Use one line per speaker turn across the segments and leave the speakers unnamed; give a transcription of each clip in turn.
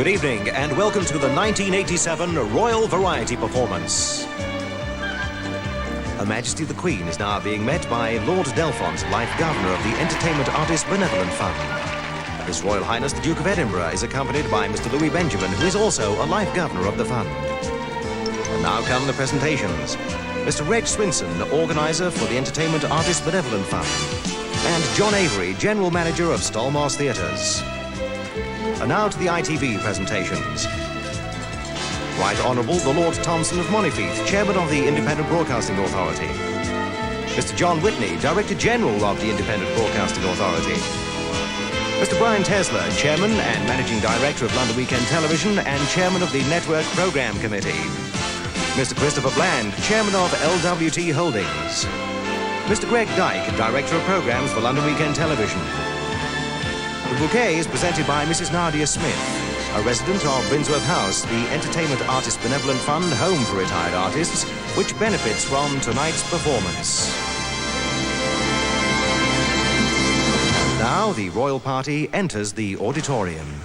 Good evening and welcome to the 1987 Royal Variety Performance. Her Majesty the Queen is now being met by Lord Delfont, Life Governor of the Entertainment Artists Benevolent Fund. His Royal Highness the Duke of Edinburgh is accompanied by Mr. Louis Benjamin, who is also a Life Governor of the Fund. And now come the presentations. Mr. Reg Swinson, Organiser for the Entertainment Artists Benevolent Fund, and John Avery, General Manager of Stallmoss Theatres. And now to the ITV presentations. Right Honourable the Lord Thomson of Monifieth, Chairman of the Independent Broadcasting Authority. Mr. John Whitney, Director General of the Independent Broadcasting Authority. Mr. Brian Tesler, Chairman and Managing Director of London Weekend Television and Chairman of the Network Programme Committee. Mr. Christopher Bland, Chairman of LWT Holdings. Mr. Greg Dyke, Director of Programmes for London Weekend Television. The bouquet is presented by Mrs. Nadia Smith, a resident of Brinsworth House, the Entertainment Artists Benevolent Fund, home for retired artists, which benefits from tonight's performance. And now the royal party enters the auditorium.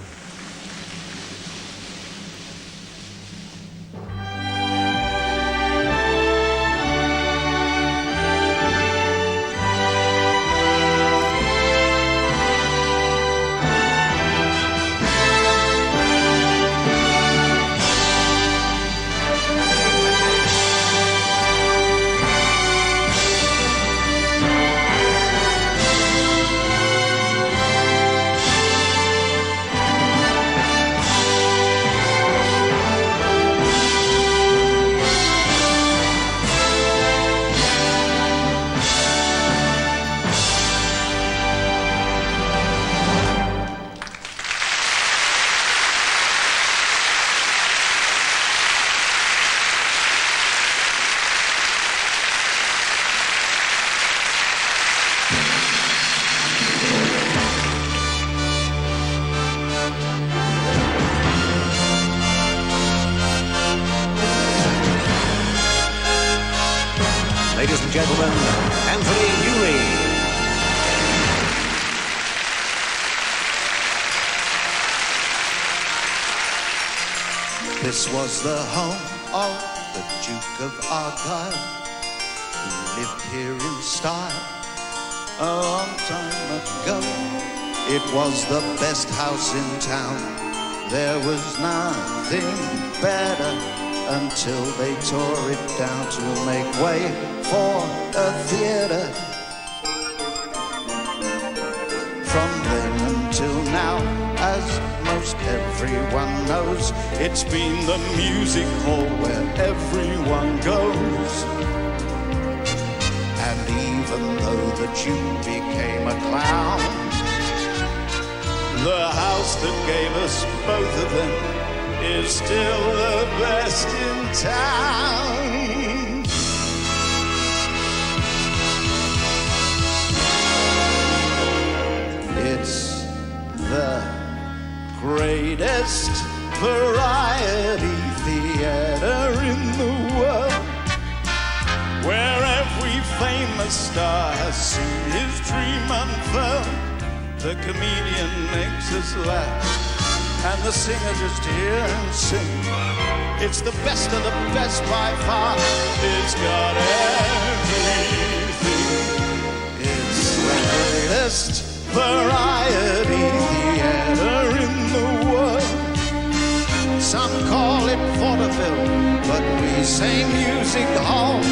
Ladies and gentlemen, Anthony Newley.
This was the home of the Duke of Argyll. He lived here in style a long time ago. It was the best house in town. There was nothing better until they tore it down to make way for a theatre. From then until now, as most everyone knows, it's been the music hall where everyone goes. And even though the Duke became a clown, the house that gave us both of them is still the best in town. It's the greatest variety theater in the world, where every famous star has seen his dream unfurl. The comedian makes us laugh and the singer just hear and sing. It's the best of the best by far. It's got everything. It's the greatest variety theater in the world. Some call it vaudeville, but we say music hall.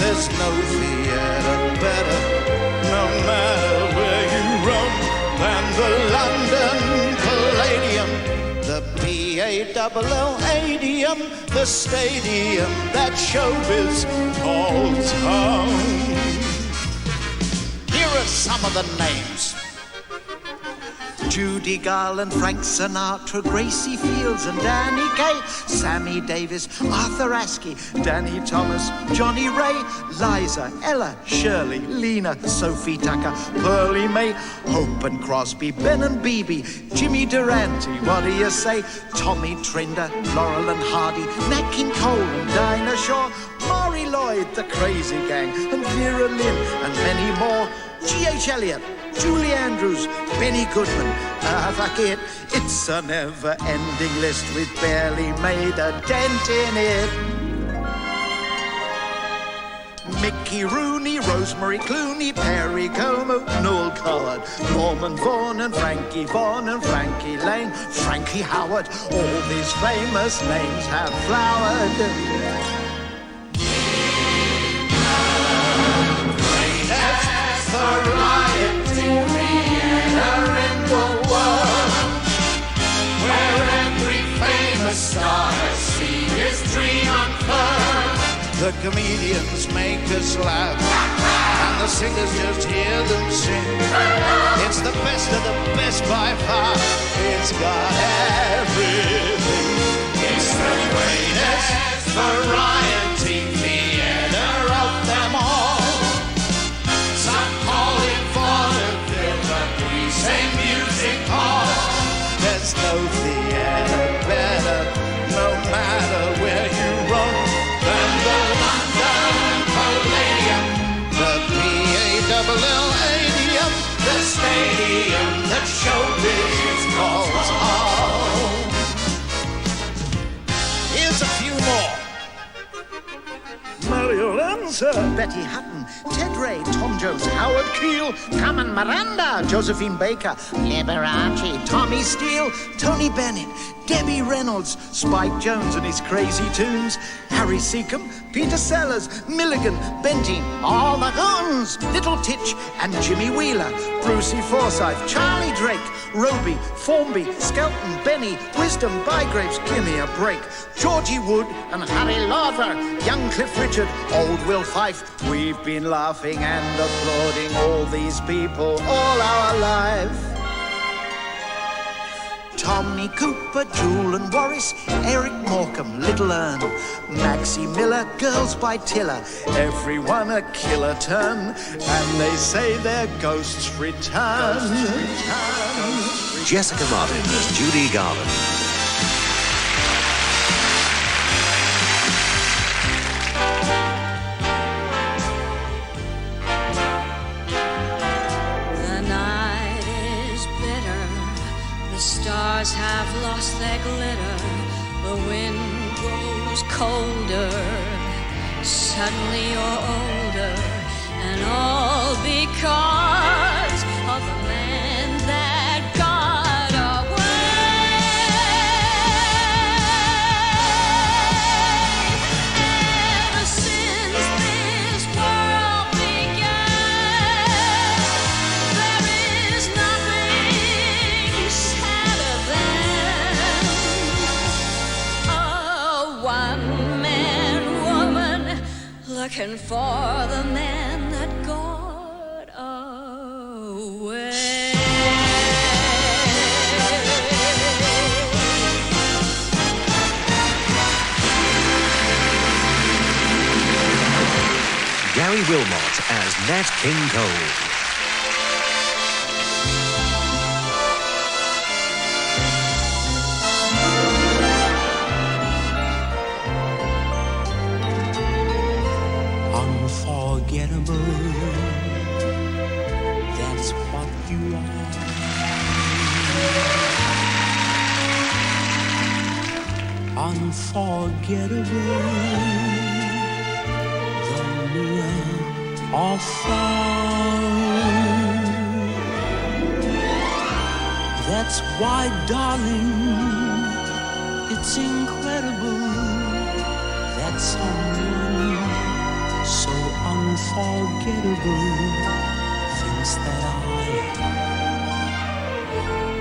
There's no theater better, no matter where you roam, than the London Palladium, the P-A-L-L-A-D-I-U-M, the stadium that showbiz calls home. Here are some of the names: Judy Garland, Frank Sinatra, Gracie Fields and Danny Kaye, Sammy Davis, Arthur Askey, Danny Thomas, Johnny Ray, Liza, Ella, Shirley, Lena, Sophie Tucker, Pearlie Mae, Hope and Crosby, Ben and Beebe, Jimmy Durante, what do you say? Tommy Trinder, Laurel and Hardy, Nat King Cole and Dinah Shaw, Maury Lloyd, the Crazy Gang, and Vera Lynn, and many more. G.H. Eliot, Julie Andrews, Benny Goodman, fuck it. It's a never-ending list. We've barely made a dent in it. Mickey Rooney, Rosemary Clooney, Perry Como, Noel Coward, Norman Vaughan and Frankie Vaughan and Frankie Lane, Frankie Howard. All these famous names have flowered. Greatest variety theater in the world, where every famous star has seen his dream unfurled. The comedians make us laugh, and the singers just hear them sing. It's the best of the best by far. It's got everything. It's the greatest variety theater of them all. Some call it vaudeville, but we say music hall. There's no theater better, no matter where you roam, than the London Palladium, the P-A-L-L-A-D-M, the stadium that showbiz calls home. Here's a few more. Mario Lanza, Betty Hutton, Ted Ray, Tom Jones, Howard Keel, Carmen Miranda, Josephine Baker, Liberace, Tommy Steele, Tony Bennett, Debbie Reynolds, Spike Jones and his crazy tunes, Harry Seacombe, Peter Sellers, Milligan, Benteen, all the goons, Little Titch and Jimmy Wheeler, Brucey Forsyth, Charlie Drake, Roby, Formby, Skelton, Benny, Wisdom, Bygraves, gimme a break, Georgie Wood and Harry Lauder, young Cliff Richard, old Will Fife. We've been laughing and applauding all these people all our life. Tommy Cooper, Jewel and Morris, Eric Morecambe, Little Ern, Maxie Miller, Girls by Tiller, everyone a killer turn, and they say their ghosts return.
Jessica Martin as Judy Garland.
Stars have lost their glitter, the wind grows colder, suddenly you're older, and all because of the man that got away. Ever since this world began, there is nothing sadder than a one-man woman looking for the man that got away.
Gary Wilmot as Nat King Cole.
Unforgettable, that's what you are. Unforgettable, though near or far. That's why, darling, it's incredible that someone so unforgettable thinks that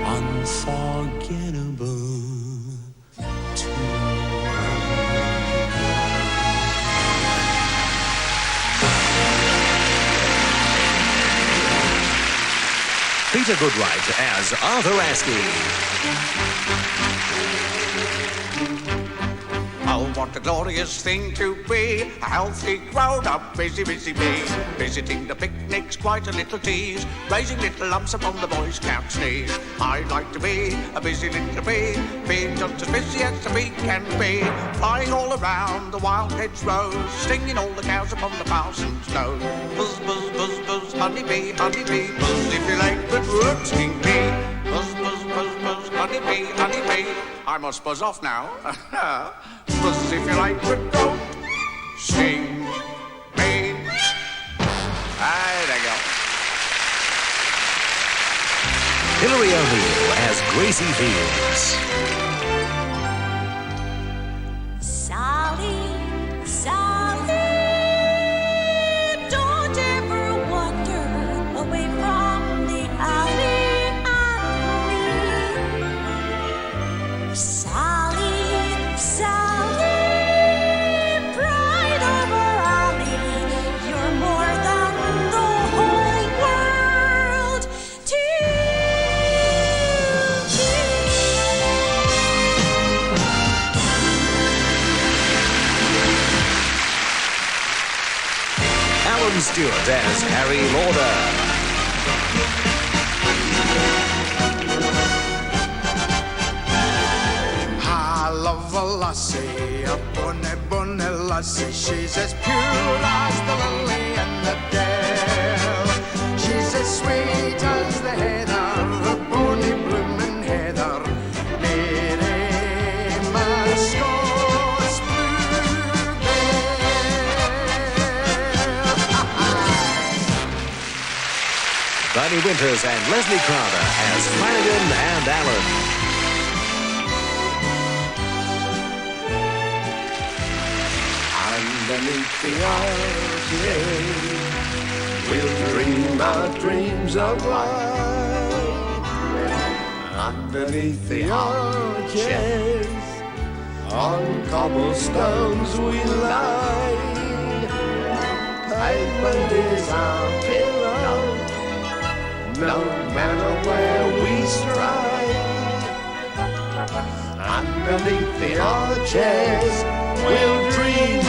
I'm unforgettable too.
Peter Goodright as Arthur Askey.
Oh,
what a glorious thing to be. A healthy, grown-up, busy bee. Visiting the picnics, quite a little tease. Raising little lumps upon the Boy Scout's knees. I'd like to be a busy little bee. Being just as busy as a bee can be. Flying all around the wild hedgerows. Stinging all the cows upon the parson's nose. Buzz, buzz, buzz, buzz, honeybee, honeybee. Buzz if you like, but won't sting me. Buzz, buzz, buzz, buzz, honeybee, honeybee. I must buzz off now. Buzz if you like, but don't sting me. There you go.
Hilary O'Neill as Gracie Fields.
Sally, Sally, don't ever wander away from the alley and me. Sally, Sally, bride of our alley, you're more than the whole world to me.
Alan Stewart as Harry Lauder.
I love a lassie, a bonny lassie. She's as pure as the lily in the dale. She's as sweet as the heather, the bonny bloomin' heather. Mary, my Scots bluebell.
Barney Winters and Leslie Crowder as Flanagan and Allen.
Underneath the arches, we'll dream our dreams of life. Underneath the arches, on cobblestones we lie. Pavement is our pillow, no matter where we stride. Underneath the arches, we'll dream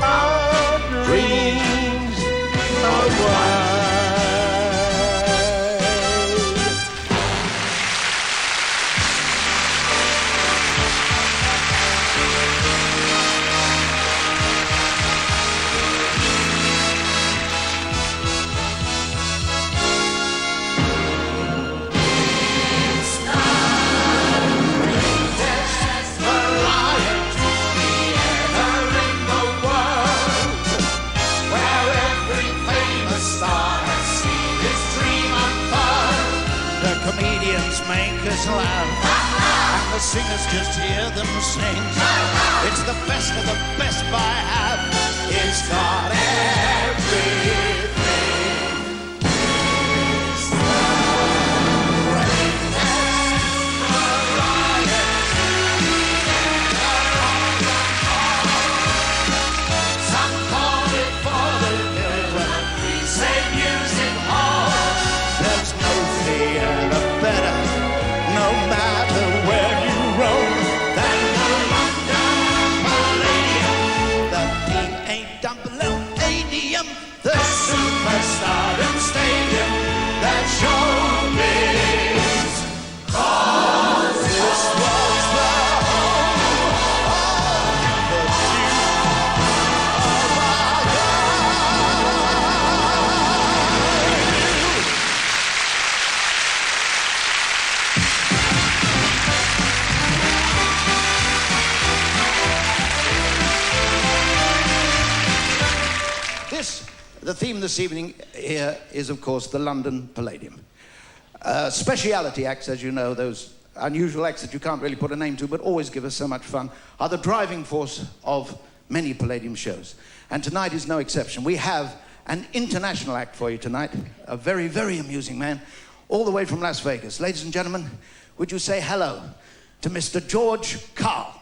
our dreams of life.
Comedians make us laugh, and the singers just hear them sing. It's the best of the best by half. It's got everything. It's the greatest variety ever Some call it vaudeville, we say music hall. There's no theater better, no matter where you roam, than the London Palladium. The team ain't down below Stadium, the superstardom stadium that showbiz calls. This was the home of the Duke of The theme this evening here is, of course, the London Palladium. Speciality acts, as you know, those unusual acts that you can't really put a name to, but always give us so much fun, are the driving force of many Palladium shows. And tonight is no exception. We have an international act for you tonight, a very, very amusing man, all the way from Las Vegas. Ladies and gentlemen, would you say hello to Mr. George Carl?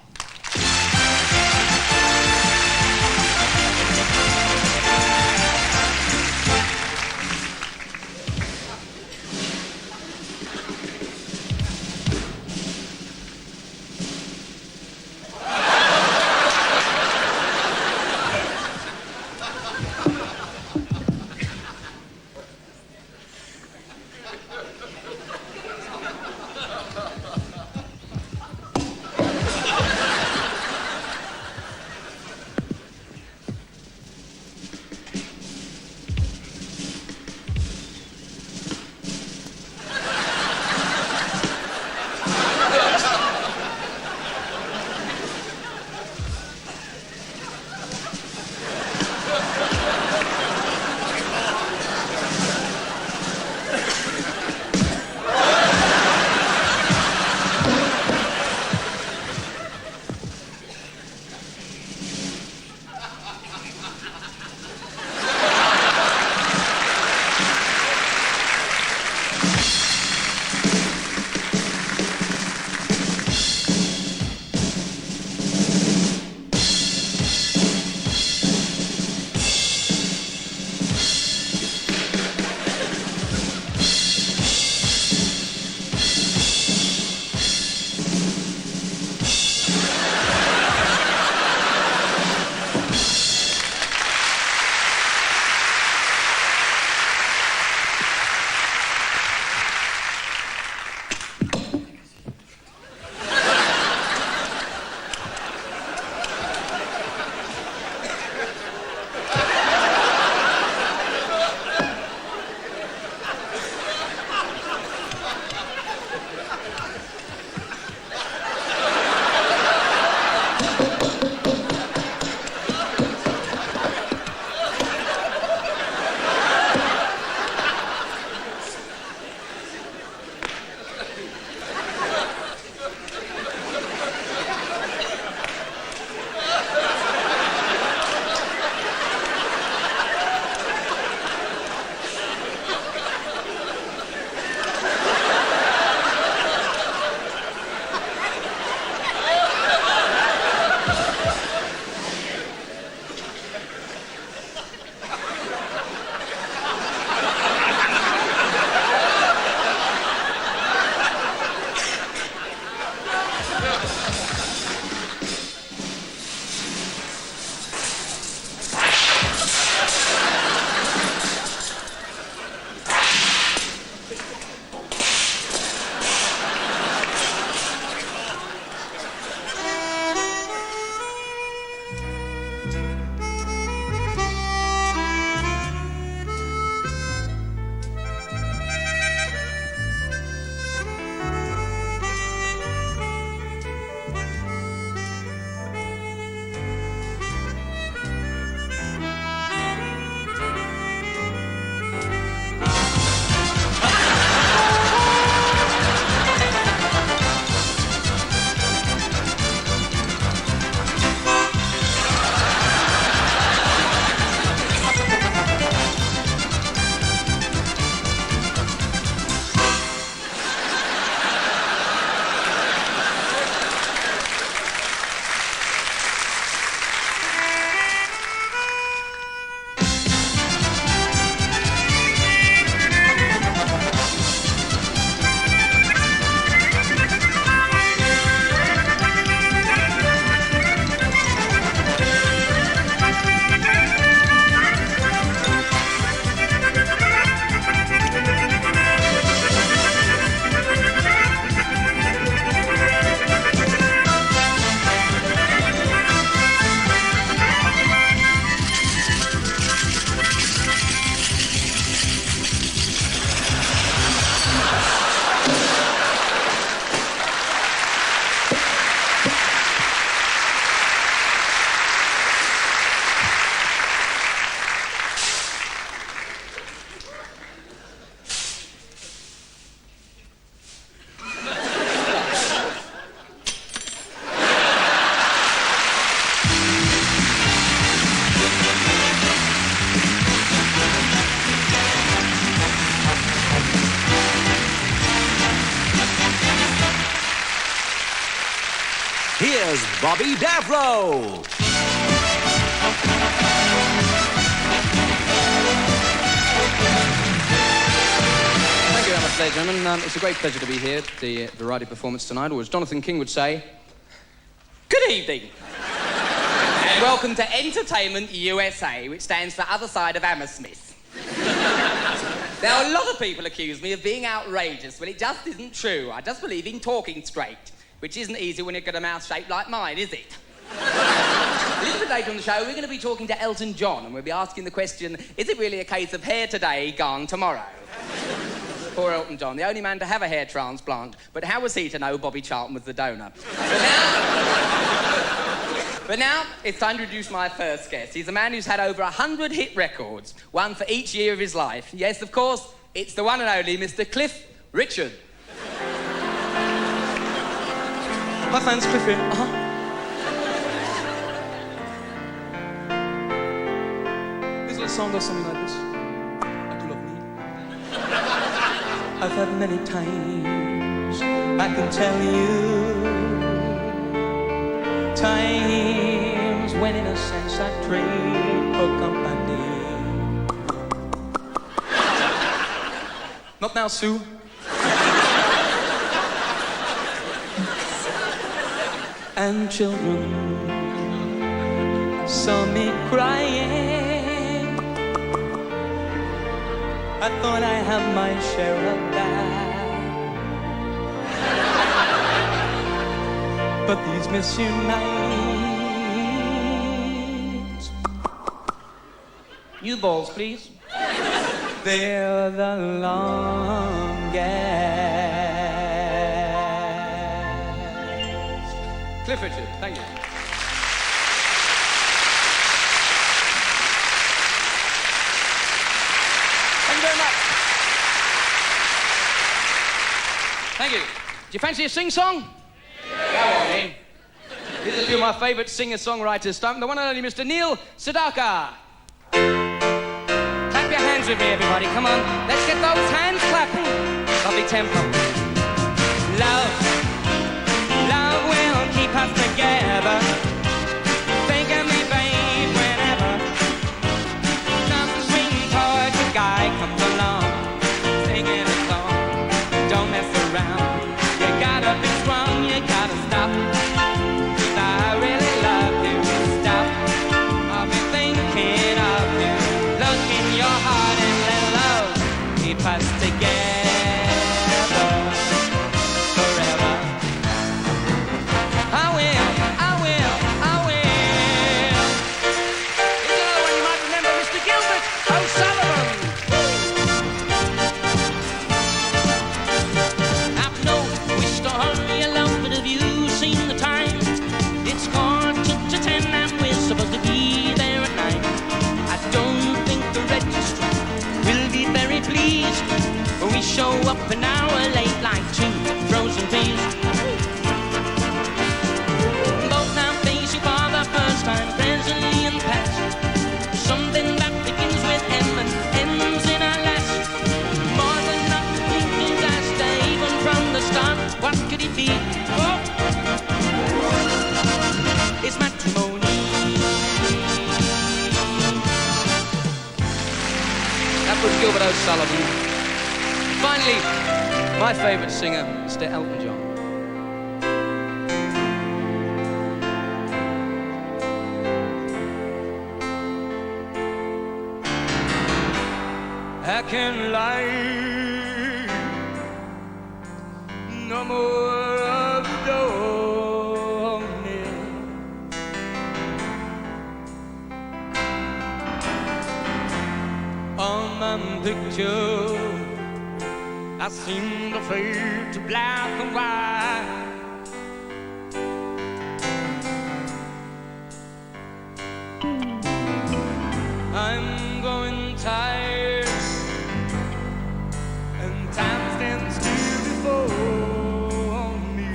Here's Bobby Davro.
Thank you very much, ladies and gentlemen. It's a great pleasure to be here at the variety performance tonight, or as Jonathan King would say, good evening. And welcome to Entertainment USA, which stands for Other Side of Hammersmith. Now, a lot of people accuse me of being outrageous, but it just isn't true. I just believe in talking straight, which isn't easy when you've got a mouth shaped like mine, is it? A little bit later on the show, we're going to be talking to Elton John, and we'll be asking the question, is it really a case of hair today, gone tomorrow? Poor Elton John, the only man to have a hair transplant, but how was he to know Bobby Charlton was the donor? But now, it's time to introduce my first guest. He's a man who's had over 100 hit records, one for each year of his life. Yes, of course, it's the one and only Mr. Cliff Richard. My friend's Cliff here. This little song goes something like this. I do love me. I've had many times, I can tell you, times when in a sense I trade for company. Not now, Sue. And children saw me crying. I thought I had my share of that. But these misty nights, you balls, please. They're the longest. Cliff Richard, thank you. Thank you very much. Thank you. Do you fancy a sing-song? Go on, in. Here's a few of my favourite singer-songwriters, starting the one and only Mr. Neil Sedaka. Clap your hands with me, everybody. Come on. Let's get those hands clapping. Lovely tempo. Love, love will keep us together. Think of me, babe, whenever some sweet tortured guy comes along, singing a song. Don't mess around. You gotta be strong. You gotta stop. 'Cause I really love you. Stop. I'll be thinking of you. Look in your heart and let love keep us together forever. I will Gilbert O'Sullivan. Finally, my favourite singer, Mr. Elton John.
I can lie no more of the darkness. On my picture, I seem to fade to black and white. I'm going tired, and time stands still before me.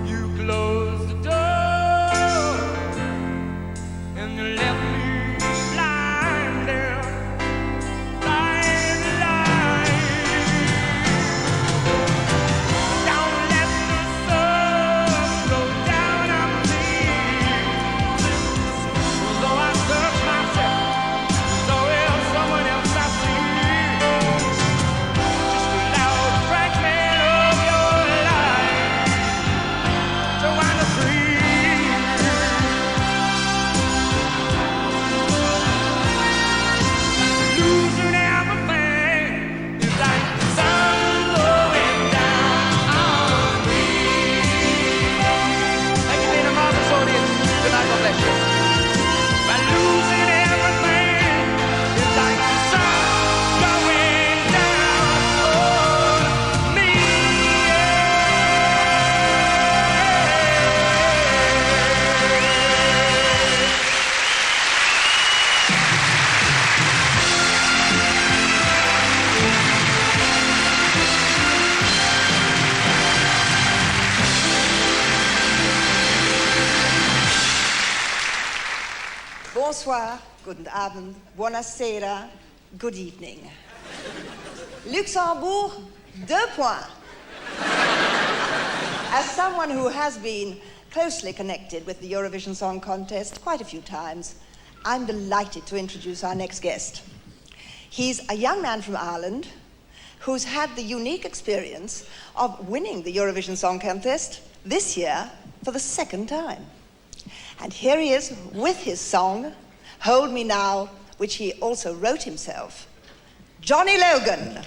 You closed the door, and you left me lying there, lying. Don't let the sun go down on me. Though I search myself, so will someone else I see. Just allow the fragment of your life to wander free. Losing everything is like the sun going down on me. Thank you, Dana Marcus audience. Good night, God bless you. By losing everything, it's like the sun going down on me.
Bonsoir, guten Abend, buonasera, good evening. Luxembourg, 2 points. As someone who has been closely connected with the Eurovision Song Contest quite a few times, I'm delighted to introduce our next guest. He's a young man from Ireland who's had the unique experience of winning the Eurovision Song Contest this year for the 2nd time. And here he is with his song, Hold Me Now, which he also wrote himself. Johnny Logan.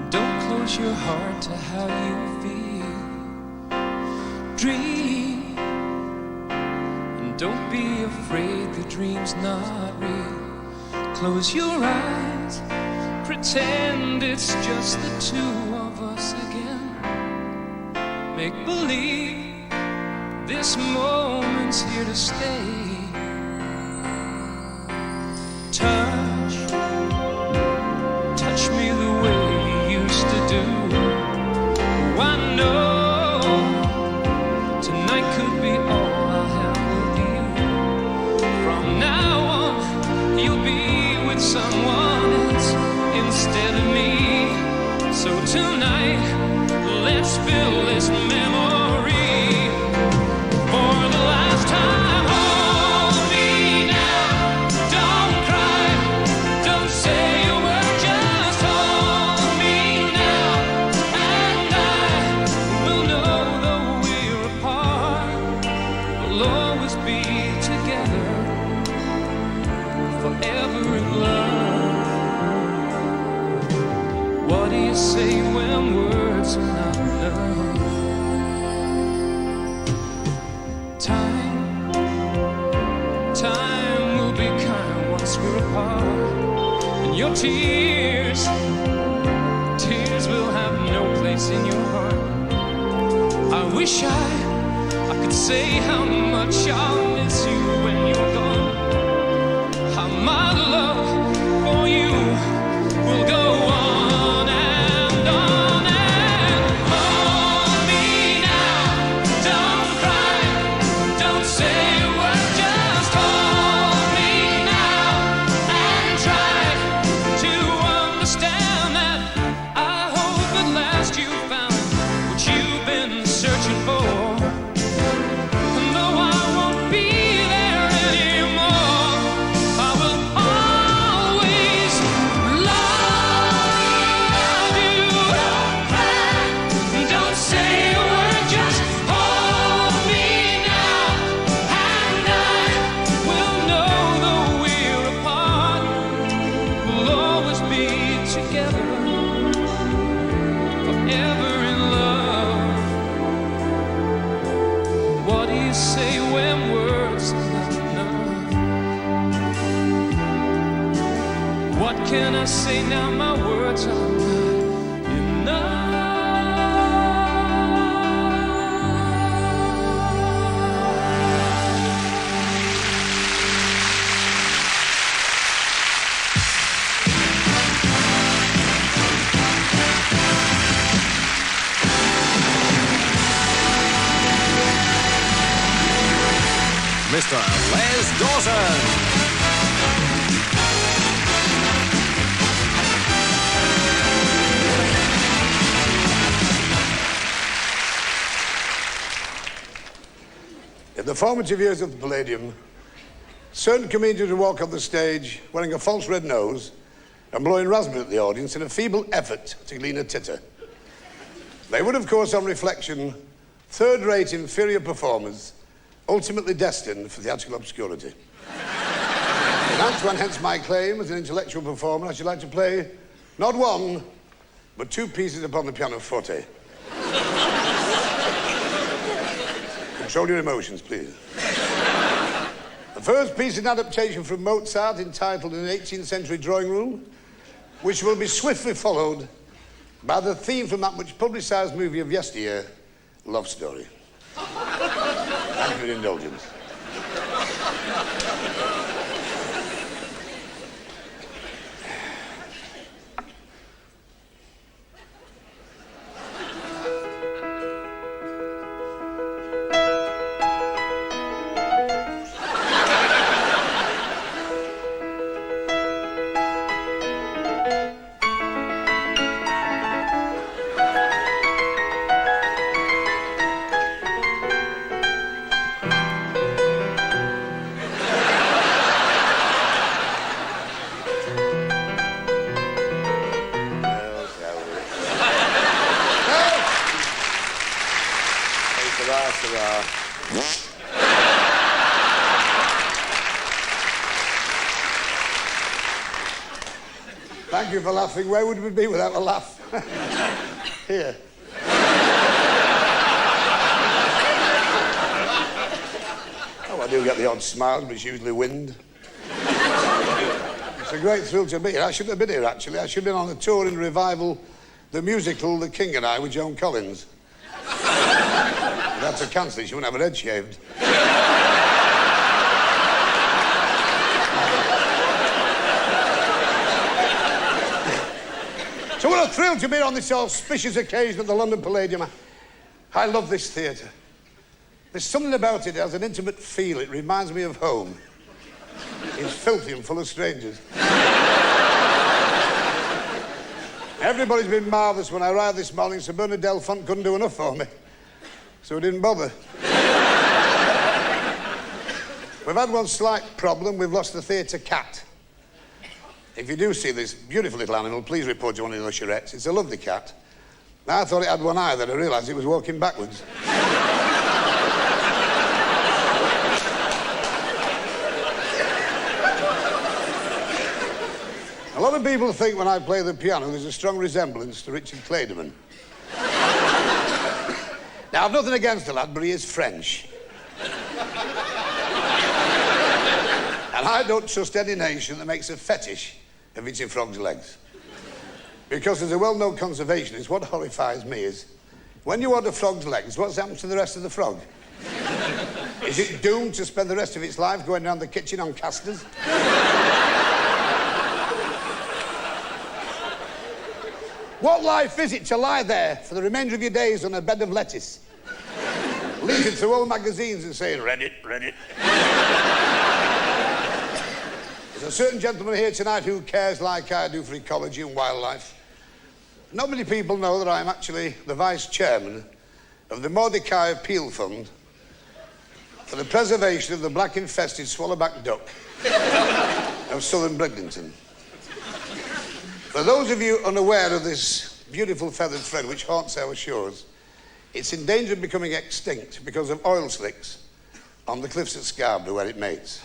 Don't close your heart to how you feel. Dream, and don't be afraid the dream's not real. Close your eyes, pretend it's just the two of us again. Make believe this moment's here to stay. Touch me the way you used to do. Oh, I know tonight could be all I'll have with you. From now on, you'll be with someone else instead of me. So tonight, let's fill this memory for the last time. Hold me now, don't cry, don't say a word, just hold me now, and I will know though we're apart, we'll always be together, forever in love. What do you say when words are not enough? Time will be kind once we're apart. And your tears will have no place in your heart. I wish I could say how much I'll miss you when you're gone. How my love for you will go on and on. And hold me now, don't cry, don't say a word, just hold me now and try. can I say now? My words are not enough.
Mr. Les Dawson.
In the formative years of the Palladium, certain comedians would walk on the stage wearing a false red nose and blowing raspberry at the audience in a feeble effort to glean a titter. They would, of course, on reflection, third-rate inferior performers, ultimately destined for theatrical obscurity. In Antoine, hence my claim as an intellectual performer, I should like to play not one, but two pieces upon the pianoforte. Control your emotions, please. The first piece is an adaptation from Mozart entitled In an 18th Century Drawing Room, which will be swiftly followed by the theme from that much publicised movie of yesteryear, Love Story. Thank you for your indulgence. Thank you for laughing. Where would we be without a laugh? Here. Oh, I do get the odd smile, but it's usually wind. It's a great thrill to be here. I shouldn't have been here, actually. I should have been on a tour in revival, the musical The King and I with Joan Collins. I had to cancel it. She wouldn't have her head shaved. So what a thrill to be on this auspicious occasion of the London Palladium. I love this theatre. There's something about it that has an intimate feel. It reminds me of home. It's filthy and full of strangers. Everybody's been marvellous. When I arrived this morning, Sir Bernard Delfont couldn't do enough for me, so I didn't bother. We've had one slight problem. We've lost the theatre cat. If you do see this beautiful little animal, please report to one of the usherettes. It's a lovely cat. Now, I thought it had one eye, then I realised it was walking backwards. A lot of people think when I play the piano there's a strong resemblance to Richard Clayderman. Now, I've nothing against the lad, but he is French. And I don't trust any nation that makes a fetish of eating frogs' legs. Because as a well-known conservationist, what horrifies me is, when you order frog's legs, what's happened to the rest of the frog? Is it doomed to spend the rest of its life going around the kitchen on casters? What life is it to lie there for the remainder of your days on a bed of lettuce, leafing through old magazines and saying, read it, read it? There's a certain gentleman here tonight who cares like I do for ecology and wildlife. Not many people know that I'm actually the vice chairman of the Mordecai Appeal Fund for the preservation of the black-infested swallowback duck of southern Bridlington. For those of you unaware of this beautiful feathered friend which haunts our shores, it's in danger of becoming extinct because of oil slicks on the cliffs at Scarborough where it mates.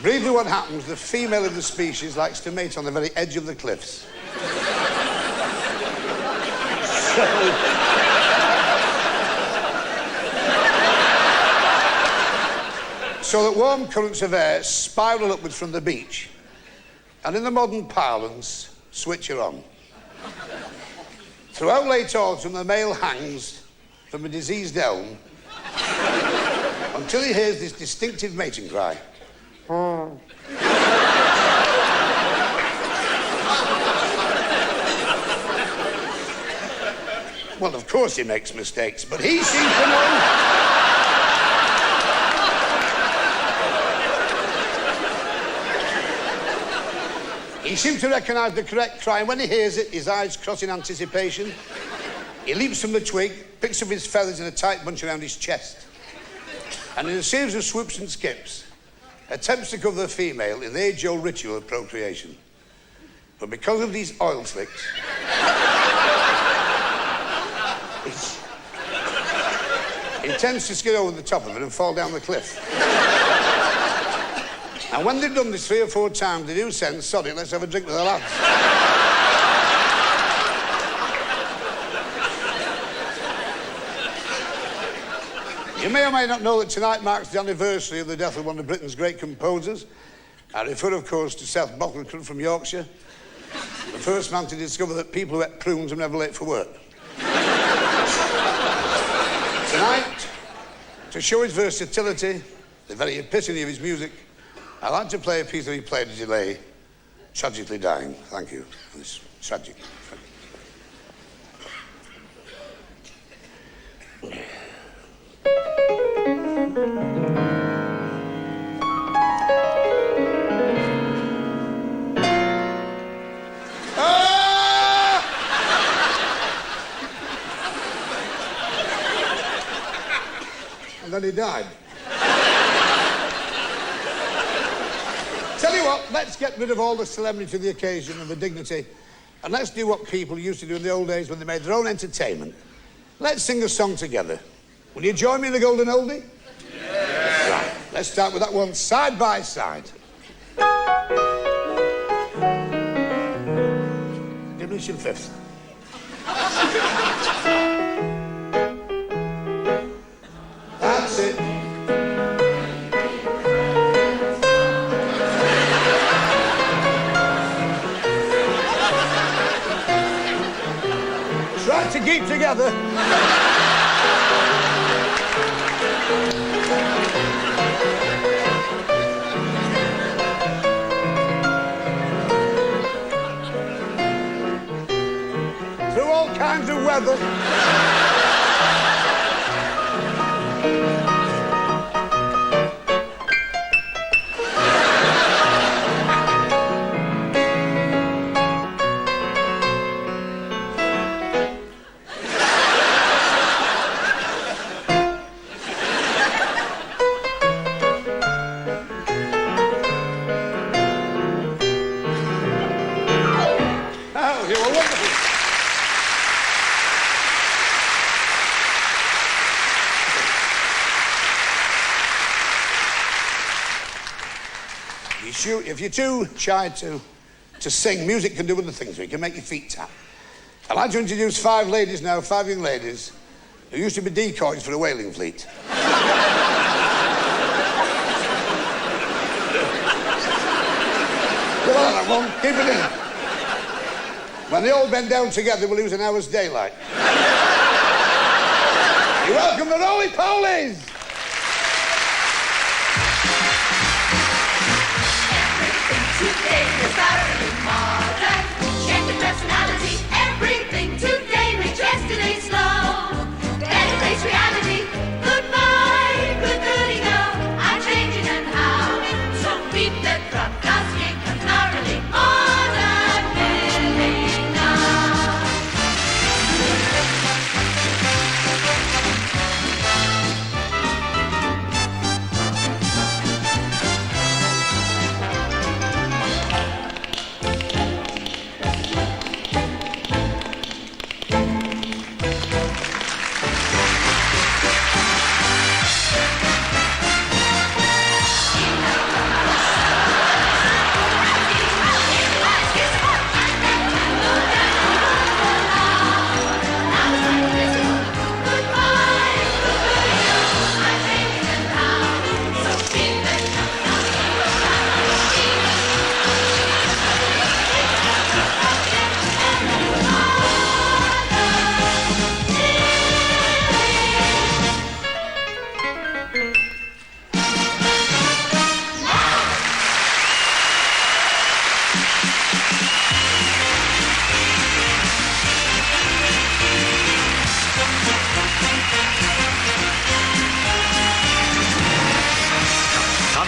Briefly what happens, the female of the species likes to mate on the very edge of the cliffs. So that warm currents of air spiral upwards from the beach and in the modern parlance, switch her on. Throughout late autumn, the male hangs from a diseased elm until he hears this distinctive mating cry. Well, of course he makes mistakes, but he seems to know. He seems to recognise the correct cry, and when he hears it, his eyes cross in anticipation. He leaps from the twig, picks up his feathers in a tight bunch around his chest, and in a series of swoops and skips, attempts to cover the female in the age-old ritual of procreation. But because of these oil slicks, he tends to skid over the top of it and fall down the cliff. And when they've done this 3 or 4 times, they do send, sod it, let's have a drink with the lads. You may or may not know that tonight marks the anniversary of the death of one of Britain's great composers. I refer, of course, to Seth Bocklecott from Yorkshire, the first man to discover that people who ate prunes were never late for work. Tonight, to show his versatility, the very epitome of his music, I'd like to play a piece that he played as he lay tragically dying. Thank you. It's tragic. And then he died. Tell you what, let's get rid of all the solemnity of the occasion and the dignity, and let's do what people used to do in the old days when they made their own entertainment. Let's sing a song together. Will you join me in the Golden Oldie? Yeah. Right, let's start with that one, Side by Side. Diminution fifth. That's it. Try to keep together. Through all kinds of weather. If you're too shy to sing, music can do other things. It can make your feet tap. I'd like to introduce 5 ladies now, 5 young ladies, who used to be decoys for a whaling fleet. Come on, that one. Keep it in. When they all bend down together, we'll lose an hour's daylight. You welcome the Roly-Polies!
Today is Saturday modern. Check the personality. Everything today makes yesterday slow. Better face reality. Goodbye, goody go. I'm changing and how. So beat the drum, cause you can thoroughly modern living now.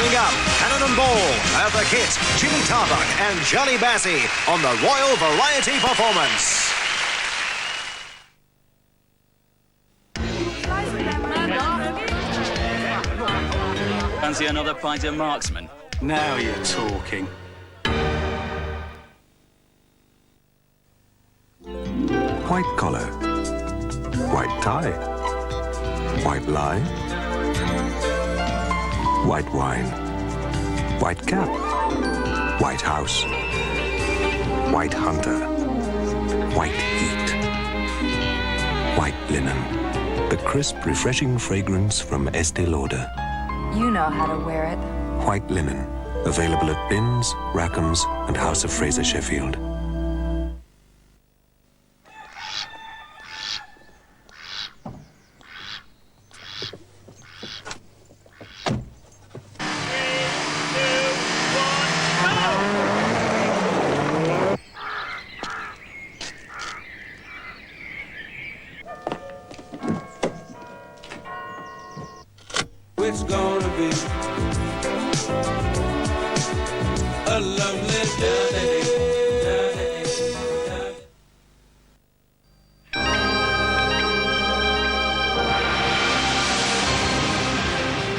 Coming up, Cannon Ball, Eartha Kitt, Jimmy Tarbuck and Shirley Bassey on the Royal Variety Performance.
Fancy another pint of Marksman?
Now you're talking.
White collar, white tie, white lie, white wine, white cap, white house, white hunter, white heat, white linen. The crisp, refreshing fragrance from Estee Lauder.
You know how to wear it.
White linen, available at Binns, Rackham's, and House of Fraser Sheffield.
It's gonna be a lovely day.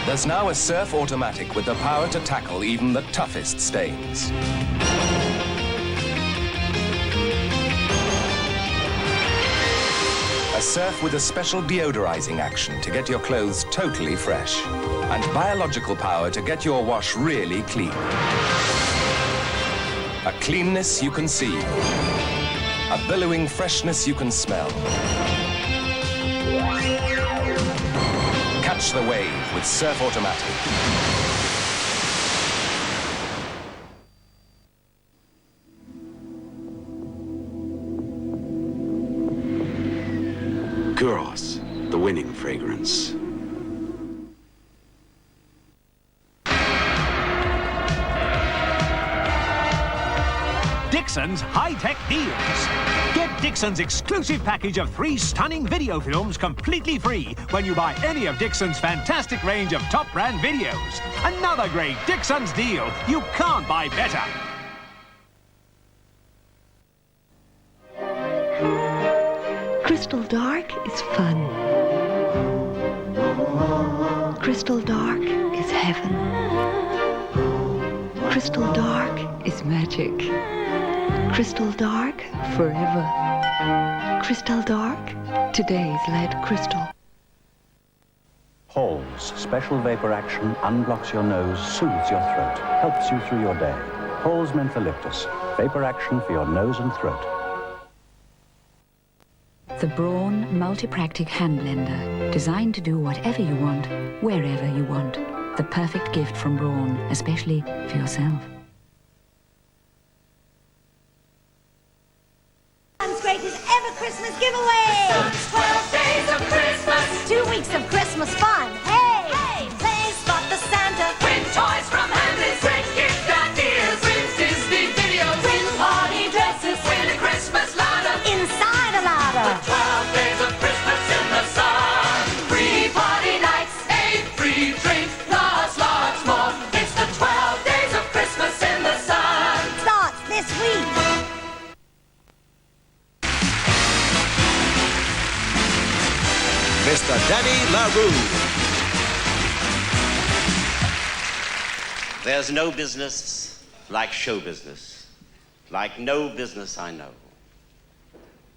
There's now a Surf Automatic with the power to tackle even the toughest stains. A Surf with a special deodorizing action to get your clothes totally fresh. And biological power to get your wash really clean. A cleanness you can see. A billowing freshness you can smell. Catch the wave with Surf Automatic.
Kuros, the winning fragrance.
Dixon's high-tech deals. Get Dixon's exclusive package of 3 stunning video films completely free when you buy any of Dixon's fantastic range of top brand videos. Another great Dixon's deal. You can't buy better.
Crystal Dark is fun. Crystal Dark is heaven. Crystal Dark is magic. Crystal Dark forever. Crystal Dark, today's lead crystal.
Halls special vapor action unblocks your nose, soothes your throat, helps you through your day. Halls Mentholyptus, vapor action for your nose and throat.
The Braun Multi-Practic Hand Blender, designed to do whatever you want, wherever you want. The perfect gift from Braun, especially for yourself.
Greatest ever Christmas giveaway! Sun's 12 days of Christmas! 2 weeks of Christmas fun! Hey! Hey! Play Spot the Santa! Win toys from Handy's! Great gift ideas! Win Disney videos! Win party dresses! Win a Christmas ladder! Inside a ladder! The 12 days of Christmas in the sun! Free party nights! A free drink! Lots more! It's the 12 days of Christmas in the sun! Starts this week!
Mr. Danny LaRue.
There's no business like show business, like no business I know.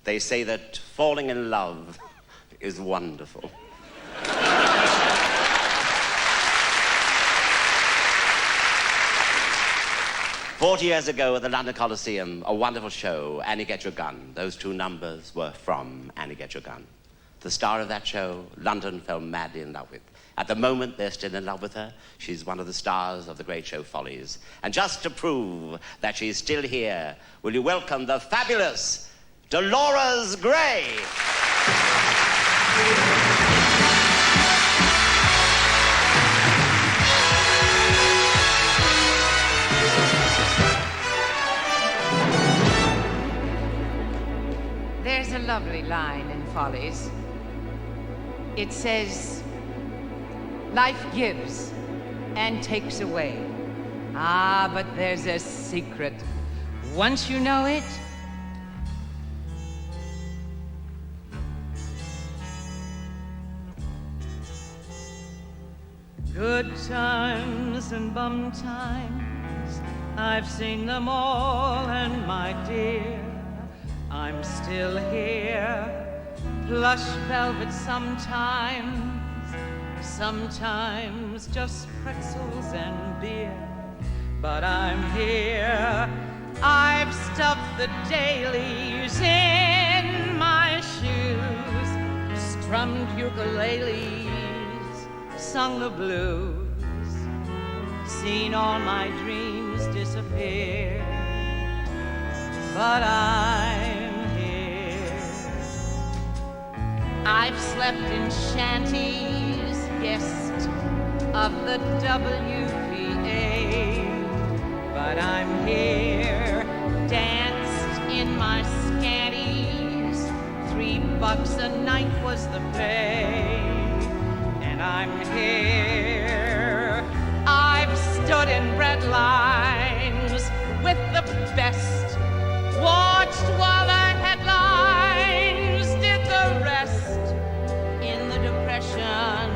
They say that falling in love is wonderful. "40 years ago at the London Coliseum, a wonderful show, Annie Get Your Gun. Those 2 numbers were from Annie Get Your Gun. The star of that show, London fell madly in love with. At the moment, they're still in love with her. She's one of the stars of the great show Follies. And just to prove that she's still here, will you welcome the fabulous Dolores Gray?
There's a lovely line in Follies. It says, life gives and takes away. Ah, but there's a secret. Once you know it, good times and bum times, I've seen them all, and my dear, I'm still here. Plush velvet sometimes, sometimes just pretzels and beer. But I'm here. I've stuffed the dailies in my shoes, strummed ukuleles, sung the blues, seen all my dreams disappear. But I'm here. I've slept in shanties, guest of the WPA. But I'm here, danced in my scanties. $3 a night was the pay. And I'm here. I've stood in bread lines with the best, watched while the headlines did the rest. In the Depression,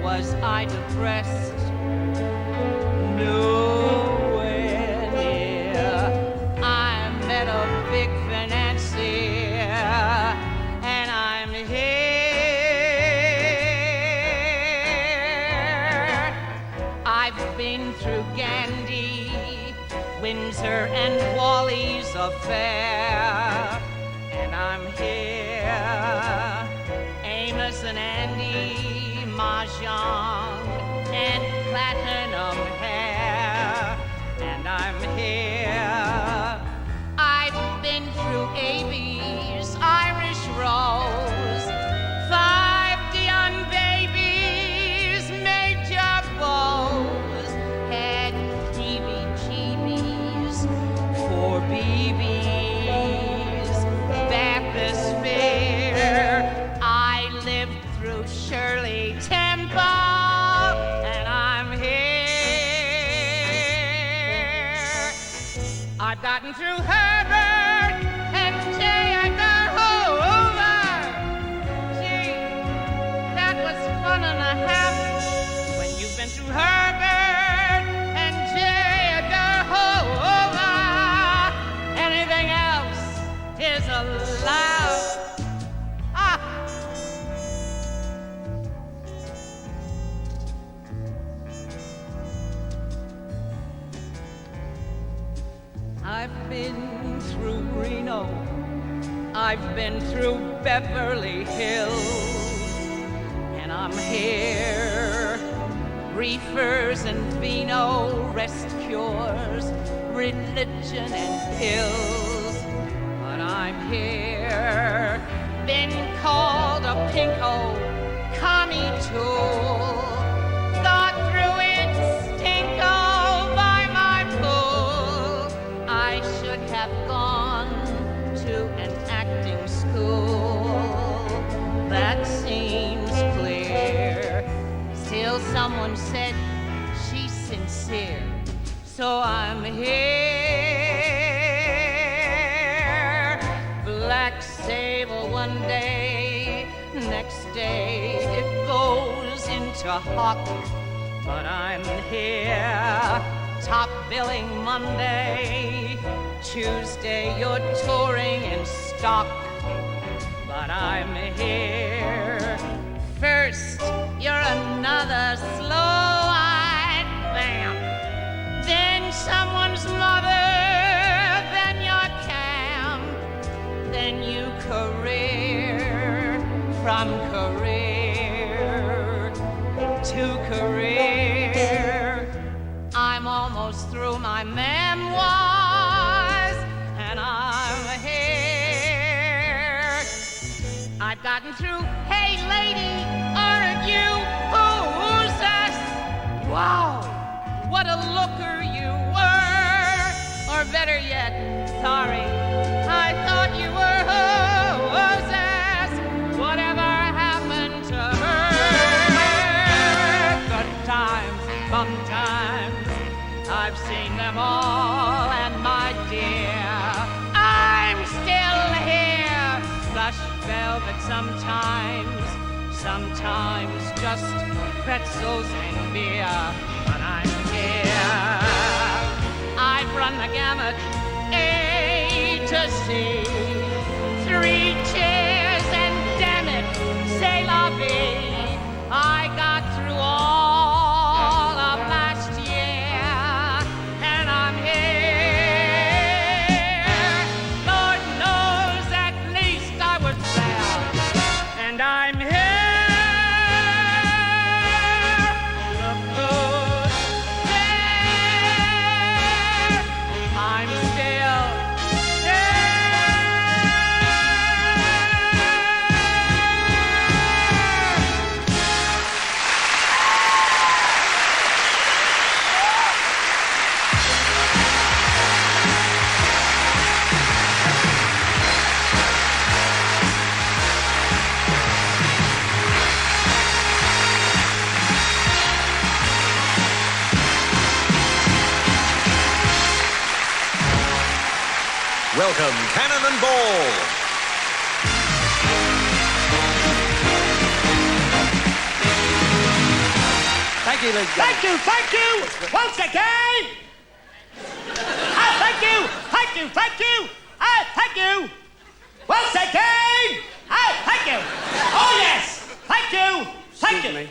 was I depressed? Nowhere near. I met a big financier, and I'm here. I've been through Gandhi, Windsor, and Wally's affair, and I'm here. Amos and Andy, Mahjong, and platinum hair, and I'm here. I've been through AB's, Irish Rose, 5 Dion babies, Major Bows, had DBGBs, 4 BBs, Baptist Fair. I lived through Shirley Temple, and I'm here. I've gotten through Herbert and J. Edgar Hoover. Gee, that was fun and a half. When you've been through Herbert and J. Edgar Hoover, anything else is allowed. I've been through Reno, I've been through Beverly Hills, and I'm here. Reefers and vino, rest cures, religion and pills. But I'm here. Been called a pinko, commie tool. Got through it, stinko, by my pool. I should have gone to an acting school. That seems clear. Still someone said she's sincere. So I'm here. Black sable one day, next day it goes into hock. But I'm here. Top billing Monday, Tuesday you're touring in stock. But I'm here. First, you're another slow-eyed vamp. Then someone's mother, then your camp. Then you career, from career to career. I'm almost through my memoirs, and I'm here. I've gotten through, hey lady, aren't you? Who's this? Wow, what a looker you were. Or better yet, sorry, I thought you were who's this? Whatever happened to her? Good times fun times. I've seen them all, and my dear, I'm still here. Plush velvet sometimes, sometimes just pretzels and beer. But I'm here. I've run the gamut, A to Z. 3 cheers and damn it, c'est la vie. I got through all of last year, and I'm here. Lord knows at least I was there, and I'm here. Look who's there. I'm still
Welcome, Cannon and Ball.
Thank you, ladies and gentlemen.
Thank you! Once again! Thank you! Thank you! Thank you! Once again! Thank you! Oh, yes! Thank you! Thank you!
Me.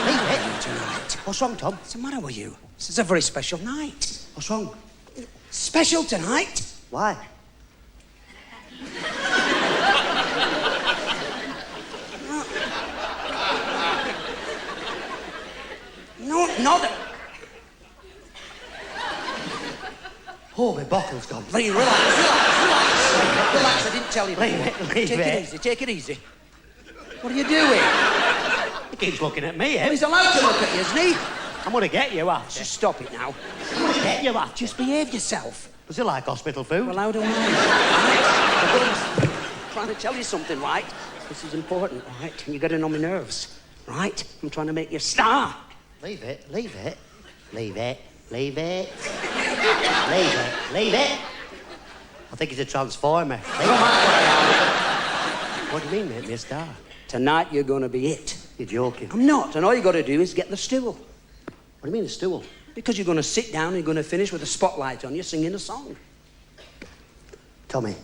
Leave it tonight. What's wrong, Tom? What's the matter with you? This is a very special night. What's wrong? Special tonight? Why? No, not. Oh, my bottle's gone. Please, relax. Relax, I didn't tell you. Leave it. Take it easy. What are you doing? He keeps looking at me, eh? Well, he's allowed to look at you, isn't he? I'm going to get you, after. Just stop it now. I'm going to get you, after. Just behave yourself. Was it like hospital food? Well, how do I? I'm trying to tell you something, right? This is important, right? And you're getting on my nerves, right? I'm trying to make you a star. Leave it. I think he's a transformer. What do you mean, make me a star? Tonight you're going to be it. You're joking. I'm not, and all you got to do is get the stool. What do you mean, a stool? Because you're going to sit down and you're going to finish with a spotlight on you singing a song. Tommy,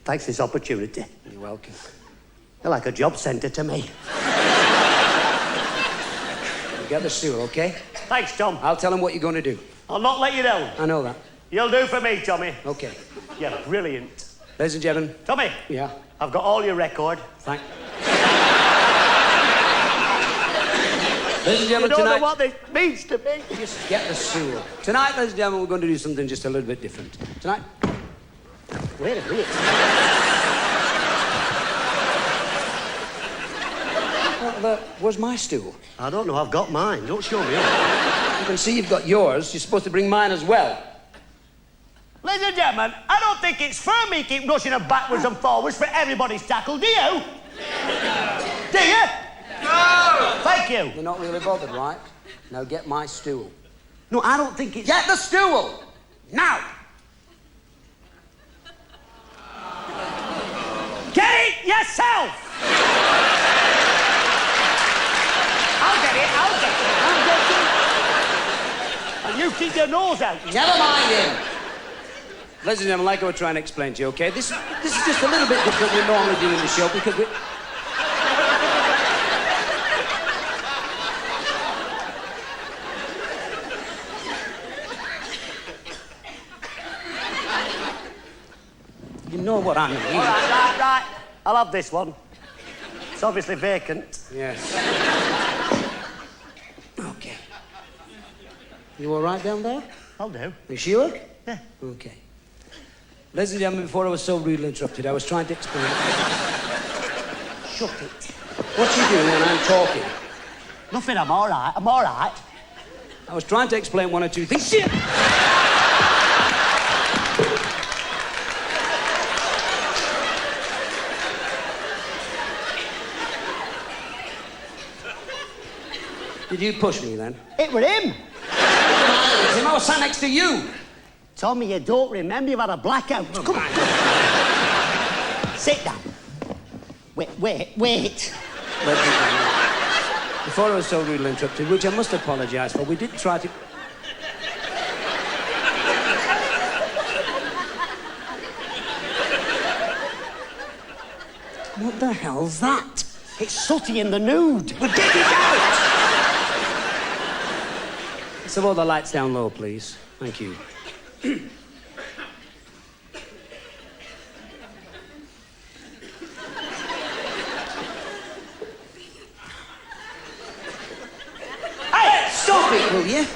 thanks for this opportunity. You're welcome. You're like a job centre to me. You get the stool, okay? Thanks, Tom. I'll tell him what you're going to do. I'll not let you down. I know that. You'll do for me, Tommy. Okay. You're brilliant. Ladies and gentlemen. Tommy. Yeah? I've got all your record. Thank Ladies and gentlemen, you don't know what this means to me. Just get the stool. Tonight, ladies and gentlemen, we're going to do something just a little bit different. Tonight... Wait a minute. Where's my stool? I don't know. I've got mine. Don't show me up. You can see you've got yours. You're supposed to bring mine as well. Ladies and gentlemen, I don't think it's fair me keep rushing them backwards and forwards for everybody's tackle, do you? Do you? No! Thank you. You're not really bothered, right? Now get my stool. No, I don't think it's... Get the stool! Now! Get it yourself! I'll get it. And you keep your nose out. Never mind him. Ladies and gentlemen, like I was trying to explain to you, okay? This is just a little bit different than we normally do in the show because we... You know what I mean. All right. I'll have this one. It's obviously vacant. Yes. Okay. You all right down there? I'll do. You sure? Yeah. Okay. Ladies and gentlemen, before I was so rudely interrupted, I was trying to explain... Shut it. What you doing when I'm talking? Nothing, I'm all right. I was trying to explain one or two things. Shit! Did you push me then?
It were him.
I was sat next to you.
Tommy, you don't remember you've had a blackout. Come on. Sit down. Wait.
Before I was so rudely interrupted, which I must apologise for, we did try to...
What the hell's that? It's Sooty in the nude.
But get it out! So all the lights down low, please. Thank you.
Hey, stop it, will you?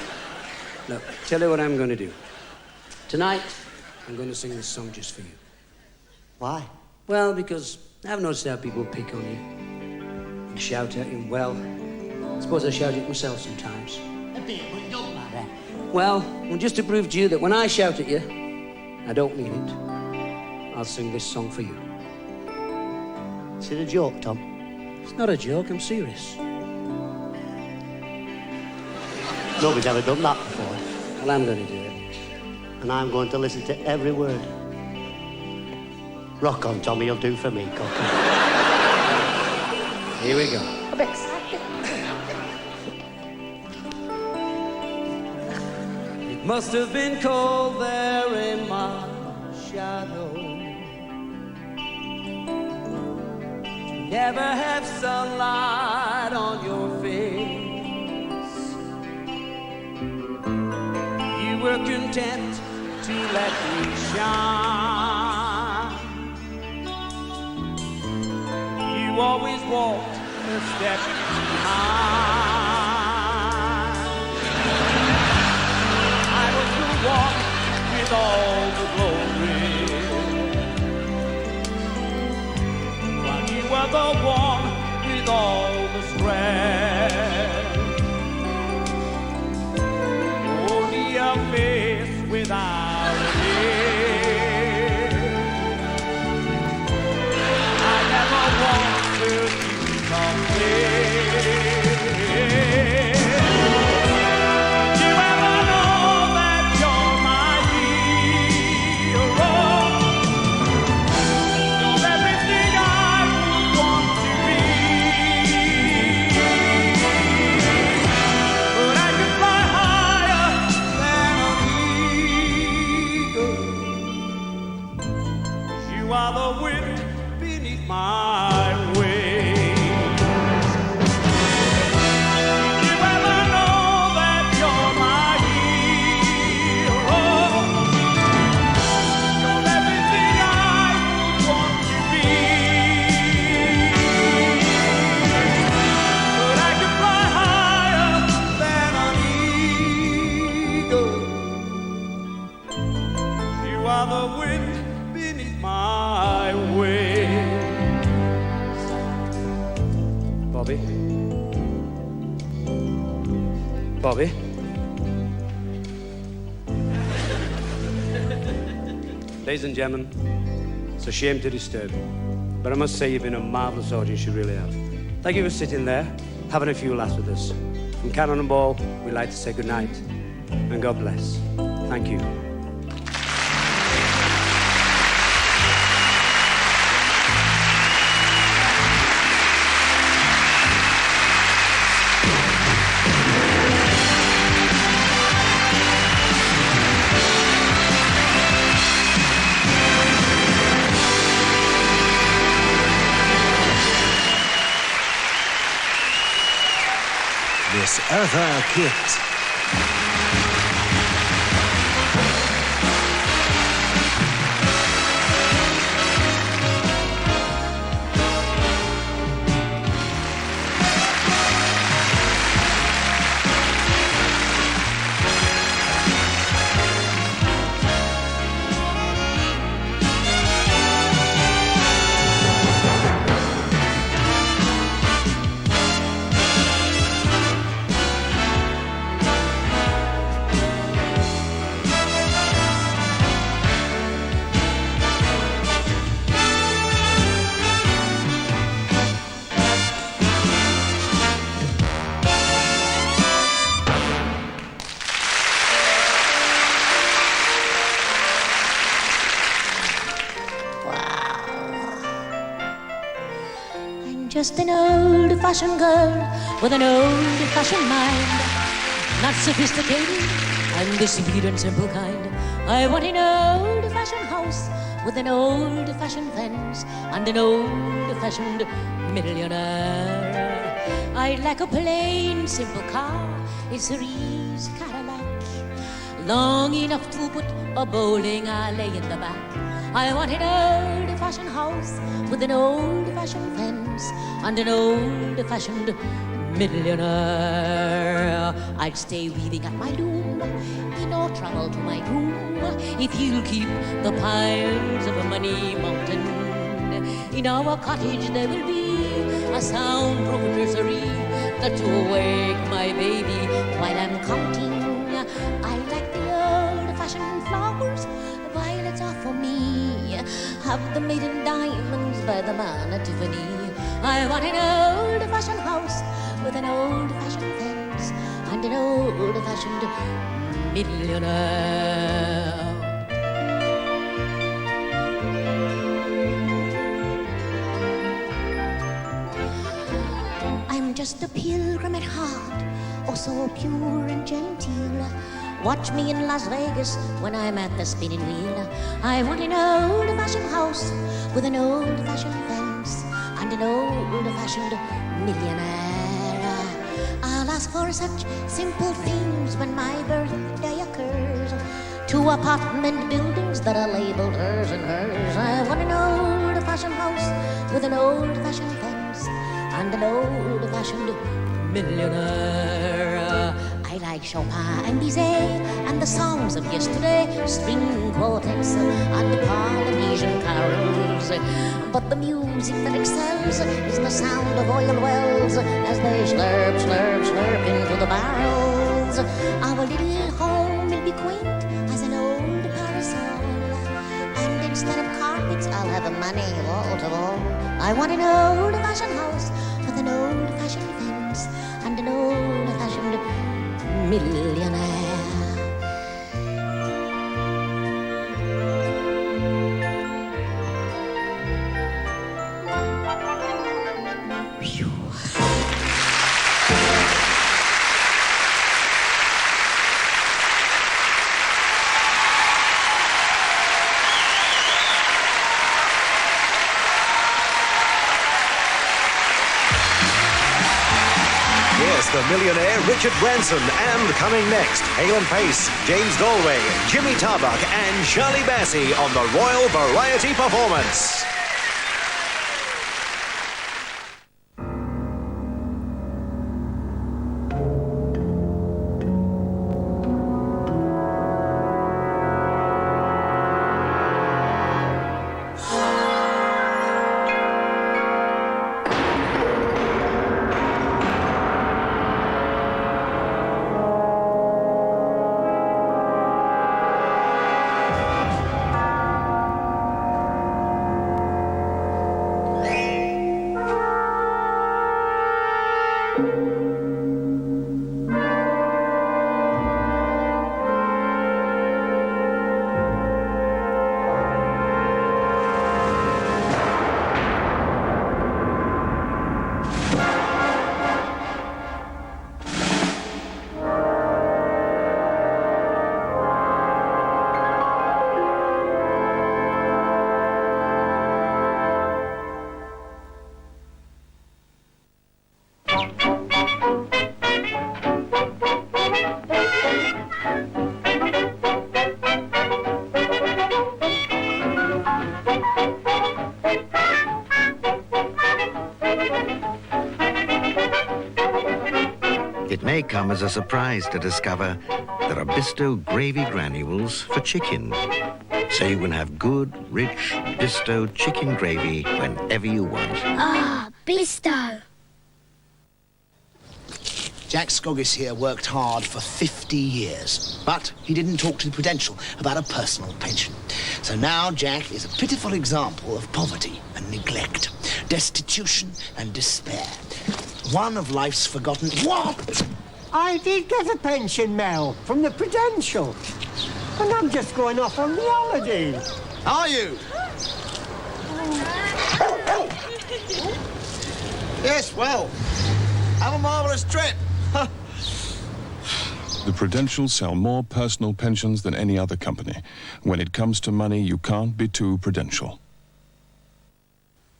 Look, tell you what I'm going to do. Tonight, I'm going to sing this song just for you.
Why?
Well, because I've noticed how people pick on you and shout at you. Well, I suppose I shout at myself sometimes.
A bit, but it don't matter.
Well, just to prove to you that when I shout at you, I don't mean it, I'll sing this song for you.
Is it a joke, Tom?
It's not a joke, I'm serious.
Nobody's ever done that before.
Well, I'm going to do it.
And I'm going to listen to every word. Rock on, Tommy, you'll do for me, cocker.
Here we go.
I'm excited.
It must have been cold there in my shadow to never have sunlight on your face. You were content to let me shine. You always walked a step behind. I was the one with all the glory, while you were the one with all the strength. Only a face without a head. I never wanted to compare. You ever know that you're my hero? You're everything I would want to be. But I could fly higher than an eagle. You are the wind beneath my wings. Did you ever know that you're my hero? You're everything I would want to be. But I can fly higher than an eagle. You are the wind beneath my wings. Bobby? Bobby? Ladies and gentlemen, it's a shame to disturb you, but I must say you've been a marvellous audience, you really have. Thank you for sitting there, having a few laughs with us. From Cannonball, we'd like to say good night, and God bless. Thank you.
Miss Eartha Kitt.
just an old-fashioned girl with an old-fashioned mind. Not sophisticated, I'm the sweet and simple kind. I want an old-fashioned house with an old-fashioned fence and an old-fashioned millionaire. I'd like a plain, simple car, a Cerise Cadillac, long enough to put a bowling alley in the back. I want an old-fashioned house with an old-fashioned fence and an old-fashioned millionaire. I'd stay weaving at my loom, be no trouble to my groom, if you'll keep the piles of a money mountain. In our cottage there will be a soundproof nursery that to awake my baby while I'm counting. I like the old-fashioned flowers, the violets are for me. Have them made in diamonds by the man at Tiffany. I want an old-fashioned house with an old-fashioned fence and an old-fashioned millionaire. I'm just a pilgrim at heart, oh so pure and genteel. Watch me in Las Vegas when I'm at the spinning wheel. I want an old-fashioned house with an old-fashioned fence and an old-fashioned millionaire. I'll ask for such simple things when my birthday occurs. 2 apartment buildings that are labeled hers and hers. I want an old-fashioned house with an old-fashioned fence and an old-fashioned millionaire. I like Chopin and Bizet and the songs of yesterday, string quartets and Polynesian carols. But the music that excels is the sound of oil wells as they slurp, slurp, slurp into the barrels. Our little home will be quaint as an old parasol, and instead of carpets I'll have money wall to wall. I want an old-fashioned house with an old-fashioned fence and an old-fashioned millionaire.
The millionaire Richard Branson, and coming next, Hale and Pace, James Galway, Jimmy Tarbuck, and Shirley Bassey on the Royal Variety Performance.
It may come as a surprise to discover there are Bisto gravy granules for chicken. So you can have good, rich Bisto chicken gravy whenever you want.
Ah, Bisto.
Jack Scoggis here worked hard for 50 years, but he didn't talk to the Prudential about a personal pension. So now Jack is a pitiful example of poverty and neglect, destitution and despair. One of life's forgotten... What?
I did get a pension, Mel, from the Prudential. And I'm just going off on the holiday.
Are you?
Yes, well, have a marvellous trip.
The Prudential sell more personal pensions than any other company. When it comes to money, you can't be too prudential.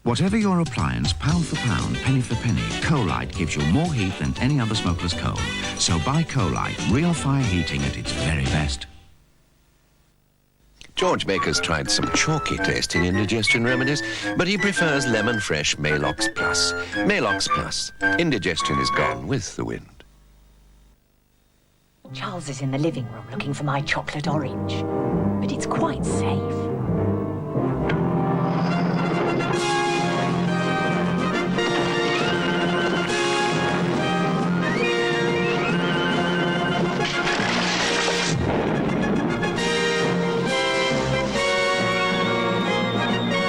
Whatever your appliance, pound for pound, penny for penny, Colite gives you more heat than any other smokeless coal. So buy Colite, real fire heating at its very best.
George Baker's tried some chalky tasting indigestion remedies, but he prefers lemon fresh Malox Plus. Malox Plus. Indigestion is gone with the wind.
Charles is in the living room looking for my chocolate orange, but it's quite safe.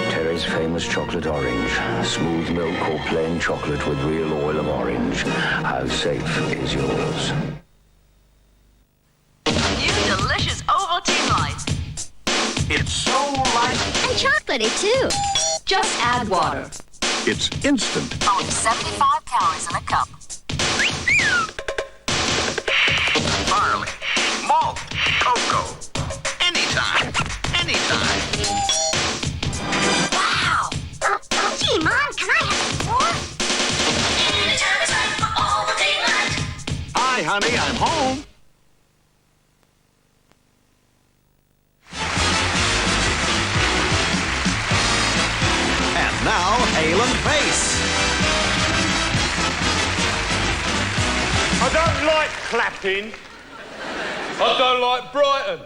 Terry's famous chocolate orange. Smooth milk or plain chocolate with real oil of orange. How safe is yours?
Delicious Ovaltine Light.
It's so light.
And chocolatey, too. Just add water.
It's instant.
Only 75 calories in a cup.
Barley, malt, cocoa. Anytime. Anytime.
Wow! Gee, Mom, can I have more? The time is right for Ovaltine Light.
Hi, honey, I'm home.
Now, Hale and Face.
I don't like clapping. I don't like Brighton.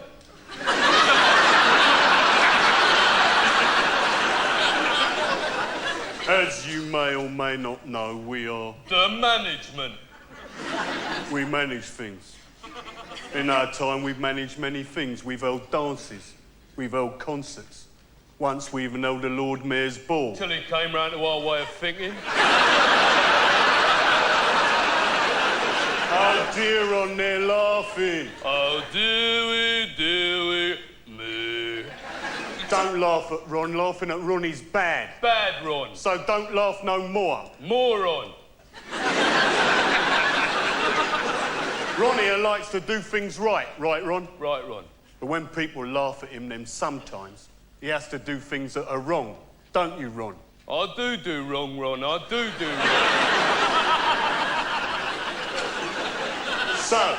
As you may or may not know, we are the management. We manage things. In our time, we've managed many things. We've held dances. We've held concerts. Once we even held a Lord Mayor's ball. Till he came round to our way of thinking. Oh dear, on there laughing. Oh dearie, me. Don't laugh at Ron. Laughing at Ron is bad. Bad, Ron. So don't laugh no more. Moron. Ron here likes to do things right. Right, Ron? Right, Ron. But when people laugh at him, then sometimes he has to do things that are wrong. Don't you, Ron? I do wrong, Ron. I do wrong. So,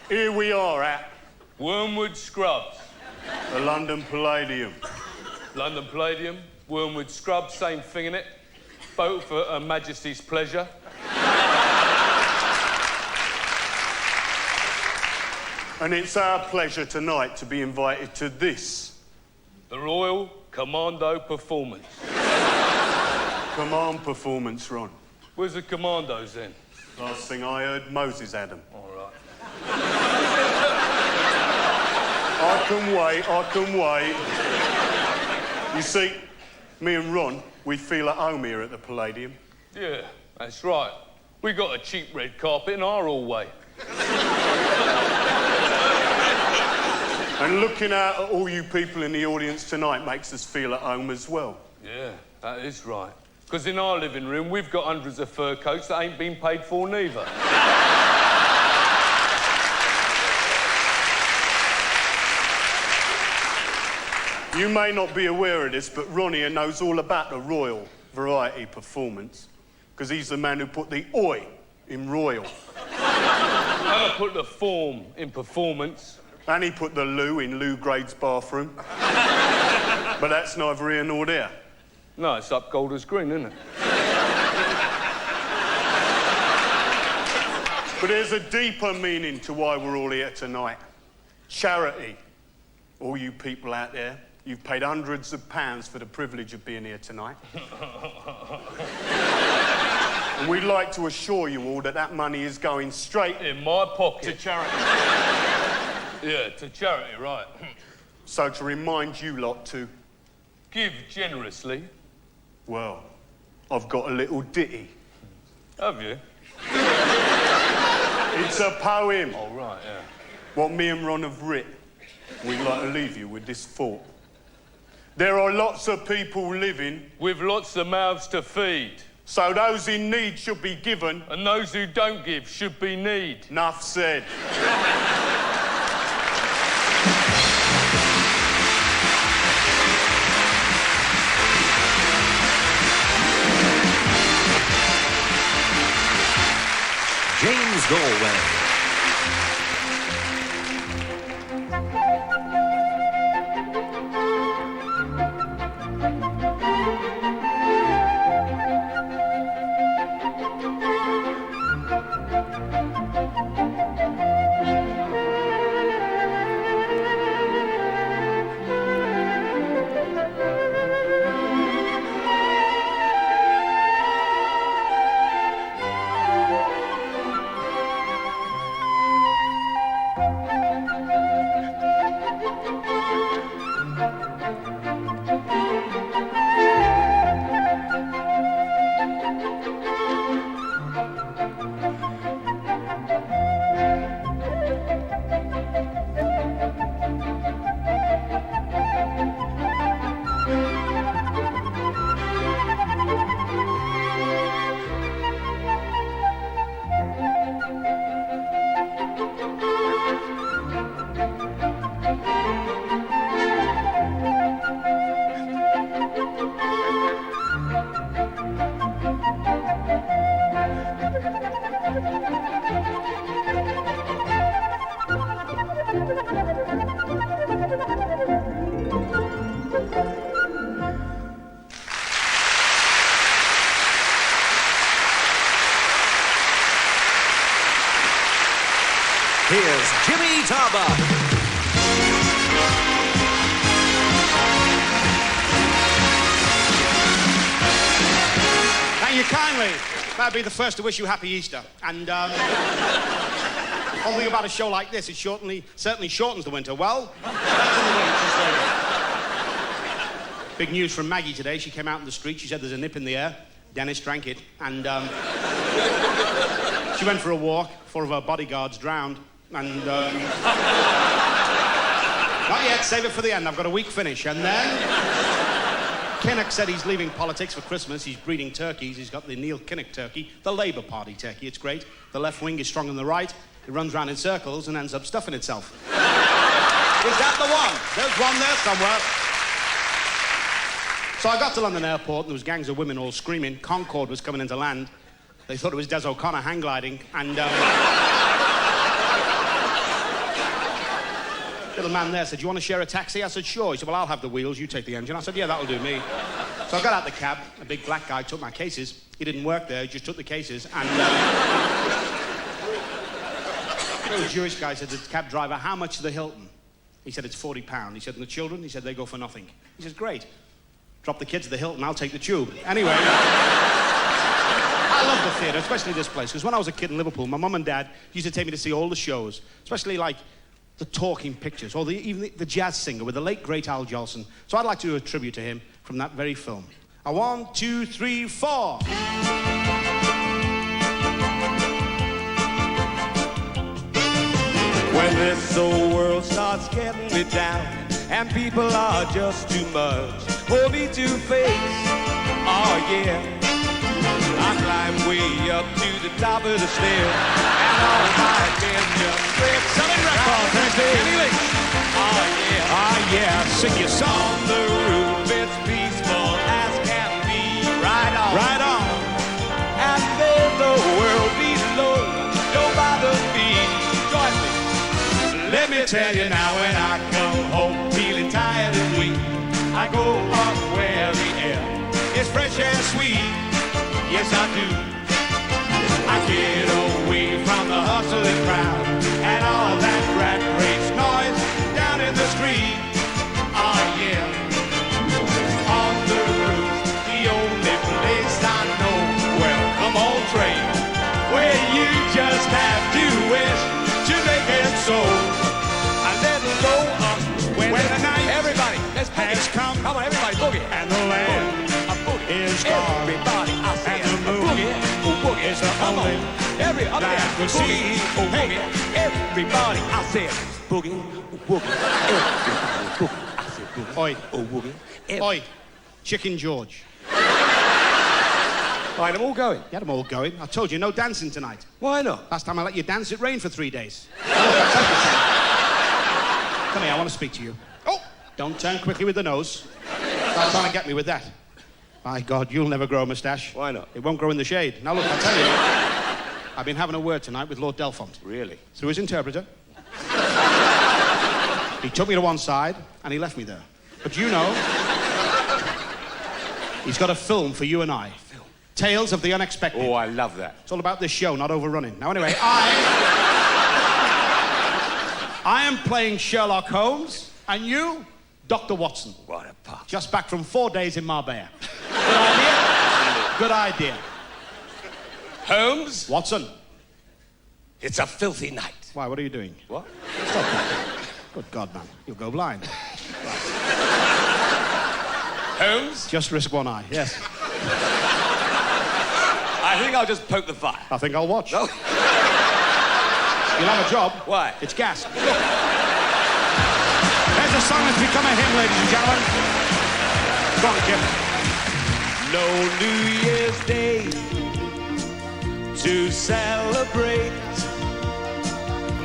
here we are at Wormwood Scrubs, the London Palladium. London Palladium, Wormwood Scrubs, same thing, innit? Both for Her Majesty's pleasure. And it's our pleasure tonight to be invited to this, the Royal Commando Performance. Command performance, Ron. Where's the commandos then? Last thing I heard, Moses had them. All right. I can wait. You see, me and Ron, we feel at home here at the Palladium. Yeah, that's right. We got a cheap red carpet in our hallway. And looking out at all you people in the audience tonight makes us feel at home as well. Yeah, that is right. Because in our living room, we've got hundreds of fur coats that ain't been paid for neither. You may not be aware of this, but Ron here knows all about the Royal Variety Performance, because he's the man who put the oi in Royal. And I put the form in performance. And he put the loo in Lou Grade's bathroom. But that's neither here nor there. No, it's up Golders Green, isn't it? But there's a deeper meaning to why we're all here tonight. Charity. All you people out there, you've paid hundreds of pounds for the privilege of being here tonight. And we'd like to assure you all that that money is going straight in my pocket to charity. Yeah, to charity, right. So to remind you lot to give generously. Well, I've got a little ditty. Have you? It's a poem. Oh, right, yeah. What me and Ron have written. We'd like to leave you with this thought. There are lots of people living with lots of mouths to feed. So those in need should be given.
And those who don't give should be need.
Enough said.
James Galway. Here's Jimmy Tarbuck.
Thank you kindly. That'd be the first to wish you happy Easter. And one thing about a show like this, it certainly shortens the winter. Well, that's in the winter. Big news from Maggie today. She came out in the street. She said there's a nip in the air. Dennis drank it, and she went for a walk. 4 of her bodyguards drowned, and not yet. Save it for the end. I've got a week finish, and then Kinnock said he's leaving politics for Christmas. He's breeding turkeys. He's got the Neil Kinnock turkey, the Labour Party turkey. It's great. The left wing is stronger than the right. It runs around in circles and ends up stuffing itself. Is that the one? There's one there somewhere. So I got to London Airport, and there was gangs of women all screaming. Concorde was coming into land. They thought it was Des O'Connor hang gliding, and little man there said, "Do you want to share a taxi?" I said, "Sure." He said, "Well, I'll have the wheels, you take the engine." I said, "Yeah, that'll do me." So I got out the cab. A big black guy took my cases. He didn't work there, he just took the cases, and the little Jewish guy said to the cab driver, "How much to the Hilton?" He said, "It's £40. He said, "And the children?" He said, "They go for nothing." He says, "Great. Drop the kids at the Hilton, I'll take the tube." Anyway, I love the theatre, especially this place, because when I was a kid in Liverpool, my mum and dad used to take me to see all the shows, especially like the talking pictures, or even the jazz singer with the late, great Al Jolson. So I'd like to do a tribute to him from that very film. 1, 2, 3, 4.
When this old world starts getting me down, and people are just too much for me to face, oh yeah, I climb way up to the top of the stairs, and all my men just quit selling records and say, oh yeah, sing your song. On the roof, it's peaceful as can be, right on, and there's the world below, don't bother me, join me. Let me tell you now, when I come home feeling tired and weak, I go up where the air is fresh and sweet. Yes, I do. I get away from the hustling crowd and all that rat race noise down in the street. Oh, yeah. On the roof, the only place I know. Well, come on, train, where you just have to wish to make it so. A little go up when the night, everybody, has come. Come on, everybody, boogie. And the land is gone. Everybody, I say, and the moon is the only every other that we see. Hey, everybody, I said, boogie, boogie. Everybody, boogie. I said, boogie.
Oi,
boogie.
Oi, Chicken George.
Find them all going.
You had them all going. I told you, no dancing tonight.
Why not?
Last time I let you dance, it rained for 3 days. Come here, I want to speak to you. Oh! Don't turn quickly with the nose. Stop trying to get me with that. My God, you'll never grow a moustache.
Why not?
It won't grow in the shade. Now look, I'll tell you. I've been having a word tonight with Lord Delfont.
Really?
Through his interpreter. He took me to one side and he left me there. But you know, he's got a film for you and I. Film. Tales of the Unexpected.
Oh, I love that.
It's all about this show, not overrunning. Now, anyway, I am playing Sherlock Holmes, and you, Dr. Watson.
What a part.
Just back from 4 days in Marbella. Good idea? Good idea.
Holmes?
Watson.
It's a filthy night.
Why, what are you doing?
What?
Stop that. Good God, man. You'll go blind.
Holmes?
Just risk one eye, yes.
I think I'll just poke the fire.
I think I'll watch.
No.
You'll have a job.
Why?
It's gas. Look. There's a song that's become a hymn, ladies and gentlemen. Go on, Kim.
No New Year's Day to celebrate.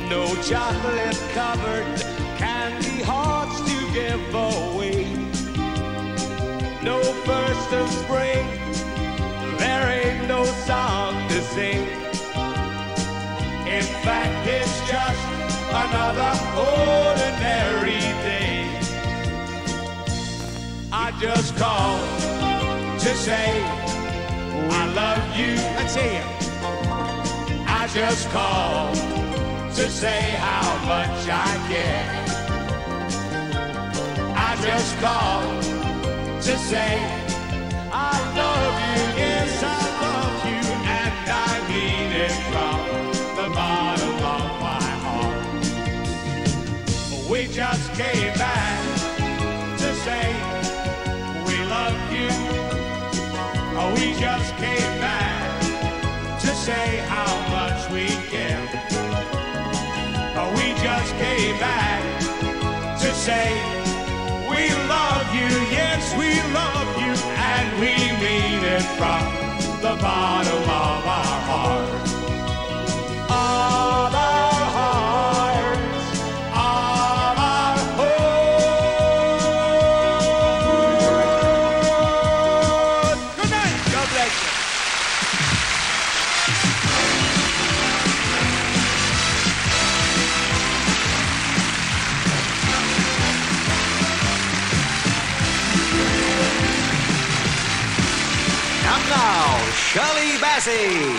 No chocolate-covered candy hearts to give away. No first of spring, there ain't no song to sing. In fact, it's just another ordinary day. I just called to say I love you.
Let's hear you.
I just called to say how much I care. I just called to say I love you, yes I love you, and I mean it from the bottom of my heart. We just came back to say we love you. We just came back to say how much we care. We just came back to say we love you, yes we love you, and we mean it from the bottom of our heart. Of our hearts, of our hearts. Good night. God bless you.
And now, Shirley Bassey.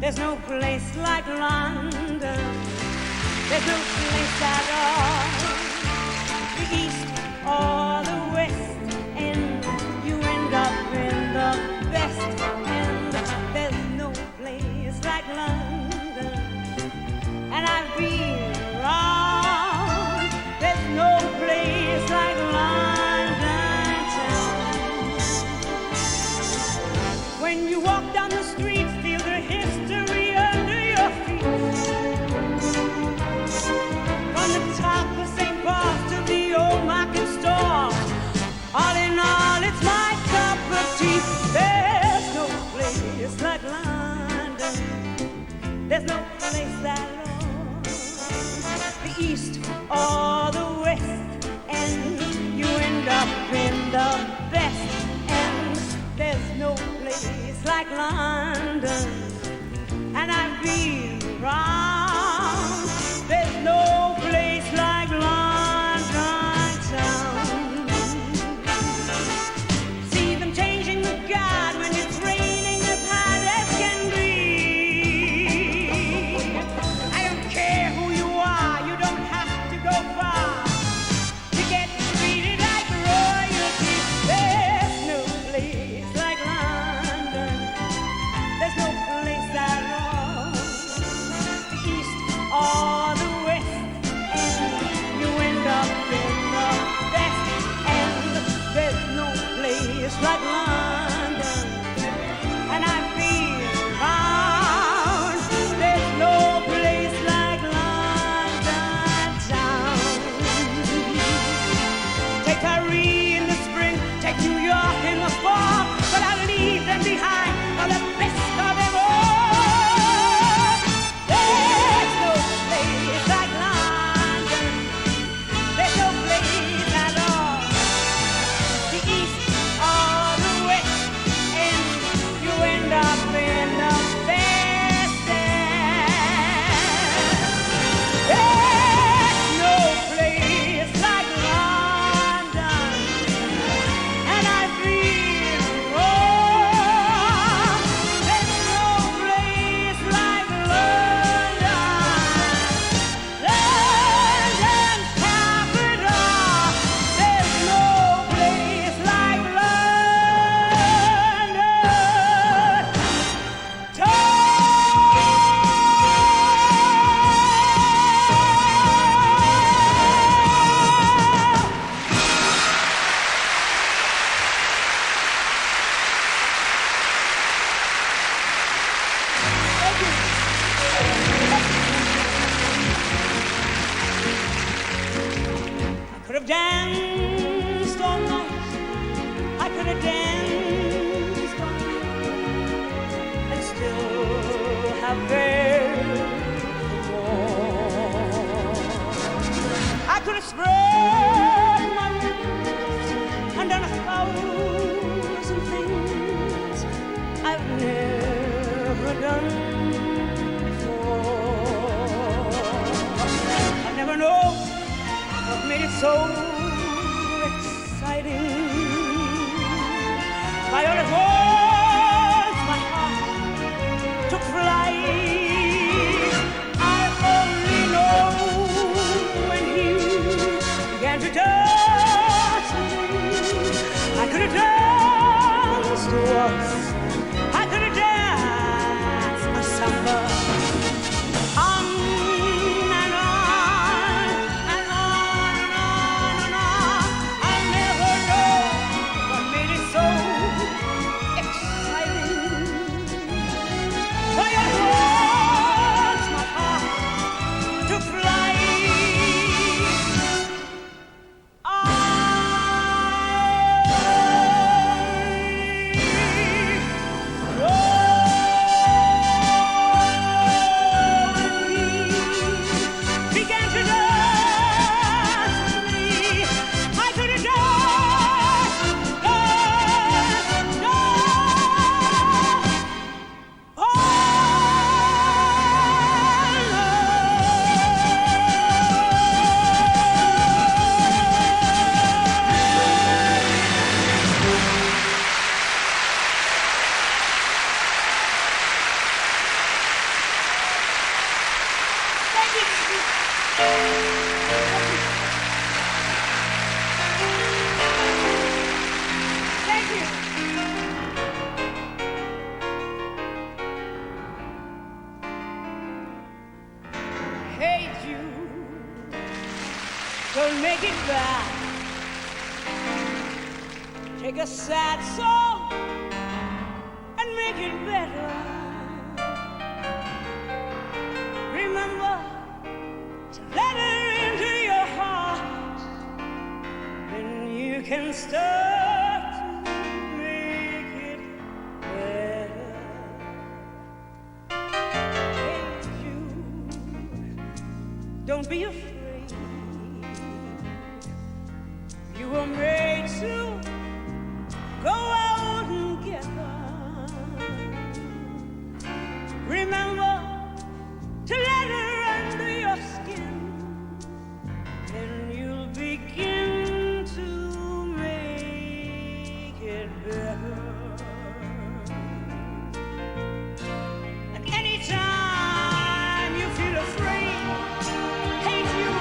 There's no place like London. There's no place at all. The east or the west, and you end up in the best. And there's no place like London. And I've been around. There's no place like London town. When you walk down the street, feel the history under your feet. From the top of St. Paul's to the old market store, all in all, it's my cup of tea. There's no place like London. There's no place at all. The east or the west, and you end up in the best. And there's no place like London, and I've been around. There's no place like London town. See them changing the guard when it's raining as hard as can be. I don't care who you are, you don't have to go far to get treated like royalty. There's no place like London. There's no place at all. The east or the west, and you end up in the best. And there's no place like London. And spread my wings and done 1,000 things I've never done before. I never know what made it so exciting. By all at once, my heart took flight. I only know when he began to touch me. I could have danced a waltz. I could have danced a samba. On and on and on and on and on. I'll never know what made it so exciting. By your words, my heart took flight. Began to dance with me. I could have Thank you. Hey, Jude, don't make it bad. Take a sad song and make it better. Remember to let her into your heart, then you can start to make it better. Hey, Jude, don't be afraid. You were made to go out and get her. Remember to let her under your skin, then you'll begin to make it better. And anytime you feel afraid, hate you,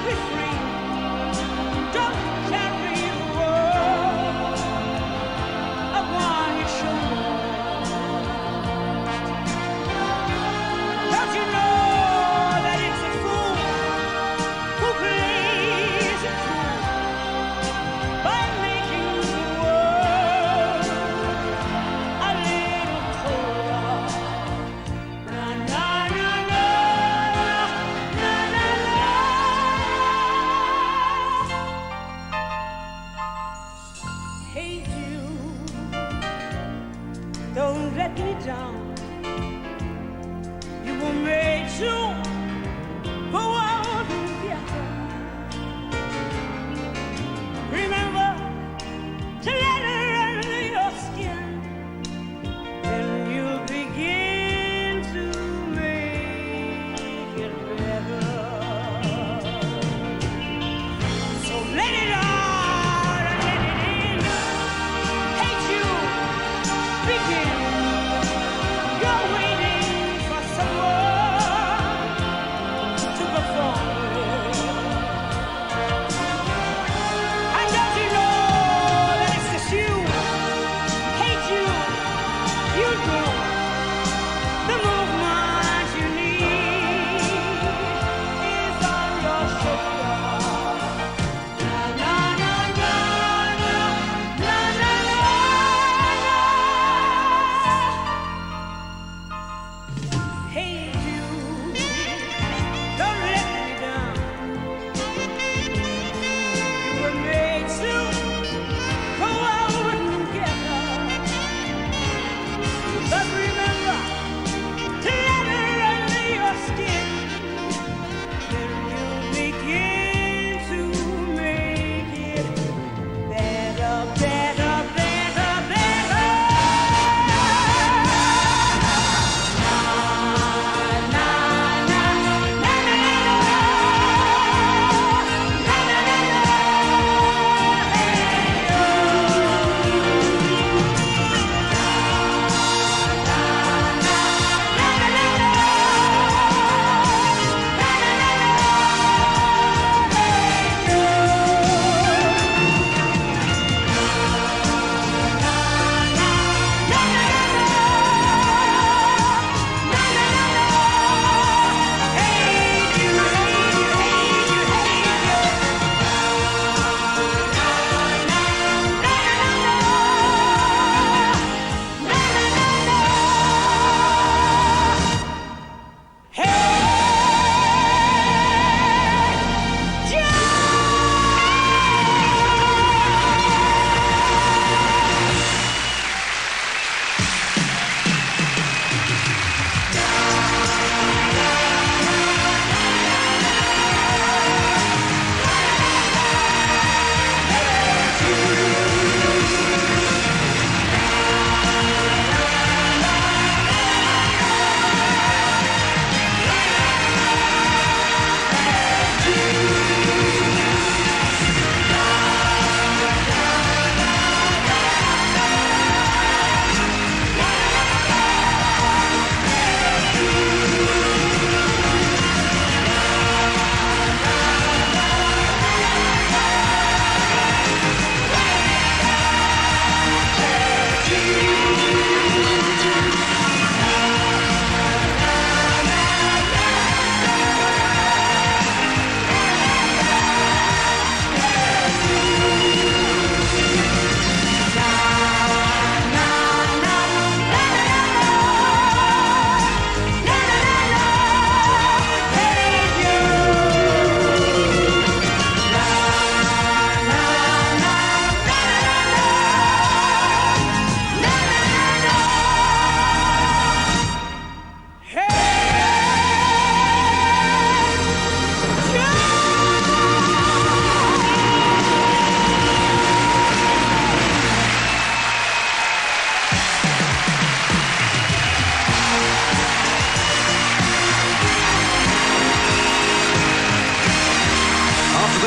refrain. Don't carry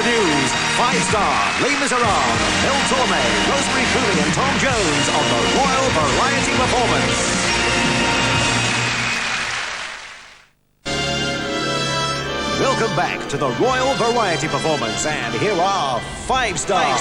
the news, 5-star Les Miserables, Mel Torme, Rosemary Clooney and Tom Jones on the Royal Variety Performance. Welcome back to the Royal Variety Performance, and here are 5-star.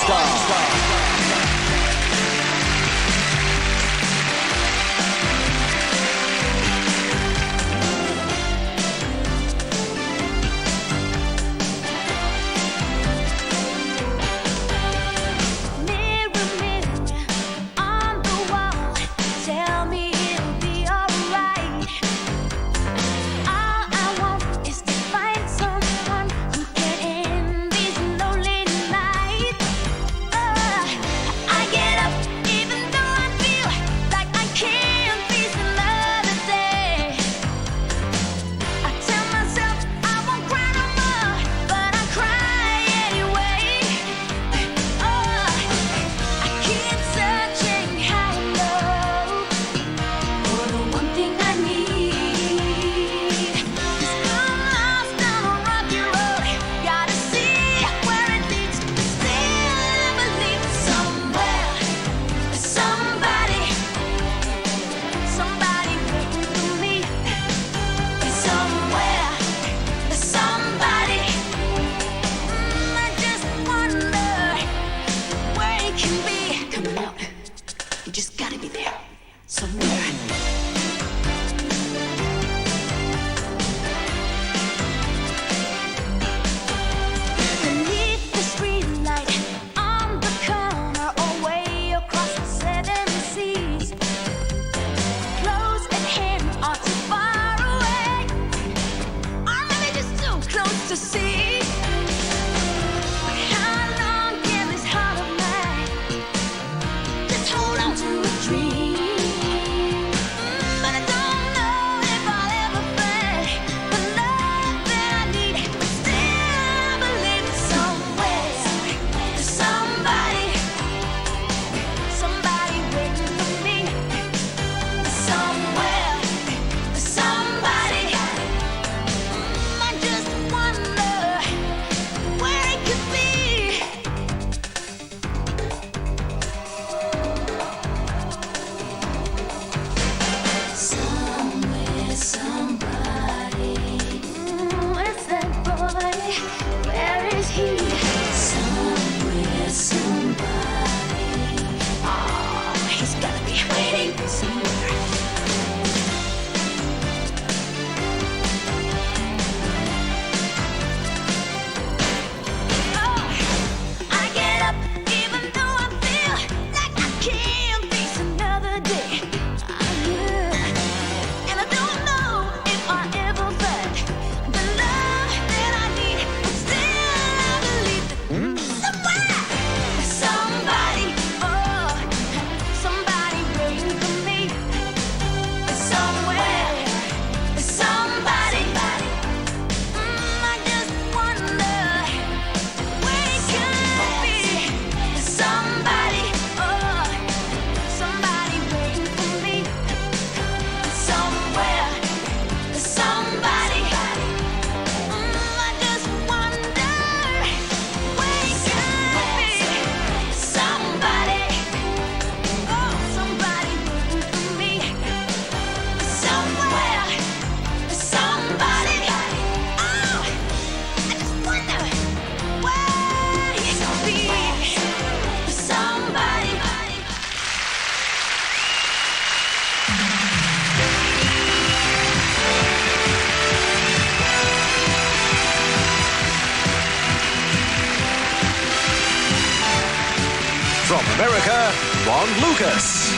From America, Ron Lucas.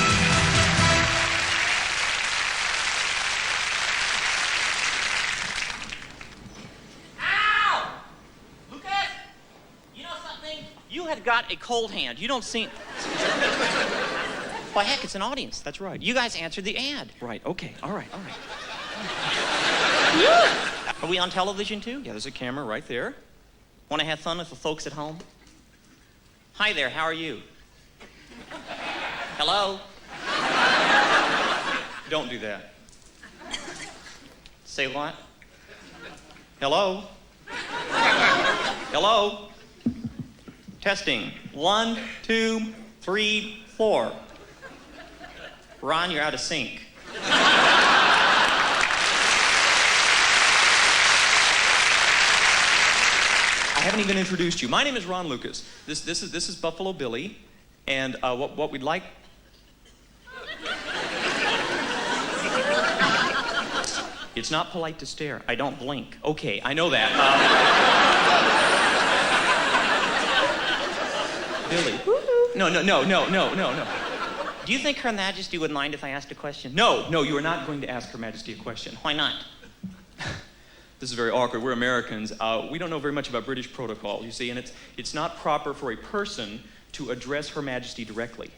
Ow! Lucas, you know something? You have got a cold hand. You don't seem... Why, heck, it's an audience. That's right. You guys answered the ad. Right, okay, all right. Are we on television, too? Yeah, there's a camera right there. Want to have fun with the folks at home? Hi there, how are you? Hello? Don't do that. Say what? Hello? Hello? Testing. 1, 2, 3, 4. Ron, you're out of sync. I haven't even introduced you. My name is Ron Lucas. This is Buffalo Billy, and what we'd like. It's not polite to stare. I don't blink. Okay, I know that. Billy. No. Do you think Her Majesty would mind if I asked a question? No, you are not going to ask Her Majesty a question. Why not? This is very awkward. We're Americans. We don't know very much about British protocol, you see, and it's not proper for a person to address Her Majesty directly.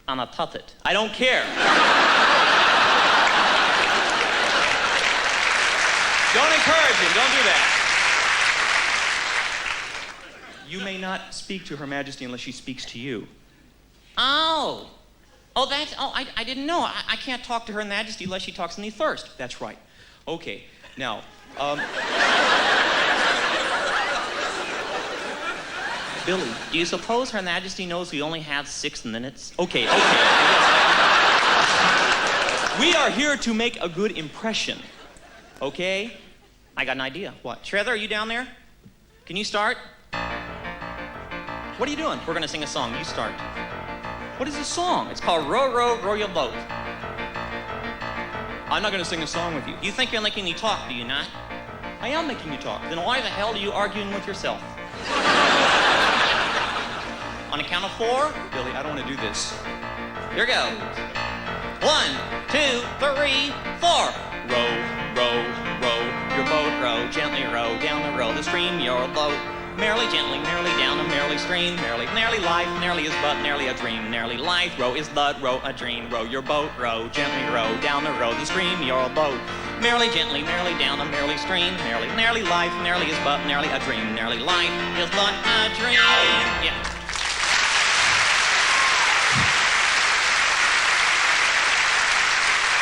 I'm a puppet. I don't care. Don't encourage him. Don't do that. You may not speak to Her Majesty unless she speaks to you. I didn't know. I can't talk to Her Majesty unless she talks to me first. That's right. Okay. Now, Billy, do you suppose Her Majesty knows we only have 6 minutes? Okay. We are here to make a good impression, okay? I got an idea. What? Shredder, are you down there? Can you start? What are you doing? We're gonna sing a song. You start. What is this song? It's called Row, Row, Row Your Boat. I'm not gonna sing a song with you. You think you're making me talk, do you not? I am making you talk. Then why the hell are you arguing with yourself? On a count of 4, Billy, I don't want to do this. Here goes. 1, 2, 3, 4. Row, row, row your boat, row, gently row down the row, the stream, your boat. Merrily, gently, merrily down a merrily stream, merrily, merrily life, merrily is but merrily a dream, merrily life, row is but row a dream, row your boat, row, gently row down the row, the stream, your boat. Merrily, gently, merrily down a merrily stream, merrily, merrily life, merrily is but merrily a dream, merrily life is but a dream. Yeah.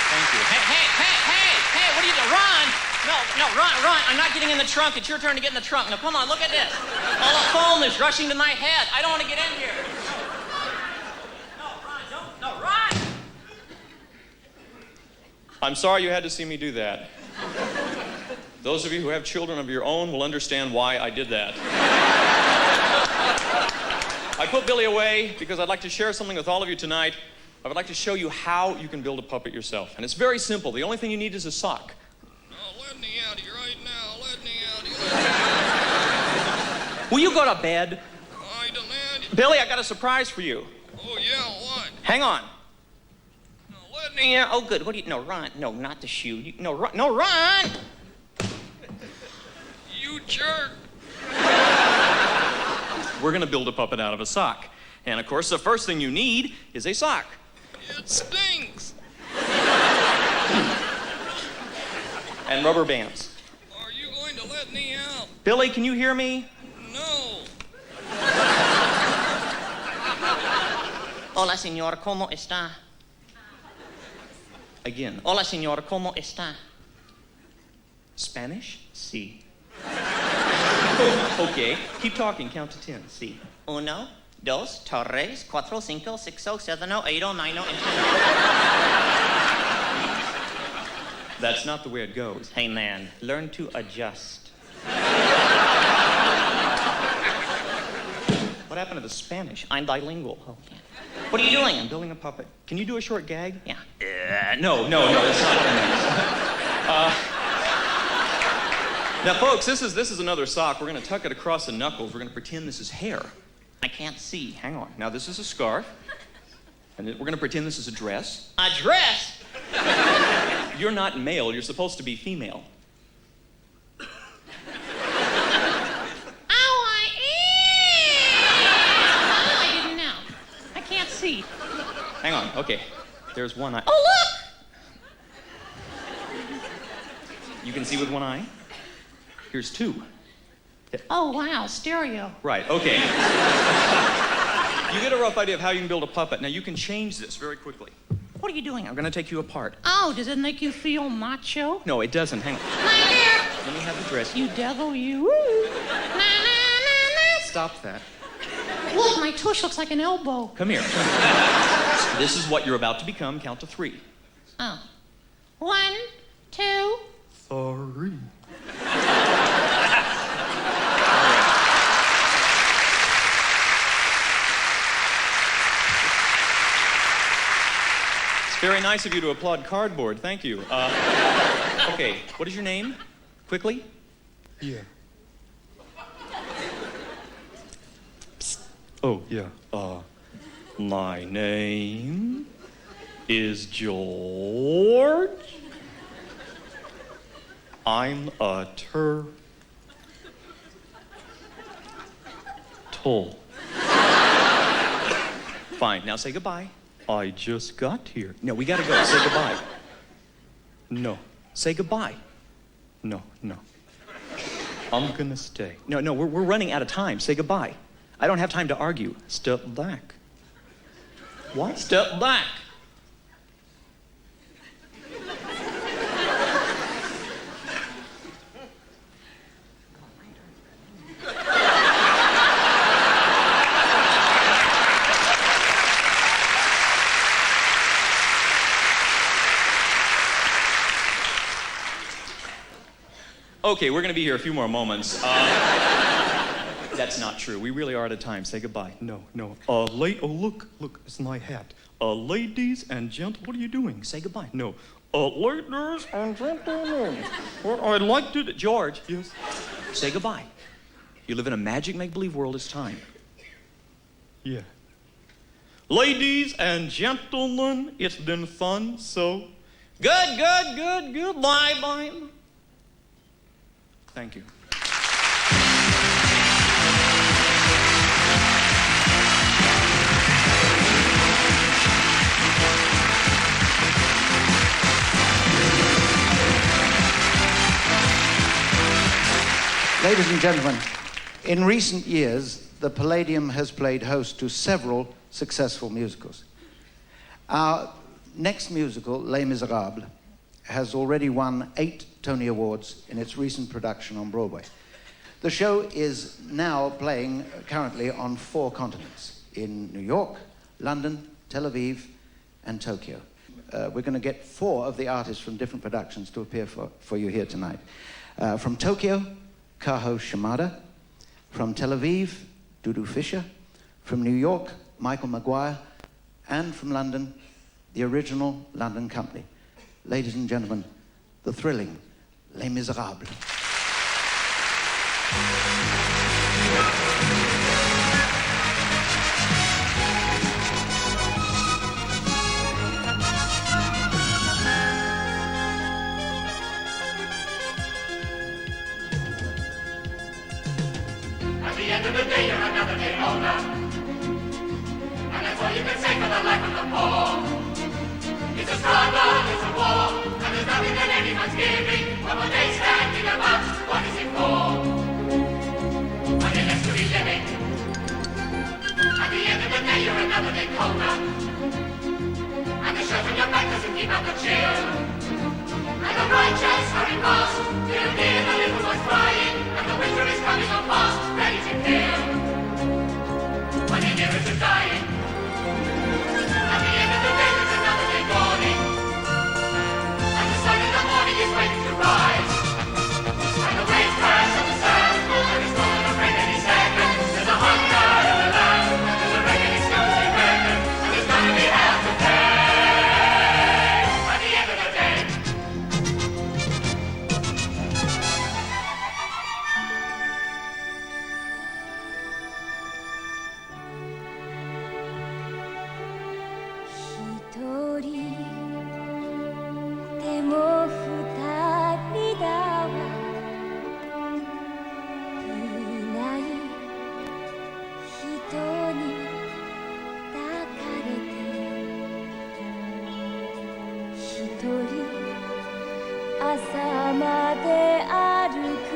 Thank you. Hey, what are you doing? Ron! No, Ron, I'm not getting in the trunk. It's your turn to get in the trunk. Now, come on, look at this. All the foam is rushing to my head. I don't want to get in here. No, Ron, don't. No, Ron!
I'm sorry you had to see me do that. Those of you who have children of your own will understand why I did that. I put Billy away because I'd like to share something with all of you tonight. I would like to show you how you can build a puppet yourself. And it's very simple. The only thing you need is a sock.
Let me out of here right now. Let me out of here.
Will you go to bed?
I demand.
Billy, I got a surprise for you.
Oh, yeah, what?
Hang on.
No, let me out.
Oh, good. What do you... No, Ron. No, not the shoe. No, Ron!
You jerk.
We're going to build a puppet out of a sock. And, of course, the first thing you need is a sock.
It stinks.
And rubber bands.
Are you going to let me out?
Billy, can you hear me?
No.
Hola, señor, ¿cómo está? Again. Hola, señor, ¿cómo está? Spanish? Sí. Okay, keep talking. Count to 10. Sí. 1, 2, 3, 4, 5, 6, 7, 8, 9, and 10. That's not the way it goes. Hey, man, learn to adjust. What happened to the Spanish? I'm bilingual. Oh, yeah. What are you doing? I'm building a puppet. Can you do a short gag? Yeah. No, that's not nice. Now, folks, this is another sock. We're going to tuck it across the knuckles. We're going to pretend this is hair. I can't see. Hang on. Now, this is a scarf. And we're going to pretend this is a dress. A dress? You're not male. You're supposed to be female. Oh, I didn't know. I can't see. Hang on. Okay. There's one eye. Oh, look! You can see with one eye? Here's 2. Oh, wow. Stereo. Right. Okay. You get a rough idea of how you can build a puppet. Now, you can change this very quickly. What are you doing? I'm going to take you apart. Oh, does it make you feel macho? No, it doesn't. Hang on. Let me have the dress. You devil, you.
stop that.
Look, my tush looks like an elbow.
Come here. This is what you're about to become. Count to 3.
Oh. 1, 2.
3. It's very nice of you to applaud cardboard. Thank you. Okay, what is your name? Quickly?
Yeah. Oh, yeah.
My name is George. I'm a turtle. Fine, now say goodbye.
I just got here.
No, we gotta go. Say goodbye.
No.
Say goodbye.
No. I'm gonna stay.
No, we're running out of time. Say goodbye. I don't have time to argue.
Step back.
What? Step back. Okay, we're going to be here a few more moments. That's not true. We really are out of time. Say goodbye.
No. Oh, look, it's my hat. Ladies and gentlemen, what are you doing?
Say goodbye.
No. Ladies and gentlemen, what I'd like to do...
George.
Yes?
Say goodbye. You live in a magic make-believe world. It's time.
Yeah. Ladies and gentlemen, it's been fun, so...
Good. Bye. Thank you.
Ladies and gentlemen, in recent years, the Palladium has played host to several successful musicals. Our next musical, Les Miserables, has already won 8 Tony Awards in its recent production on Broadway. The show is now playing currently on 4 continents, in New York, London, Tel Aviv, and Tokyo. We're going to get 4 of the artists from different productions to appear for you here tonight. From Tokyo, Kaho Shimada. From Tel Aviv, Dudu Fisher. From New York, Michael Maguire. And from London, the original London Company. Ladies and gentlemen, the thrilling Les Miserables.
At the end of the day, you're another day older. And that's all you can say for the life of the poor. It's a struggle, it's a war, and there's nothing that anyone's giving. One more day standing about, what is it for? When you're left to be living. At the end of the day, you're another day colder. And the shirt on your back doesn't keep out the chill. And the righteous hurry past, you hear the little boys crying, and the winter is coming on fast, ready to kill. When you're nearer to dying. At the end of the day, there's another day dawning. And the sun in the morning is waiting to rise. And the waves crash on the sand, and it's not gonna rain any second. There's a hunger in the land, there's a reckoning still to be reckoned, and there's gonna be hell to pay. At the end of the day.
朝まで歩く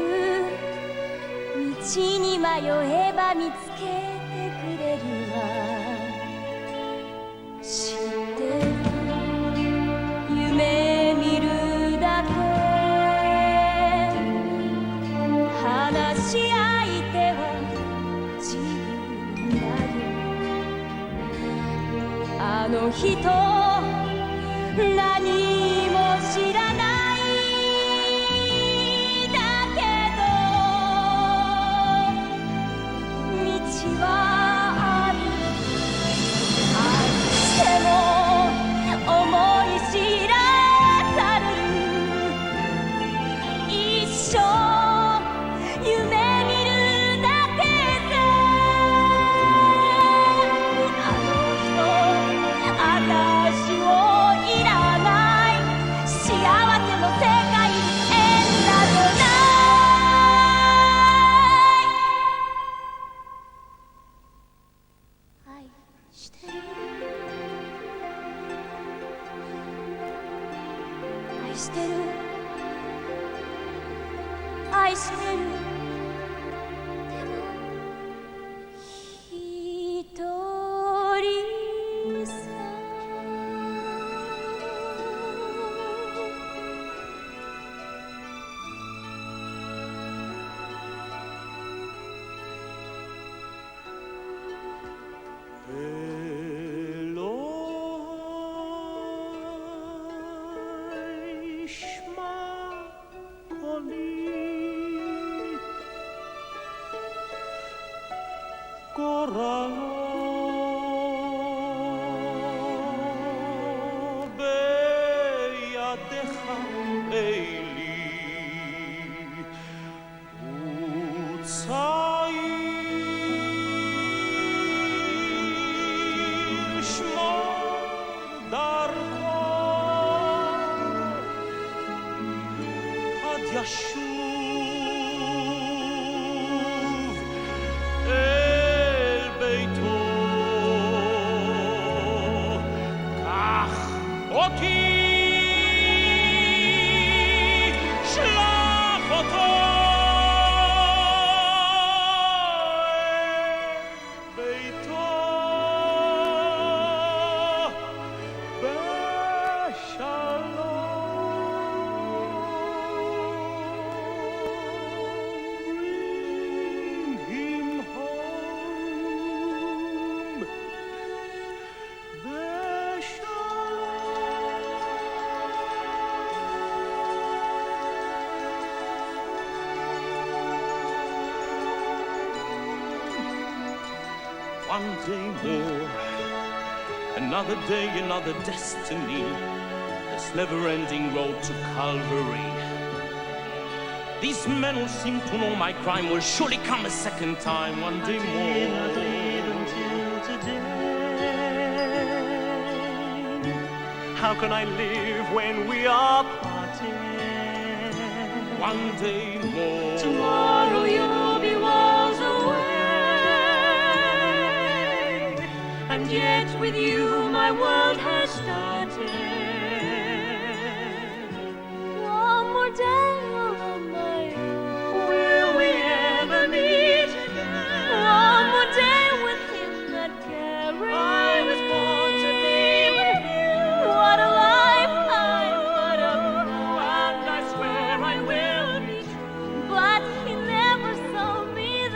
道に迷えば見つけてくれるわ知ってる夢見るだけ話し相手は自の人何も知らないだけど道はある愛しても思い知らされる一生夢見るだけさあの人私をいらない幸せの世界縁などない愛してる愛してる愛してるでも一人さ
ישוב אל ביתו. קח אותי, שלח אותו אל ביתו One day more, another day, another destiny, this never-ending road to Calvary. These men who seem to know my crime will surely come a second time, one day more. Until today. How can I live when we are parted? One day more. Tomorrow you'll be worlds away. And yet with you my world has started.
One more day on my own.
Will we ever meet again?
One more day within that carriage.
I was born to be with you.
What a lifetime, what a
And I swear I will be true.
But he never saw me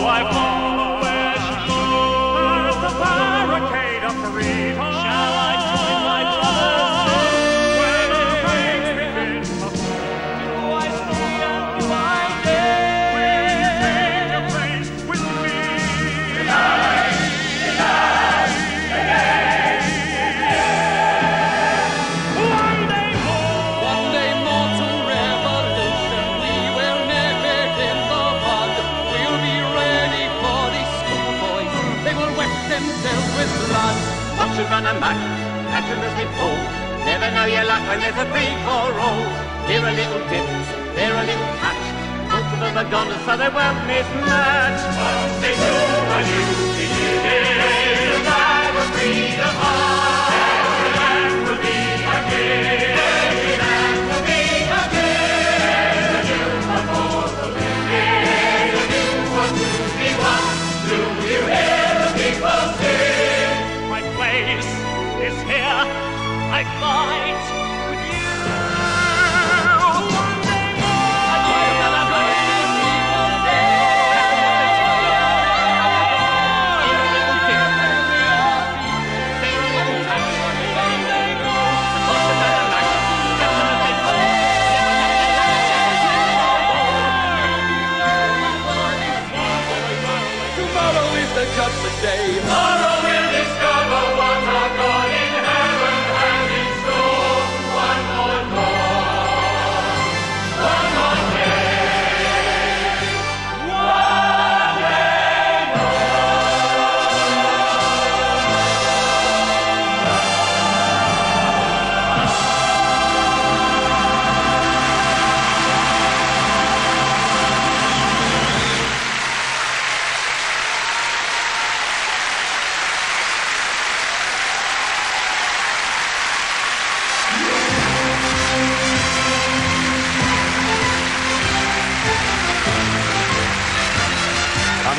I follow where she goes. Past the barricade of freedom. Shall I join my brothers when the flames begin to fall? Do I stay and do I dare? Will you take your place with me? One day more to revolution. We will never in the fog. We'll be ready for these schoolboys. They will wet themselves with blood.
Watch them run amok, catch them as they fall. Never know your luck when there's a free for all. Here a little dip, there a little touch. Most of them are gone so they won't miss much. Once they do a new beginning, the flag of freedom high. Every land will be again. Every land will be again. The new one for the living. The new one to be won. Do you hear the people sing?
My place is here. I fight with you. One day more.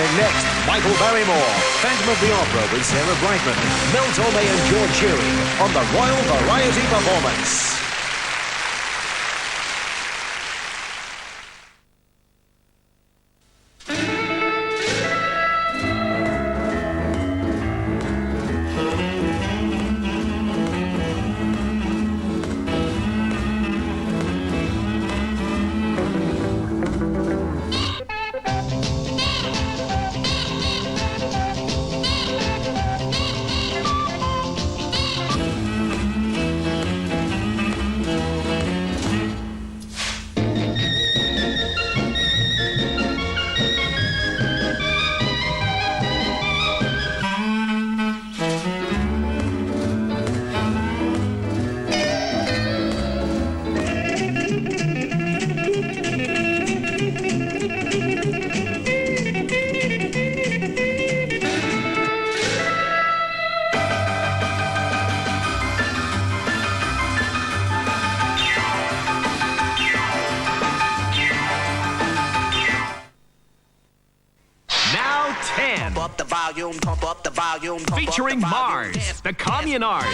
Starting next, Michael Barrymore, Phantom of the Opera with Sarah Brightman, Mel Torme and George Shearing on the Royal Variety Performance.
Pump up the volume, featuring Mars, the Communards,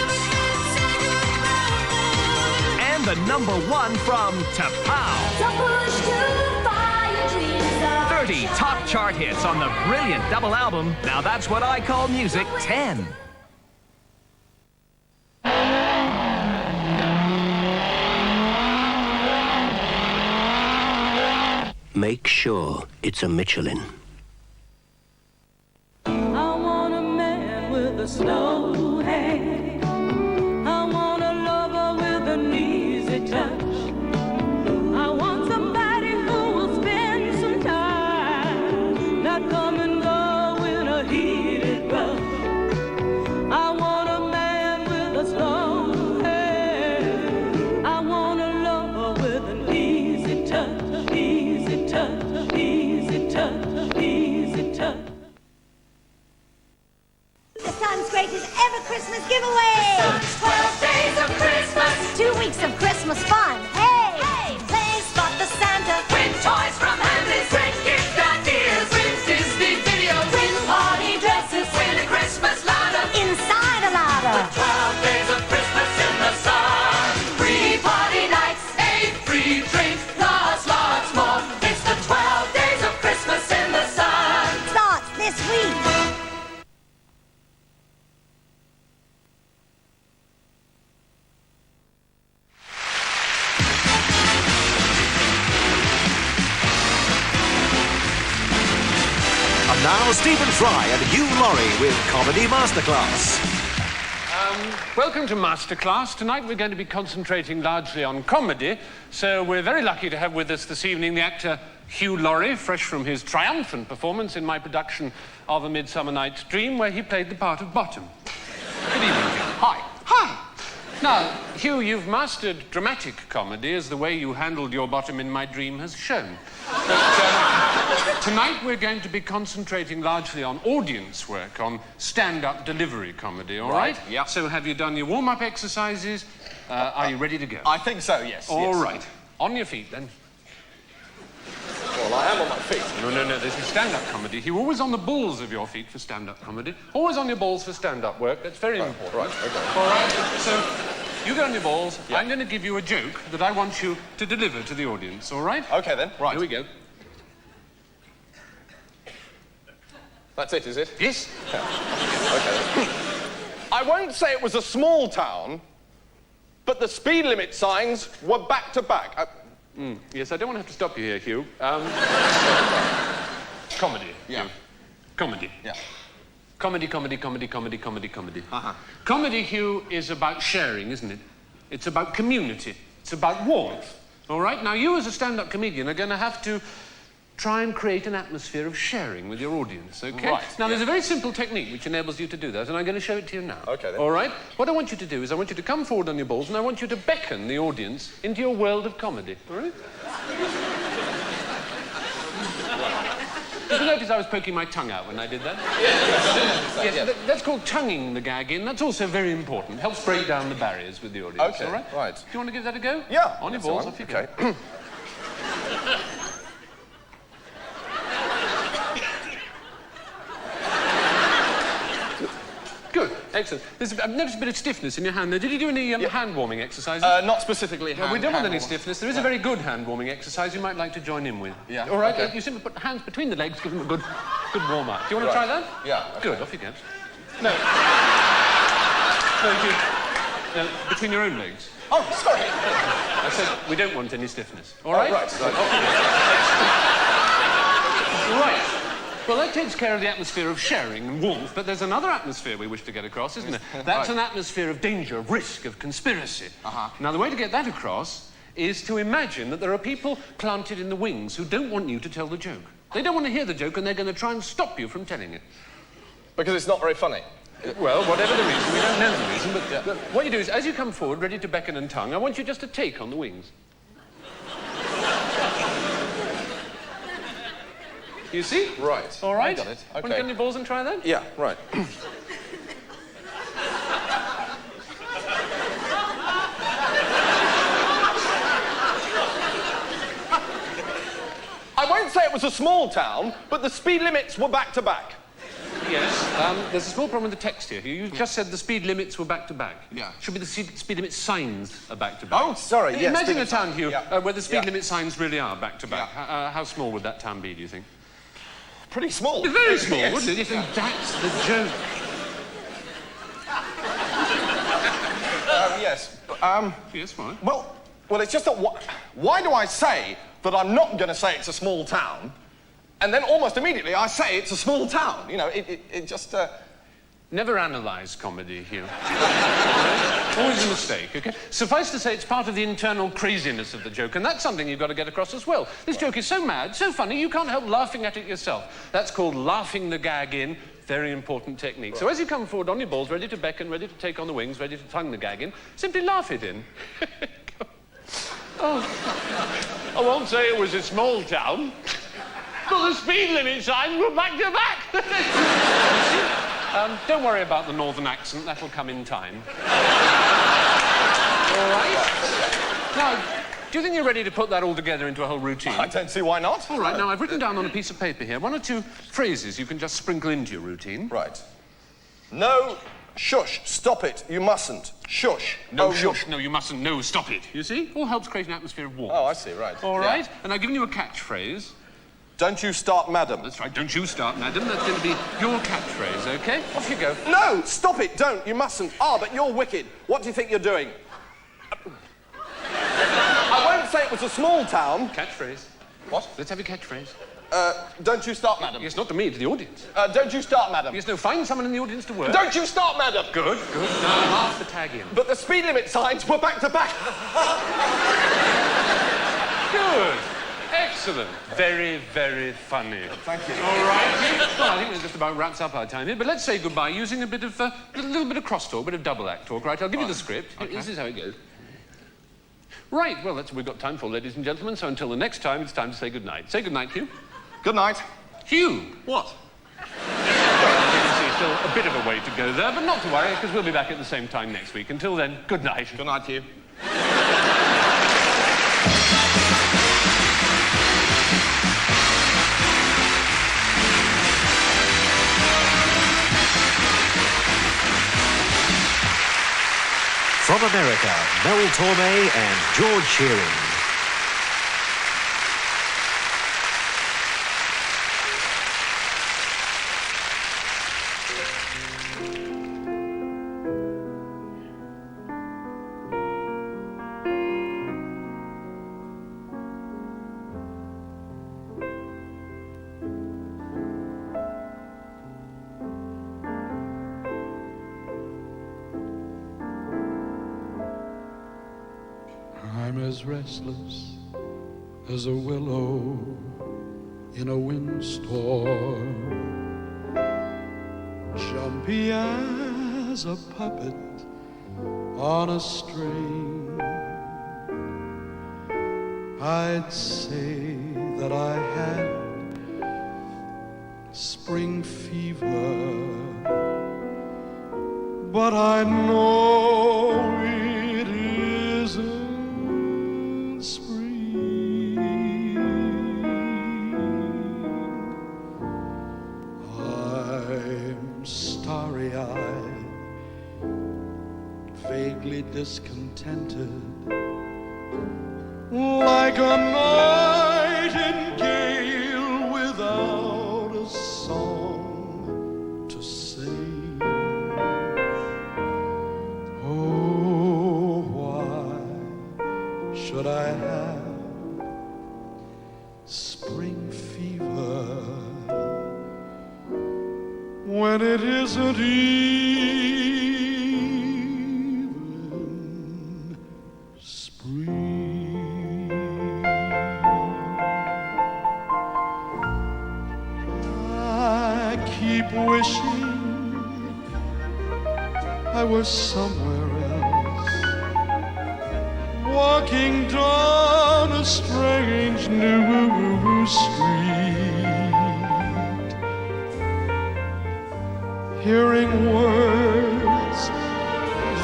and the #1 from T'Pau. 30 top chart hits on the brilliant double album. Now that's what I call music 10.
Make sure it's a Michelin.
With a slow hand, I want a lover with an easy touch. I want somebody who will spend some time, not come and go in a heated rush. I want a man with a slow hand. I want a lover with an easy touch, easy touch, easy touch, easy touch.
The Sun's greatest ever Christmas giveaway!
Sun's 12 days of Christmas!
2 weeks of Christmas fun! Hey! Hey! Play Spot the Santa!
Win toys from Handy's! Great gift ideas! Win Disney videos! Win party dresses! Win a Christmas ladder!
Inside a ladder!
The 12 days of Christmas in the sun! Free party nights! 8 free drinks! Lots more! It's the 12 days of Christmas in the sun!
Starts this week!
And now Stephen Fry and Hugh Laurie with Comedy Masterclass.
Welcome to Masterclass. Tonight we're going to be concentrating largely on comedy, so we're very lucky to have with us this evening the actor Hugh Laurie, fresh from his triumphant performance in my production of A Midsummer Night's Dream, where he played the part of Bottom. Good evening, Hugh. Hi. Hi. Now, Hugh, you've mastered dramatic comedy as the way you handled your bottom in my dream has shown. But tonight we're going to be concentrating largely on audience work, on stand-up delivery comedy, all right?
Yeah.
So have you done your warm-up exercises? Are you ready to go?
I think so, yes.
All
yes.
right. On your feet, then.
Well, I am on my feet.
No, this is stand-up comedy. You're always on the balls of your feet for stand-up comedy. Always on your balls for stand-up work. That's very important.
Right, okay.
All right, so you get on your balls. Yeah. I'm going to give you a joke that I want you to deliver to the audience, all right?
Okay, then. Right.
Here we go.
That's it, is it?
Yes.
Yeah. Okay. I won't say it was a small town, but the speed limit signs were back to back.
Yes, I don't want to have to stop you here, Hugh. Comedy.
Yeah.
Hugh. Comedy.
Yeah.
Comedy.
Uh-huh.
Comedy, Hugh, is about sharing, isn't it? It's about community. It's about warmth. All right? Now, you as a stand-up comedian are going to have to try and create an atmosphere of sharing with your audience, okay?
Right,
now, there's a very simple technique which enables you to do that, and I'm going to show it to you now.
Okay, then.
All right? What I want you to do is I want you to come forward on your balls, and I want you to beckon the audience into your world of comedy, all right? Did you notice I was poking my tongue out when I did that? Yes, that's called tonguing the gag in. That's also very important. Helps break down the barriers with the audience,
Okay,
all right?
right.
Do you want to give that a go?
Yeah.
On your
that's
balls,
all right.
off you
Okay.
go. Excellent. I've noticed a bit of stiffness in your hand there. Did you do any hand-warming exercises?
Not specifically hand.
Well, we don't want any
hand-warming.
stiffness. There is a very good hand-warming exercise you might like to join in with.
Yeah.
All right,
okay.
you simply put hands between the legs, give them a good warm-up. Do you want to try that?
Yeah. Okay.
Good, off you go. No. No, between your own legs.
Oh, sorry.
I said we don't want any stiffness. All right?
Right.
Right. Well, that takes care of the atmosphere of sharing and warmth, but there's another atmosphere we wish to get across, isn't there? That's an atmosphere of danger, of risk, of conspiracy. Now, the way to get that across is to imagine that there are people planted in the wings who don't want you to tell the joke. They don't want to hear the joke, and they're going to try and stop you from telling it.
Because it's not very funny.
Well, whatever the reason, we don't know the reason, but what you do is, as you come forward, ready to beckon and tongue, I want you just to take on the wings. You see?
Right.
All right?
I got it. Okay.
Want to get on your balls and try that?
Yeah, right. I won't say it was a small town, but the speed limits were back to back.
Yes. There's a small problem with the text here. You just said the speed limits were back to back.
Yeah.
Should be the speed limit signs are back to back.
Oh, sorry. Yes.
Imagine a town, Hugh, where the speed
Yeah.
limit signs really are back to back. How small would that town be, do you think?
Pretty small.
Very small,
Yes.
wouldn't it? You think that's the joke.
Yes.
Yes, why?
Well, it's just that why do I say that I'm not going to say it's a small town, and then almost immediately I say it's a small town? You know, it just...
Never analyse comedy, Hugh. Always a mistake, OK? Suffice to say, it's part of the internal craziness of the joke, and that's something you've got to get across as well. This joke is so mad, so funny, you can't help laughing at it yourself. That's called laughing the gag in. Very important technique. So as you come forward on your balls, ready to beckon, ready to take on the wings, ready to tongue the gag in, simply laugh it in.
Oh, I won't say it was a small town, but the speed limit signs were back to back.
Don't worry about the northern accent, that'll come in time. All right? Now, do you think you're ready to put that all together into a whole routine?
I don't see why not.
All right, now I've written down on a piece of paper here 1 or 2 phrases you can just sprinkle into your routine.
Right. No, shush, stop it, you mustn't. Shush.
No, shush, no, you mustn't, no, stop it. You see? All helps create an atmosphere of warmth.
Oh, I see, right.
All right, and I've given you a catchphrase.
Don't you start, madam.
That's right, don't you start, madam. That's going to be your catchphrase, OK? Off you go.
No, stop it, don't, you mustn't. Ah, but you're wicked. What do you think you're doing? I won't say it was a small town.
Catchphrase.
What?
Let's have your catchphrase.
Don't you start, madam.
Yes, not to me, to the audience.
Don't you start, madam.
Yes, no, find someone in the audience to work.
Don't you start, madam.
Good, good. Now, laugh the tag in.
But the speed limit signs were back to back.
Good. Excellent. Very, very funny.
Thank you.
All right. Well, I think that just about wraps up our time here, but let's say goodbye using a bit of, a little bit of crosstalk, a bit of double act talk, right? I'll give you the script. Okay. This is how it goes. Right, well, that's what we've got time for, ladies and gentlemen, so until the next time, it's time to say goodnight. Say goodnight, Hugh.
Good night.
Hugh!
What?
Well, you can see still a bit of a way to go there, but not to worry, because we'll be back at the same time next week. Until then, good night.
Good night, Hugh.
From America, Mel Torme and George Shearing.
I'm as restless as a willow in a windstorm, jumpy as a puppet on a string. I'd say that I had spring fever, but I know it isn't spring. I'm starry-eyed vaguely discontented, like a nightingale without a song to sing. Oh, why should I have spring fever when it isn't even spring? I keep wishing I was somewhere else, walking down a strange new street, hearing words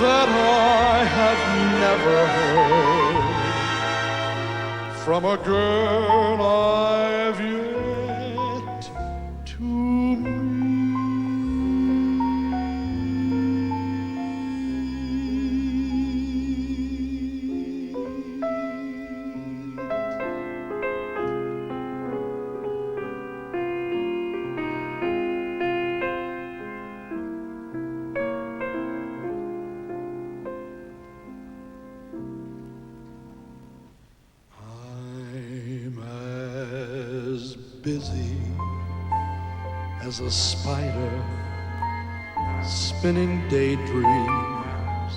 that I have never heard from a girl I've yet to meet. I'm as busy as a spider spinning daydreams,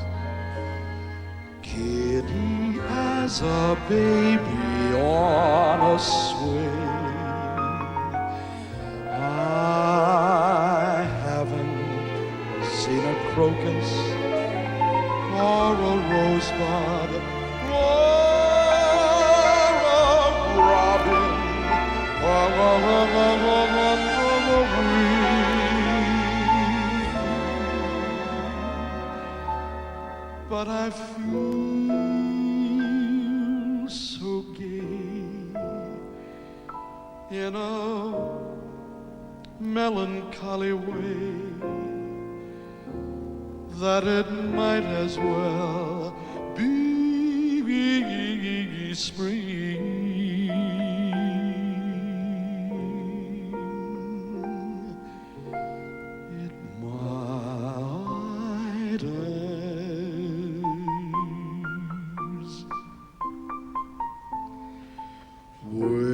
giddy as a baby on a swing. I haven't seen a crocus or a rosebud or a robin or a weed, but I feel so gay in a melancholy way that it might as well be spring. It might as well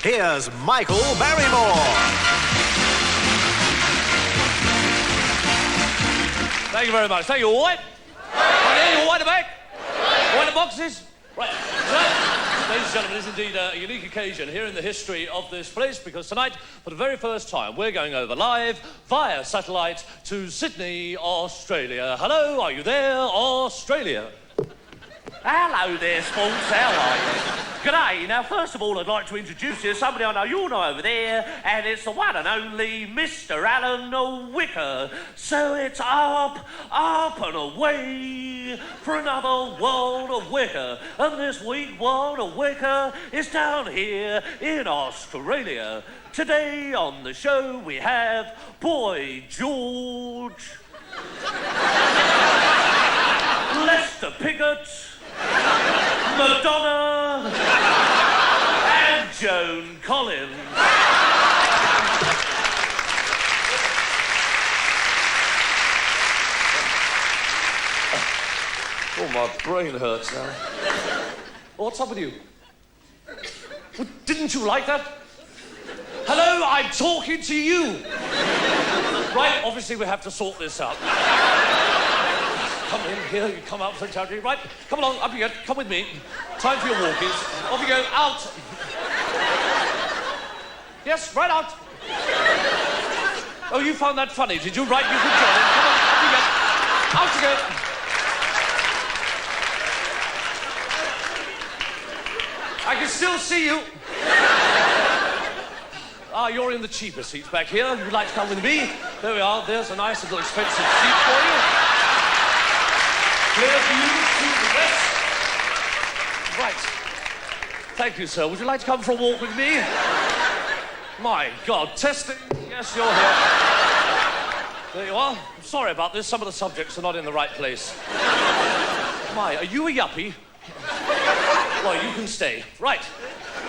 Here's Michael Barrymore.
Thank you very much. Thank you. All right? Right here, you all right at the back? All right, the boxes? Right. So, ladies and gentlemen, this is indeed a unique occasion here in the history of this place, because tonight, for the very first time, we're going over live via satellite to Sydney, Australia. Hello, are you there, Australia? Hello there, sports. How are you? G'day. Now, first of all, I'd like to introduce you to somebody I know you all know over there, and it's the one and only Mr. Alan Wicker. So it's up and away for another World of Wicker. And this week, World of Wicker is down here in Australia. Today on the show, we have Boy George, Lester Piggott, Madonna, and Joan Collins. Oh, my brain hurts now. What's up with you? Well, didn't you like that? Hello, I'm talking to you. Right, obviously we have to sort this out. Come in here, you come out from the territory. Right, come along, up you go, come with me. Time for your walkies. Off you go, out. Yes, right out. Oh, you found that funny, did you? Right, you can join in. Come on, up you go. Out you go. I can still see you. Ah, you're in the cheaper seats back here. You'd like to come with me? There we are. There's a nice little expensive seat for you. Clear view to the west. Right. Thank you, sir. Would you like to come for a walk with me? My God, testing. Yes, you're here. There you are. I'm sorry about this. Some of the subjects are not in the right place. My, are you a yuppie? Well, you can stay. Right.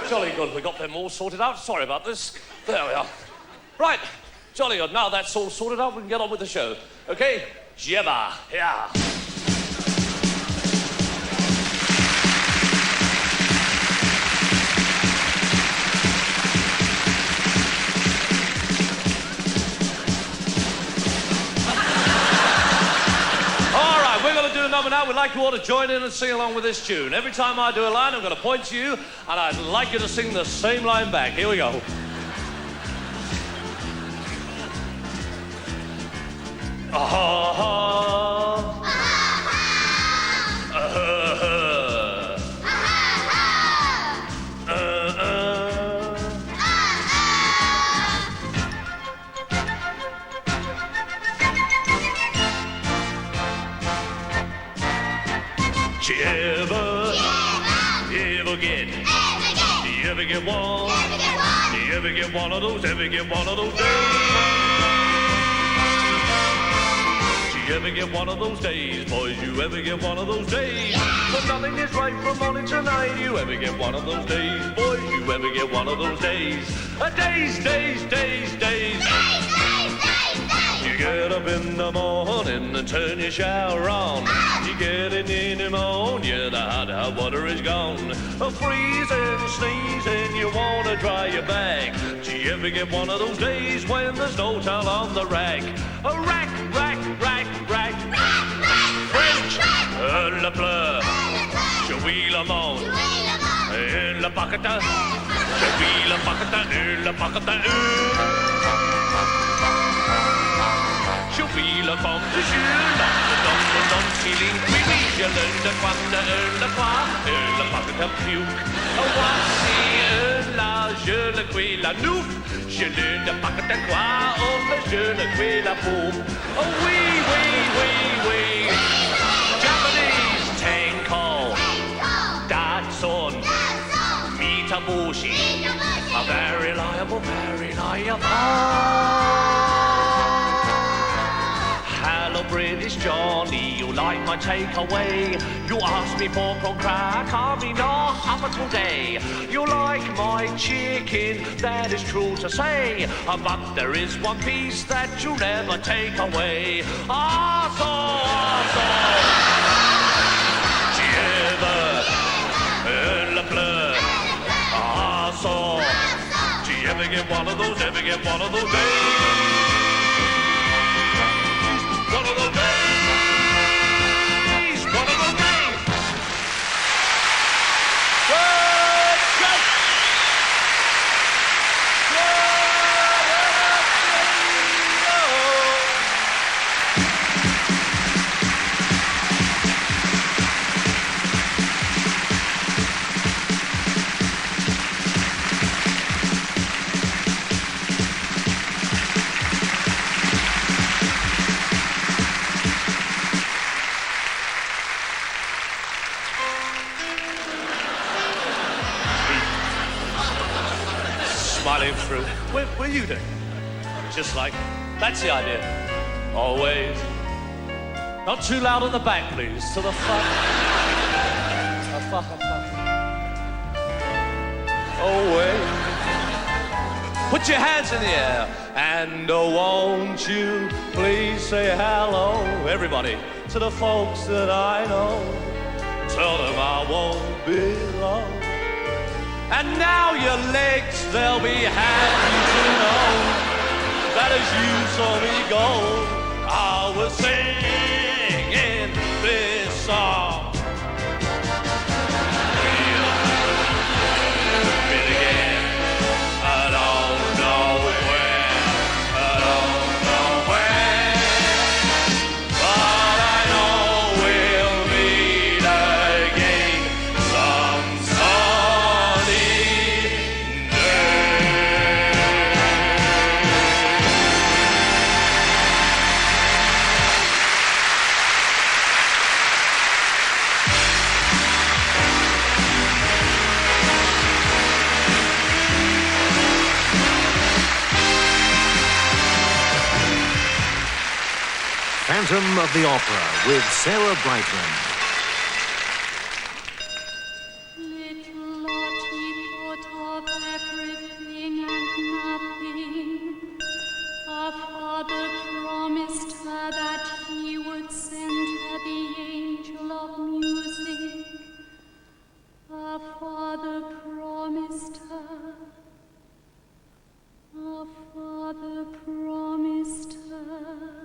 Jolly good. We got them all sorted out. Sorry about this. There we are. Right. Jolly good. Now that's all sorted out, we can get on with the show. Okay? Jebba. Yeah. Now, we'd like you all to join in and sing along with this tune. Every time I do a line, I'm going to point to you, and I'd like you to sing the same line back. Here we go. Ever get one of those days? Do you ever get one of those days, boys? You ever get one of those days? When nothing is right from morning to night. You ever get one of those days, boys? You ever get one of those days? Days. You get up in the morning and turn your shower on. You get it in the morning, the hot water is gone. Freezing, sneezing, you want to dry your back. Do you ever get one of those days when there's no towel on the rack? A rack. French, le bleu, je vis le monde. Le bacata, je vis le bacata, le bacata. Je vis le pomme de jus, l'homme, feeling creepy. Je le quanta, le quoi, le bacata puke. Voici là, je le cuis la nouf. Je le bacata quoi, je le cuis la poum. Oh oui. Japanese Tenko, Datsun, Mitabushi, a very liable. Hello, British Johnny, you like my takeaway? You ask me for crack, I mean no up today. You like my chicken, that is true to say, but there is one piece that you never take away. Le bleu, do you ever get one of those? Ever get one of those days? One of those days. Smiling through. What are you doing? Just like, that's the idea. Always. Not too loud at the back, please. To the front. Always. Put your hands in the air. And won't you please say hello, everybody, to the folks that I know. Tell them I won't be long. And now your legs, they'll be happy to know that as you saw me go, I was singing this song.
Phantom of the Opera with Sarah Brightman.
Little Lottie thought of everything and nothing. Her father promised her that he would send her the angel of music. Her father promised her. Her father promised her.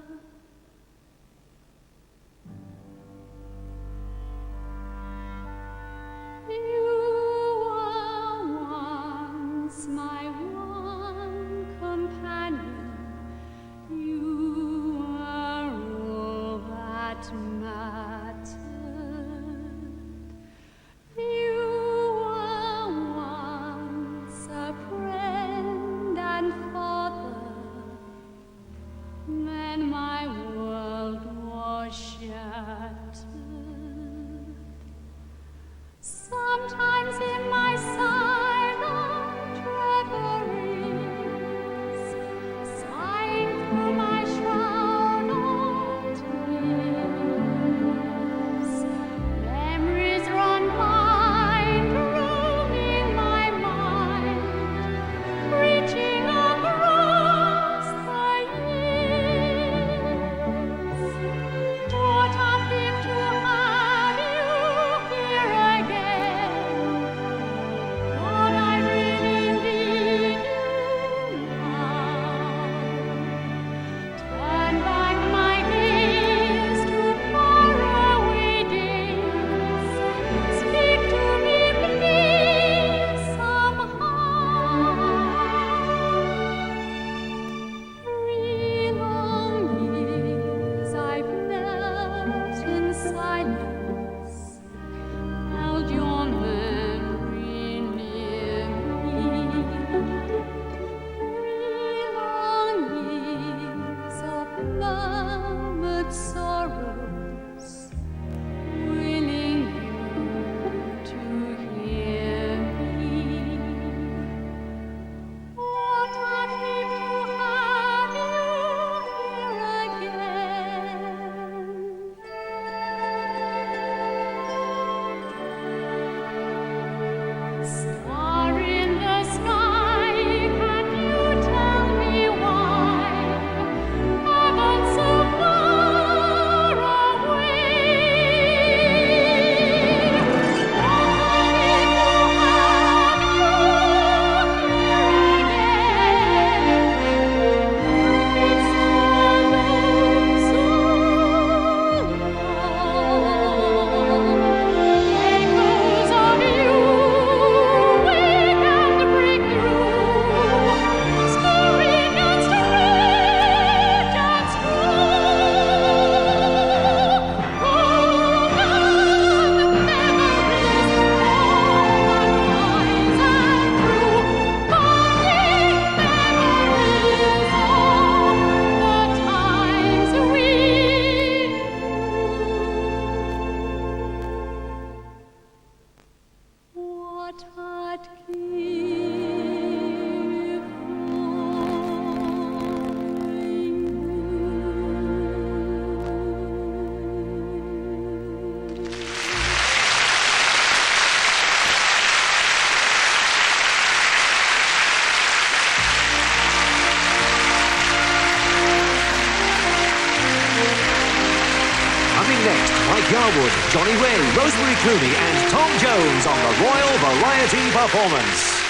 Yarwood, Johnny Ray, Rosemary Clooney and Tom Jones on the Royal Variety Performance.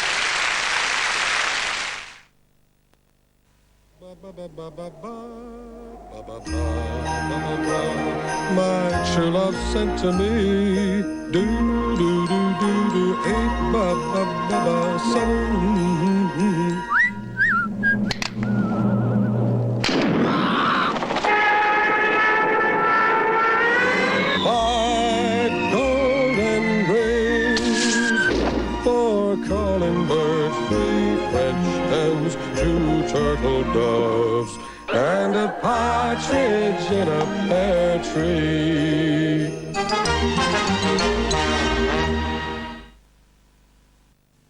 My true love sent to me, do do do do do, 8 ba ba ba ba 7. My golden rings, 4 calling birds, 3 French hens, 2 turtle doves, and a partridge in a pear tree.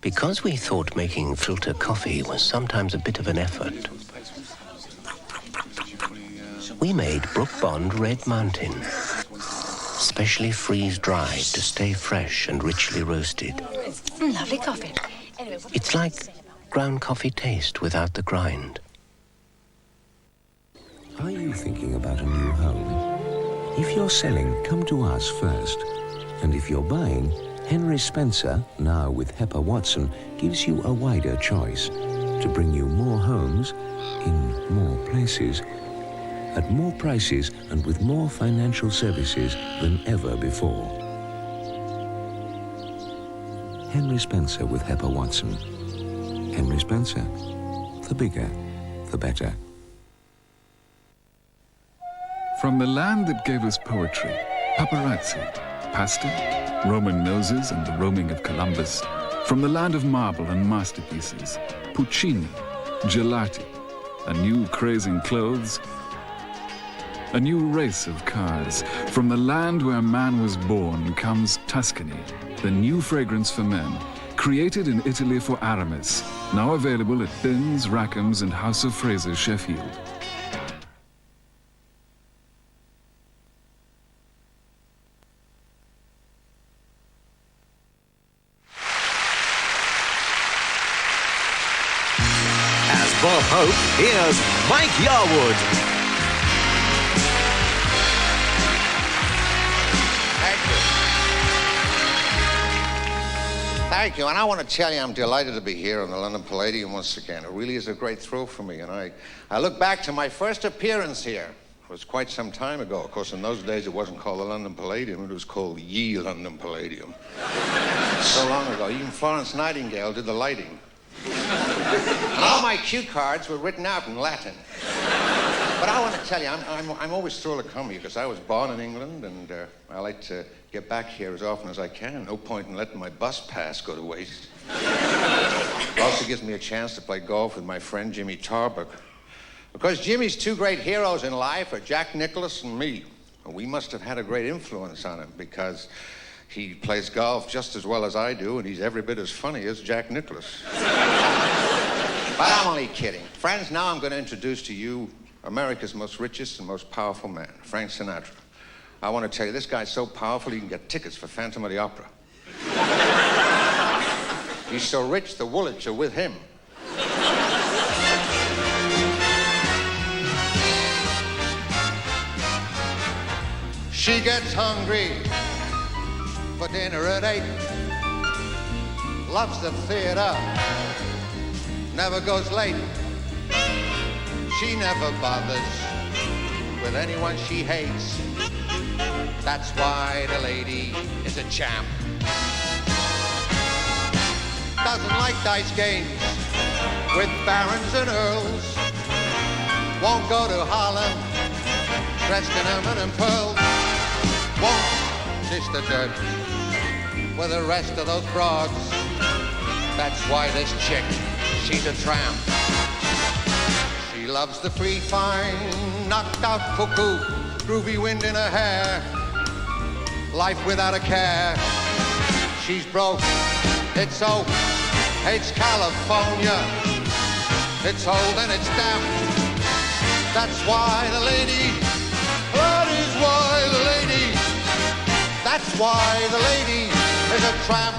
Because we thought making filter coffee was sometimes a bit of an effort, we made Brook Bond Red Mountain, specially freeze-dried to stay fresh and richly roasted.
Lovely coffee.
It's like ground coffee taste without the grind.
Are you thinking about a new home? If you're selling, come to us first. And if you're buying, Henry Spencer, now with Hepper Watson, gives you a wider choice to bring you more homes in more places, at more prices and with more financial services than ever before. Henry Spencer with Hepper Watson. Henry Spencer, the bigger, the better.
From the land that gave us poetry, paparazzi, pasta, Roman noses and the roaming of Columbus, from the land of marble and masterpieces, Puccini, gelati, a new craze in clothes, a new race of cars. From the land where man was born comes Tuscany, the new fragrance for men, created in Italy for Aramis, now available at Binns, Rackham's and House of Fraser, Sheffield.
Bob Hope, here's Mike Yarwood.
Thank you, and I want to tell you I'm delighted to be here in the London Palladium once again. It really is a great thrill for me, and I look back to my first appearance here. It was quite some time ago. Of course, in those days, it wasn't called the London Palladium. It was called Ye London Palladium. So long ago. Even Florence Nightingale did the lighting. And all my cue cards were written out in Latin. But I want to tell you, I'm always thrilled to come here because I was born in England, and I like to get back here as often as I can. No point in letting my bus pass go to waste. It also gives me a chance to play golf with my friend Jimmy Tarbuck. Because Jimmy's 2 great heroes in life are Jack Nicklaus and me. And we must have had a great influence on him because he plays golf just as well as I do, and he's every bit as funny as Jack Nicklaus. But I'm only kidding. Friends, now I'm going to introduce to you America's most richest and most powerful man, Frank Sinatra. I want to tell you, this guy's so powerful he can get tickets for Phantom of the Opera. He's so rich, the Woolits are with him. She gets hungry for dinner at 8. Loves the theater, never goes late. She never bothers with anyone she hates. That's why the lady is a champ. Doesn't like dice games with barons and earls. Won't go to Harlem dressed in ermine and pearls. Won't dish the dirt with the rest of those broads. That's why this chick, she's a tramp. She loves the free, fine, knocked out cuckoo, groovy wind in her hair, life without a care. She's broke, it's oak, it's California, it's old and it's damp. That's why the lady, that is why the lady, that's why the lady is a tramp.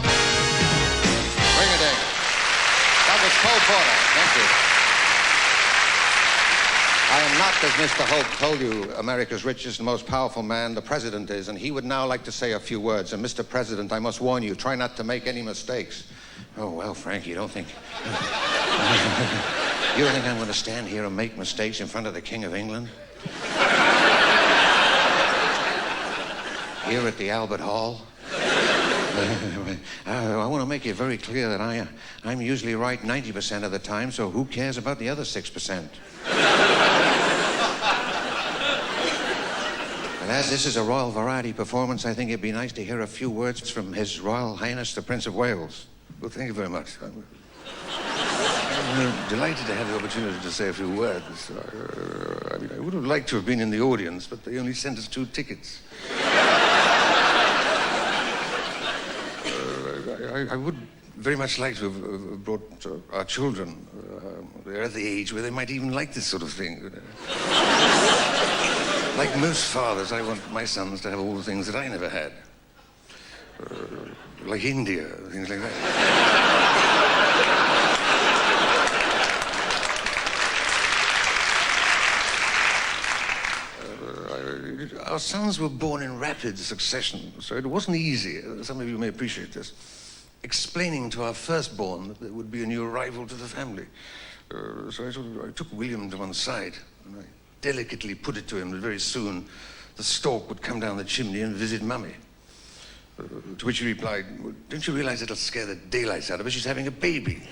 Ring-a-ding. That was Cole Porter. Thank you. I am not, as Mr. Hope told you, America's richest and most powerful man. The president is, and he would now like to say a few words. And Mr. President, I must warn you, try not to make any mistakes. Oh, well, Frank, you don't think... You don't think I'm going to stand here and make mistakes in front of the King of England? Here at the Albert Hall? I want to make it very clear that I'm usually right 90% of the time, so who cares about the other 6%? And as this is a Royal Variety performance, I think it'd be nice to hear a few words from His Royal Highness the Prince of Wales. Well, thank you very much. I'm delighted to have the opportunity to say a few words. I mean, I would have liked to have been in the audience, but they only sent us 2 tickets. I would very much like to have brought our children. They're at the age where they might even like this sort of thing. Like most fathers, I want my sons to have all the things that I never had. Like India, things like that. Our sons were born in rapid succession, so it wasn't easy. Some of you may appreciate this. Explaining to our firstborn that there would be a new arrival to the family. So I took William to one side, and I delicately put it to him that very soon the stork would come down the chimney and visit Mummy. To which he replied, well, don't you realize it'll scare the daylights out of her? She's having a baby.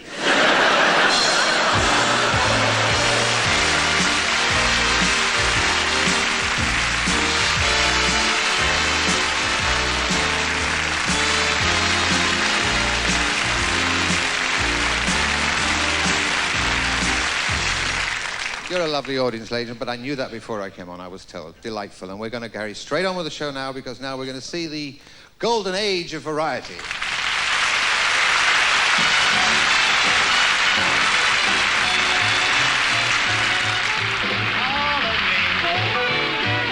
You're a lovely audience, ladies, but I knew that before I came on, I was told. Delightful. And we're going to carry straight on with the show now, because now we're going to see the golden age of variety.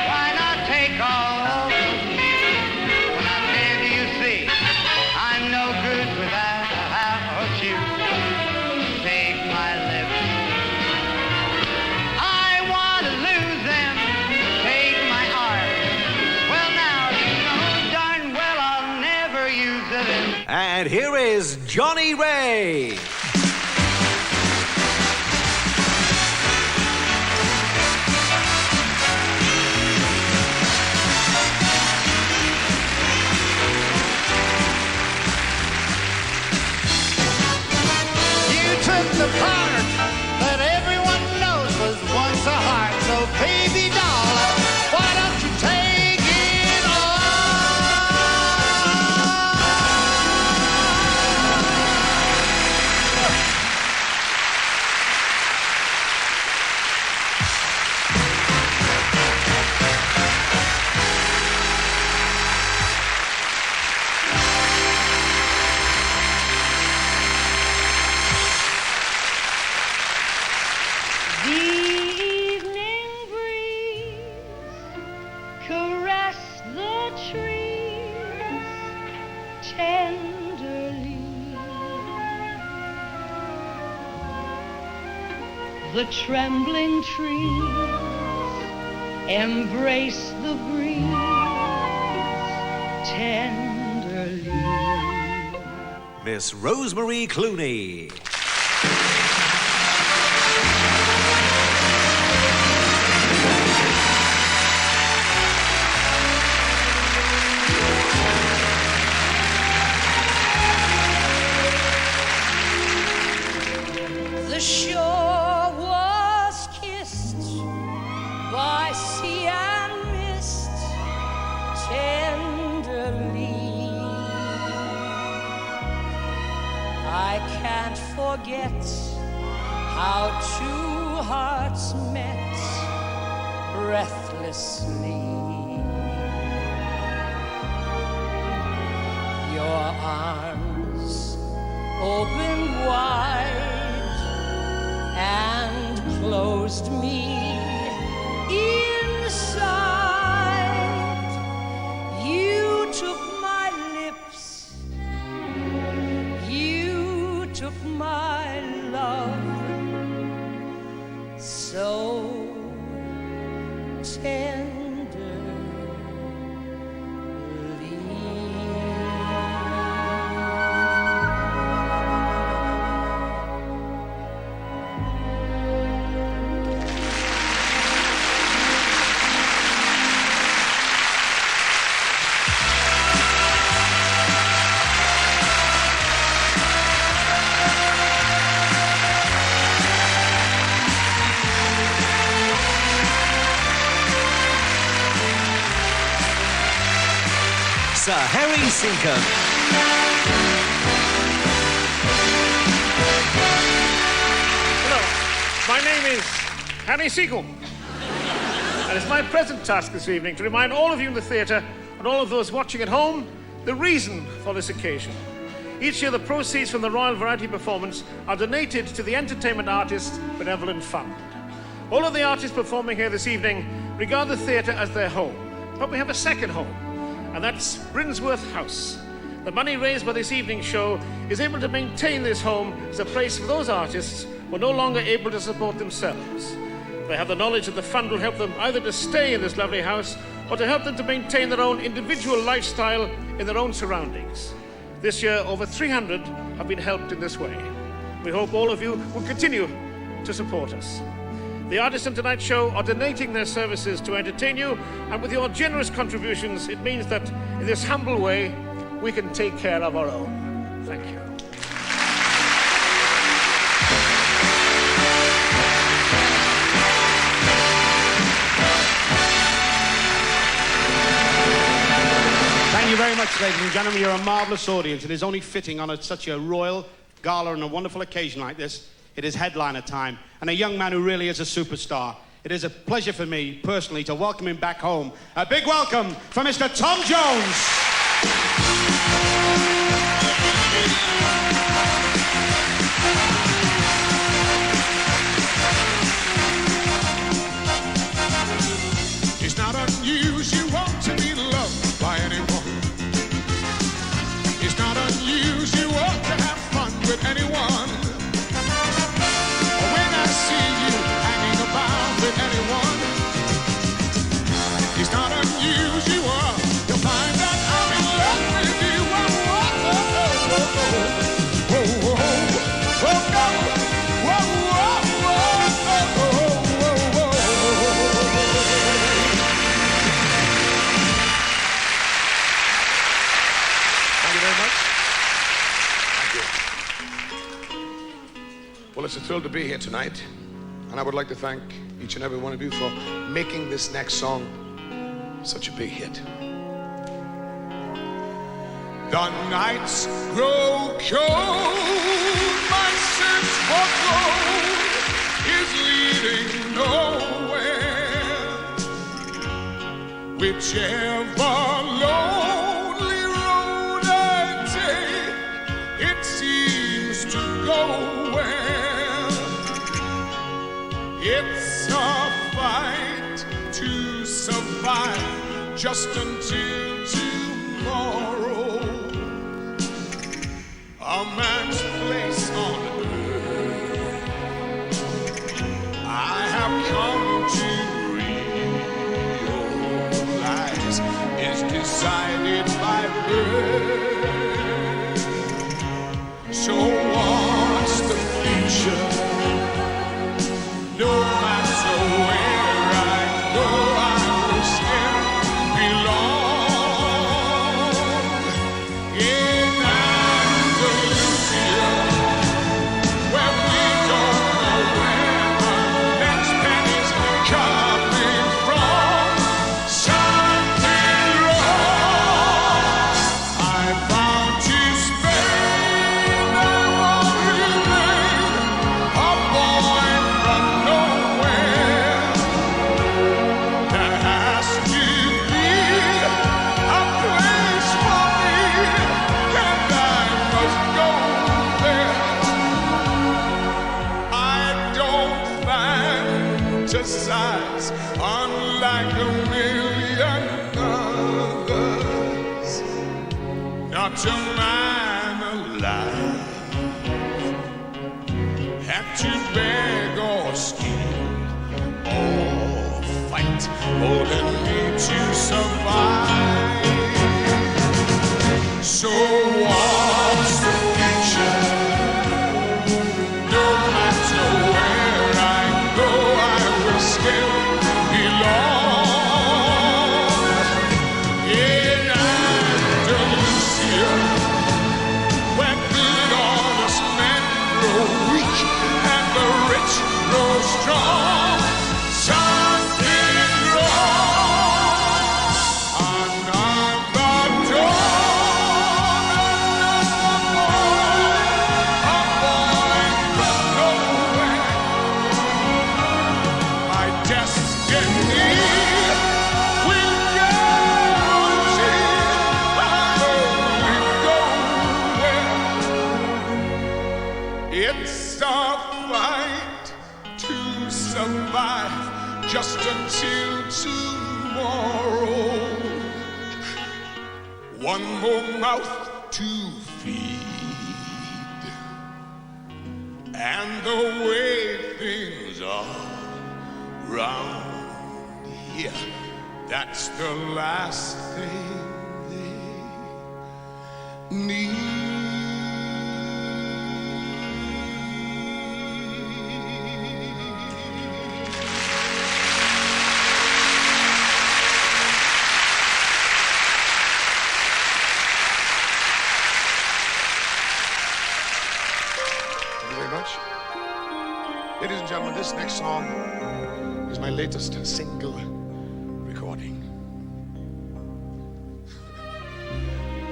Why not take all of me? When I say, do you see? I'm no good without you. Take my lips. I want to lose them. Take my arms. Well, now you know darn well I'll never use them.
And here is Johnny Ray.
You took the part that everyone knows was once a heart. So baby doll, why don't you take it
The evening breeze caressed the trees tenderly. The trembling trees embraced the breeze tenderly.
Miss Rosemary Clooney.
The shore was kissed by sea and mist tenderly. I can't forget how two hearts met breathlessly. Your arms opened wide and closed me inside. You took my lips, you took my love, so
Mr. Harry Seacombe.
My name is Harry Seacombe, and it's my present task this evening to remind all of you in the theatre and all of those watching at home the reason for this occasion. Each year, the proceeds from the Royal Variety Performance are donated to the Entertainment Artists Benevolent Fund. All of the artists performing here this evening regard the theatre as their home, but we have a second home, and that's Brinsworth House. The money raised by this evening's show is able to maintain this home as a place for those artists who are no longer able to support themselves. They have the knowledge that the fund will help them either to stay in this lovely house or to help them to maintain their own individual lifestyle in their own surroundings. This year, over 300 have been helped in this way. We hope all of you will continue to support us. The artists in tonight's show are donating their services to entertain you, and with your generous contributions, it means that in this humble way, we can take care of our own. Thank you.
Thank you very much, ladies and gentlemen. You're a marvellous audience. It is only fitting on such a royal gala and a wonderful occasion like this. It is headliner time, and a young man who really is a superstar. It is a pleasure for me, personally, to welcome him back home. A big welcome for Mr. Tom Jones.
It's not unusual to be loved by anyone. It's not unusual to have fun with anyone. When I see you hanging about with anyone, it's not unusual. You'll find that I'm in love with you.
Well, it's a thrill to be here tonight, and I would like to thank each and every one of you for making this next song such a big hit.
The nights grow cold, my search for gold is leading nowhere. Whichever lonely road I take, it seems to go where. It's a fight to survive just until tomorrow. A man's place on earth, I have come to realize, is decided by birth. So what's the future? No matter where I go, I will still belong in Andalusia, where we don't know where our next penny's coming from. Something wrong. I'm bound to Spain. I won't remain a boy from nowhere. There has to be a place for me, and I must go there. I don't fantasize unlike a million others. Not a man alive have to beg or steal or fight more than me to survive. So what's the future? No matter where I go, I will still belong in Andalusia, where good honest men grow weak and the rich grow strong. Something wrong. Another door.
It's a fight to survive just until tomorrow. One more mouth to feed, and the way things are round here, that's the last thing they need.
Ladies and gentlemen, this next song is my latest single recording.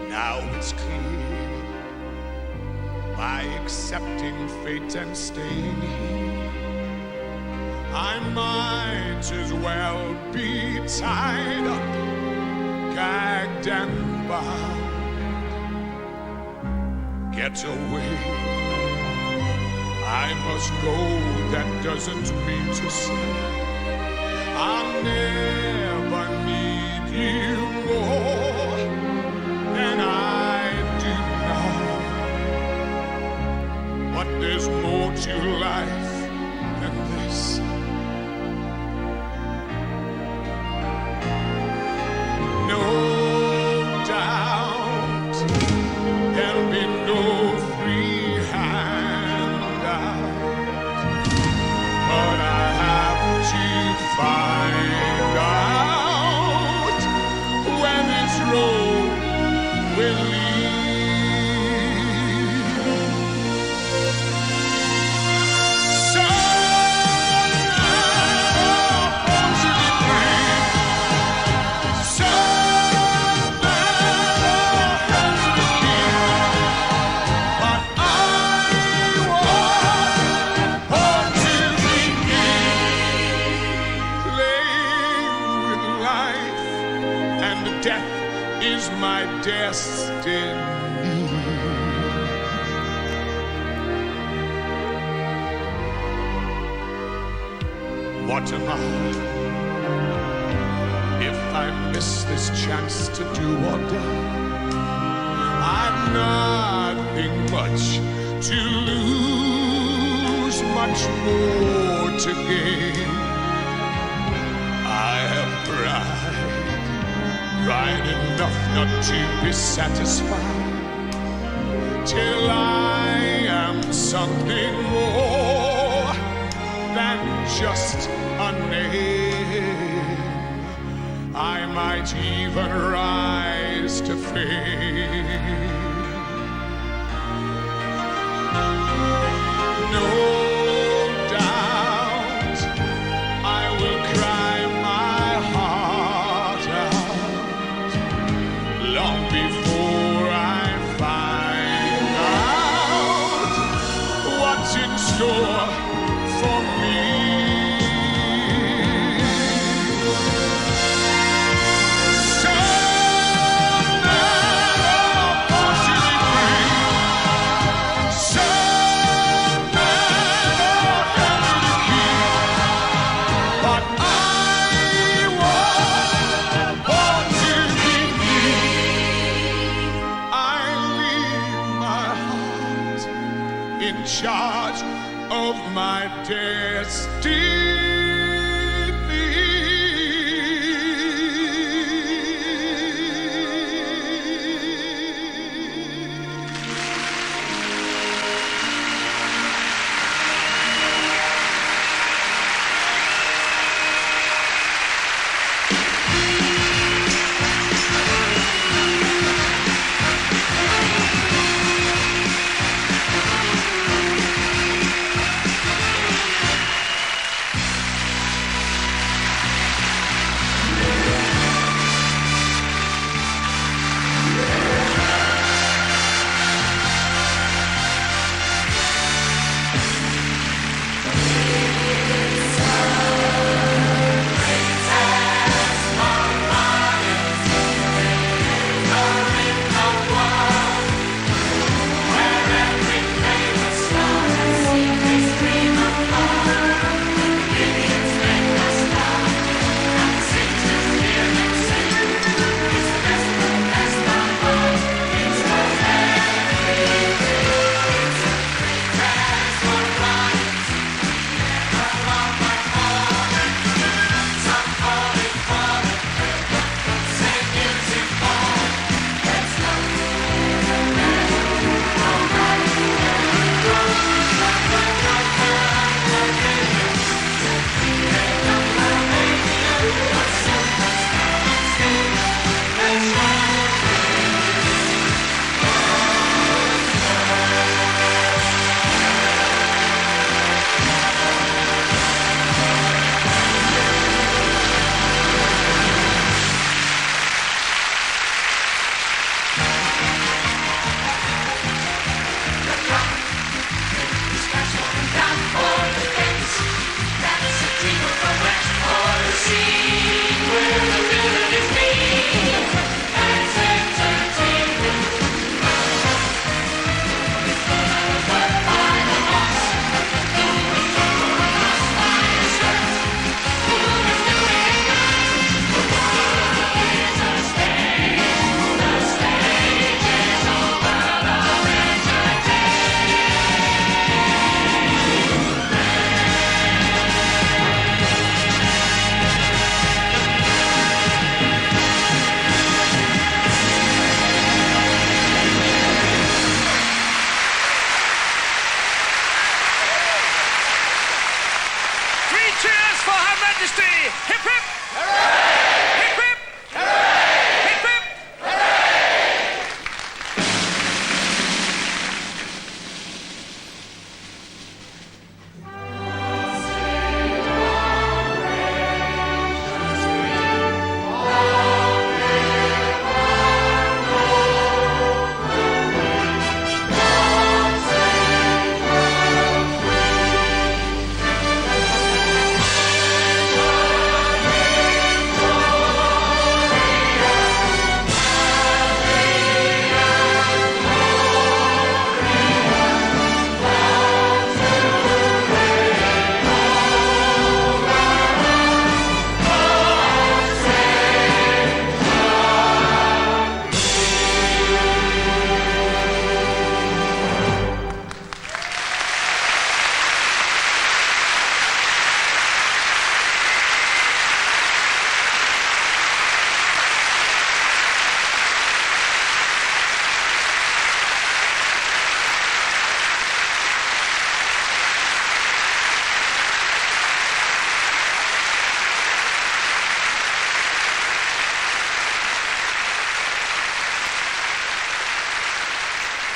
Now it's clear, by accepting fate and staying here, I might as well be tied up, gagged and bound. Get away, I must go, that doesn't mean to say I'll never need you more than I do now. But there's more to life than this. No doubt there'll be no free hand out, but I have to find out where this road will lead. My destiny. What am I if I miss this chance to do or die? I've nothing much to lose, much more to gain. I have pride enough not to be satisfied till I am something more than just a name. I might even rise to fame. No doubt I will cry my heart out long before I find out what's in store for me. Charge of my destiny.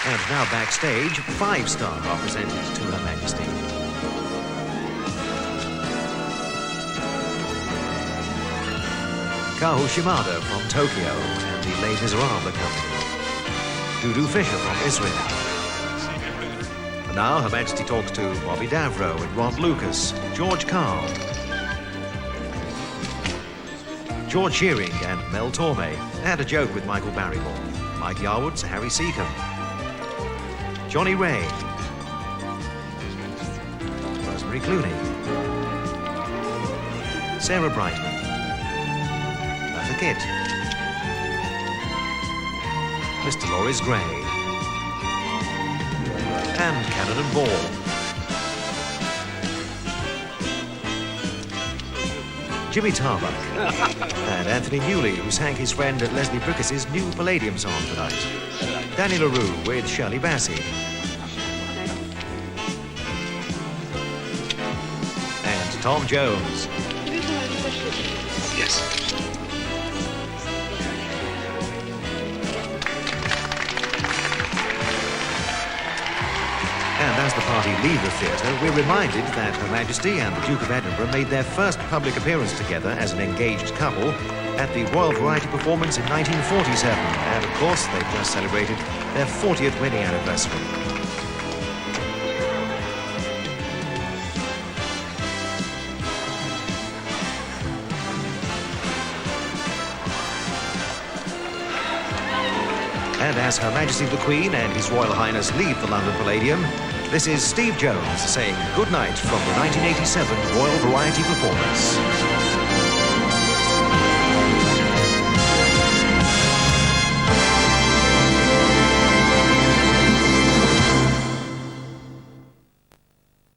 And now backstage, 5-star are presented to Her Majesty. Kaho Shimada from Tokyo and the Les Miserables Company. Dudu Fisher from Israel. And now Her Majesty talks to Bobby Davro and Ron Lucas, George Carl, George Shearing and Mel Torme, and a joke with Michael Barrymore, Mike Yarwood, Sir Harry Seacombe, Johnny Ray, Rosemary Clooney, Sarah Brightman, Arthur Kitt, Mr. Loris Gray, and Canon Ball. Jimmy Tarbuck and Anthony Newley, who sang his friend Leslie Brickus's new Palladium song tonight. Danny LaRue with Shirley Bassey. And Tom Jones. Yes. And as the party leave the theatre, we're reminded that Her Majesty and the Duke of Edinburgh made their first public appearance together as an engaged couple at the Royal Variety Performance in 1947. And of course, they've just celebrated their 40th wedding anniversary. And as Her Majesty the Queen and His Royal Highness leave the London Palladium, this is Steve Jones saying good night from the 1987 Royal Variety Performance.